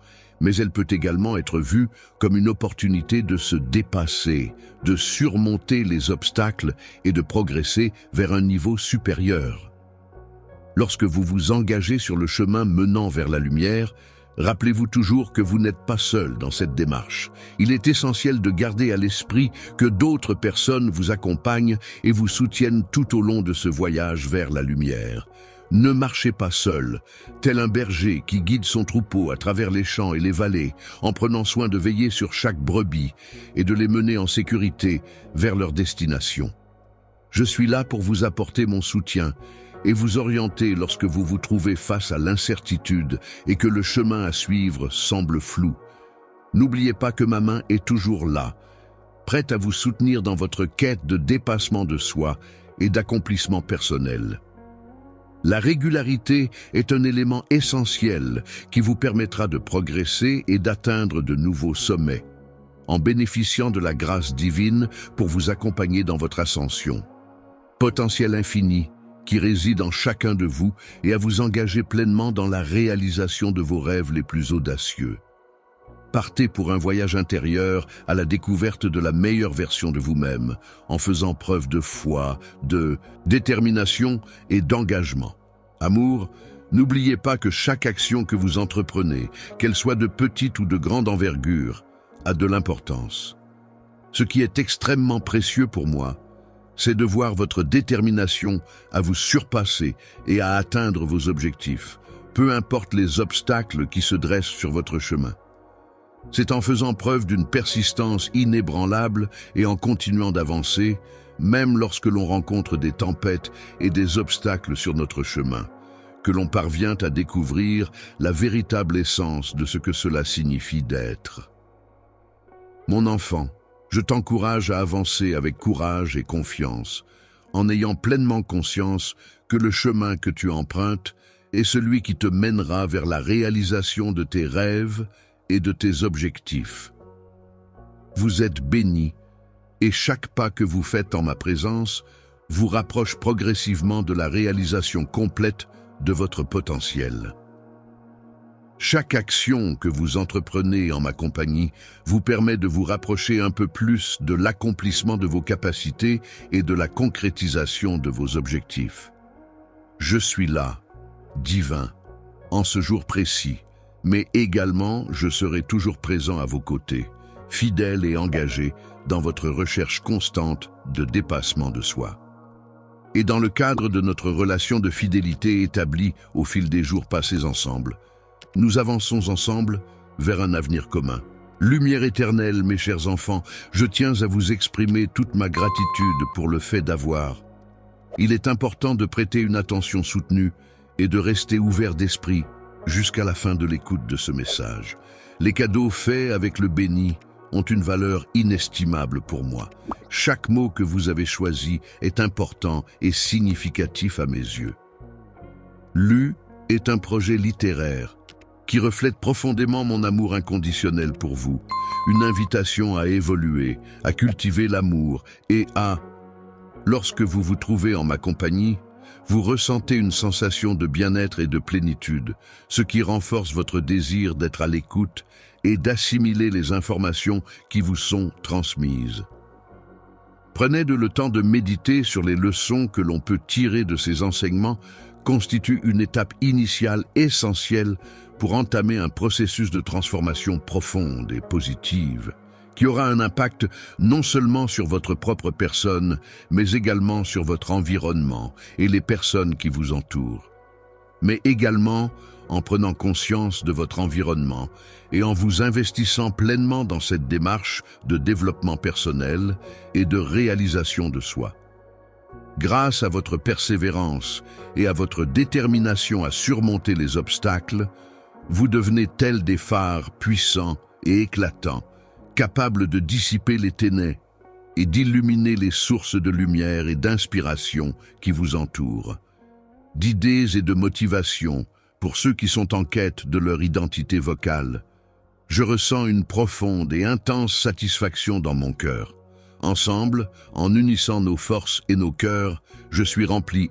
mais elle peut également être vue comme une opportunité de se dépasser, de surmonter les obstacles et de progresser vers un niveau supérieur. Lorsque vous vous engagez sur le chemin menant vers la lumière, rappelez-vous toujours que vous n'êtes pas seul dans cette démarche. Il est essentiel de garder à l'esprit que d'autres personnes vous accompagnent et vous soutiennent tout au long de ce voyage vers la lumière. Ne marchez pas seul, tel un berger qui guide son troupeau à travers les champs et les vallées, en prenant soin de veiller sur chaque brebis et de les mener en sécurité vers leur destination. Je suis là pour vous apporter mon soutien et vous orienter lorsque vous vous trouvez face à l'incertitude et que le chemin à suivre semble flou. N'oubliez pas que ma main est toujours là, prête à vous soutenir dans votre quête de dépassement de soi et d'accomplissement personnel. La régularité est un élément essentiel qui vous permettra de progresser et d'atteindre de nouveaux sommets, en bénéficiant de la grâce divine pour vous accompagner dans votre ascension. Potentiel infini qui réside en chacun de vous et à vous engager pleinement dans la réalisation de vos rêves les plus audacieux. Partez pour un voyage intérieur à la découverte de la meilleure version de vous-même, en faisant preuve de foi, de détermination et d'engagement. Amour, n'oubliez pas que chaque action que vous entreprenez, qu'elle soit de petite ou de grande envergure, a de l'importance. Ce qui est extrêmement précieux pour moi, c'est de voir votre détermination à vous surpasser et à atteindre vos objectifs, peu importe les obstacles qui se dressent sur votre chemin. C'est en faisant preuve d'une persistance inébranlable et en continuant d'avancer, même lorsque l'on rencontre des tempêtes et des obstacles sur notre chemin, que l'on parvient à découvrir la véritable essence de ce que cela signifie d'être. Mon enfant, je t'encourage à avancer avec courage et confiance, en ayant pleinement conscience que le chemin que tu empruntes est celui qui te mènera vers la réalisation de tes rêves et de tes objectifs. Vous êtes bénis, et chaque pas que vous faites en ma présence vous rapproche progressivement de la réalisation complète de votre potentiel. Chaque action que vous entreprenez en ma compagnie vous permet de vous rapprocher un peu plus de l'accomplissement de vos capacités et de la concrétisation de vos objectifs. Je suis là, divin, en ce jour précis, mais également je serai toujours présent à vos côtés, fidèle et engagé dans votre recherche constante de dépassement de soi. Et dans le cadre de notre relation de fidélité établie au fil des jours passés ensemble, nous avançons ensemble vers un avenir commun. Lumière éternelle, mes chers enfants, je tiens à vous exprimer toute ma gratitude pour le fait d'avoir. Il est important de prêter une attention soutenue et de rester ouvert d'esprit jusqu'à la fin de l'écoute de ce message. Les cadeaux faits avec le béni ont une valeur inestimable pour moi. Chaque mot que vous avez choisi est important et significatif à mes yeux. Lu est un projet littéraire qui reflète profondément mon amour inconditionnel pour vous, une invitation à évoluer, à cultiver l'amour et à... Lorsque vous vous trouvez en ma compagnie, vous ressentez une sensation de bien-être et de plénitude, ce qui renforce votre désir d'être à l'écoute et d'assimiler les informations qui vous sont transmises. Prenez le temps de méditer sur les leçons que l'on peut tirer de ces enseignements constitue une étape initiale essentielle pour entamer un processus de transformation profonde et positive, qui aura un impact non seulement sur votre propre personne, mais également sur votre environnement et les personnes qui vous entourent. Mais également en prenant conscience de votre environnement et en vous investissant pleinement dans cette démarche de développement personnel et de réalisation de soi. Grâce à votre persévérance et à votre détermination à surmonter les obstacles, vous devenez tels des phares puissants et éclatants, capables de dissiper les ténèbres et d'illuminer les sources de lumière et d'inspiration qui vous entourent, d'idées et de motivation pour ceux qui sont en quête de leur identité vocale. Je ressens une profonde et intense satisfaction dans mon cœur. Ensemble, en unissant nos forces et nos cœurs, je suis rempli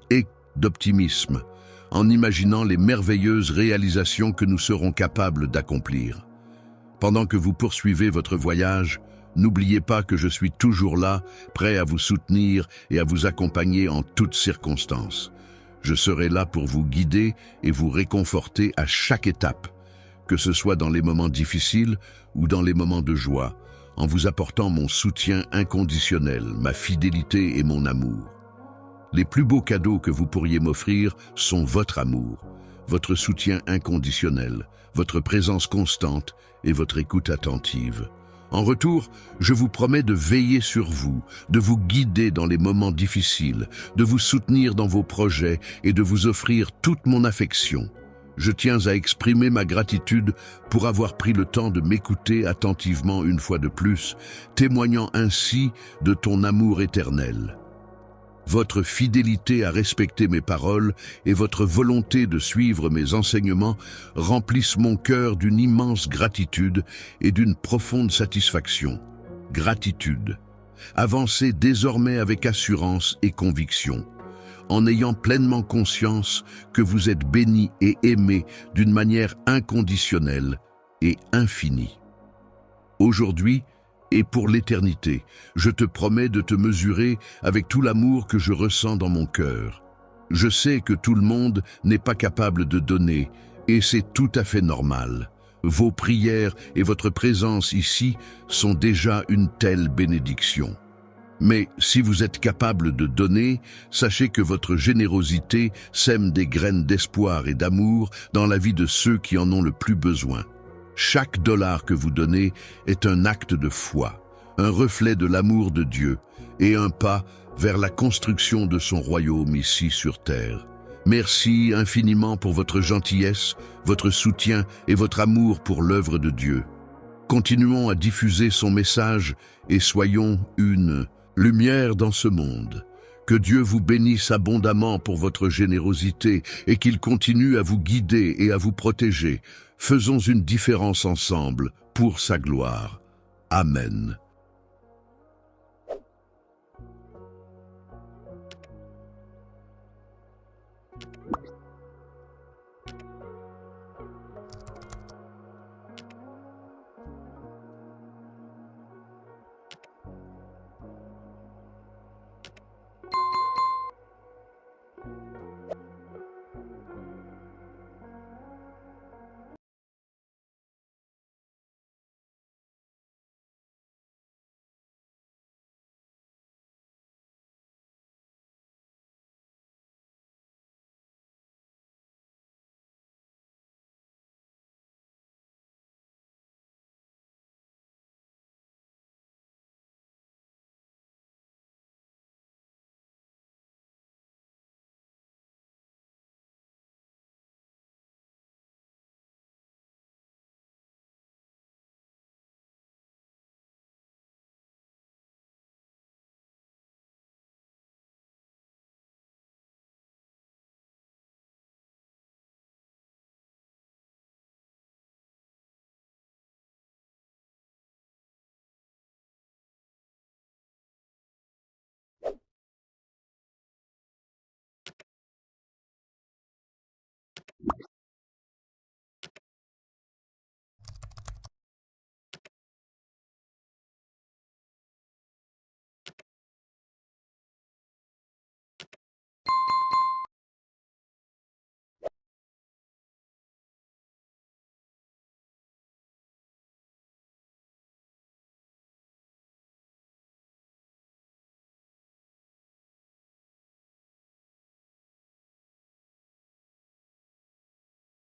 d'optimisme, en imaginant les merveilleuses réalisations que nous serons capables d'accomplir. Pendant que vous poursuivez votre voyage, n'oubliez pas que je suis toujours là, prêt à vous soutenir et à vous accompagner en toutes circonstances. Je serai là pour vous guider et vous réconforter à chaque étape, que ce soit dans les moments difficiles ou dans les moments de joie, en vous apportant mon soutien inconditionnel, ma fidélité et mon amour. Les plus beaux cadeaux que vous pourriez m'offrir sont votre amour, votre soutien inconditionnel, votre présence constante et votre écoute attentive. En retour, je vous promets de veiller sur vous, de vous guider dans les moments difficiles, de vous soutenir dans vos projets et de vous offrir toute mon affection. Je tiens à exprimer ma gratitude pour avoir pris le temps de m'écouter attentivement une fois de plus, témoignant ainsi de ton amour éternel. Votre fidélité à respecter mes paroles et votre volonté de suivre mes enseignements remplissent mon cœur d'une immense gratitude et d'une profonde satisfaction. Gratitude. Avancez désormais avec assurance et conviction, en ayant pleinement conscience que vous êtes béni et aimé d'une manière inconditionnelle et infinie. Aujourd'hui, et pour l'éternité, je te promets de te mesurer avec tout l'amour que je ressens dans mon cœur. Je sais que tout le monde n'est pas capable de donner, et c'est tout à fait normal. Vos prières et votre présence ici sont déjà une telle bénédiction. Mais si vous êtes capable de donner, sachez que votre générosité sème des graines d'espoir et d'amour dans la vie de ceux qui en ont le plus besoin. Chaque dollar que vous donnez est un acte de foi, un reflet de l'amour de Dieu et un pas vers la construction de son royaume ici sur terre. Merci infiniment pour votre gentillesse, votre soutien et votre amour pour l'œuvre de Dieu. Continuons à diffuser son message et soyons une lumière dans ce monde. Que Dieu vous bénisse abondamment pour votre générosité et qu'il continue à vous guider et à vous protéger. Faisons une différence ensemble pour sa gloire. Amen.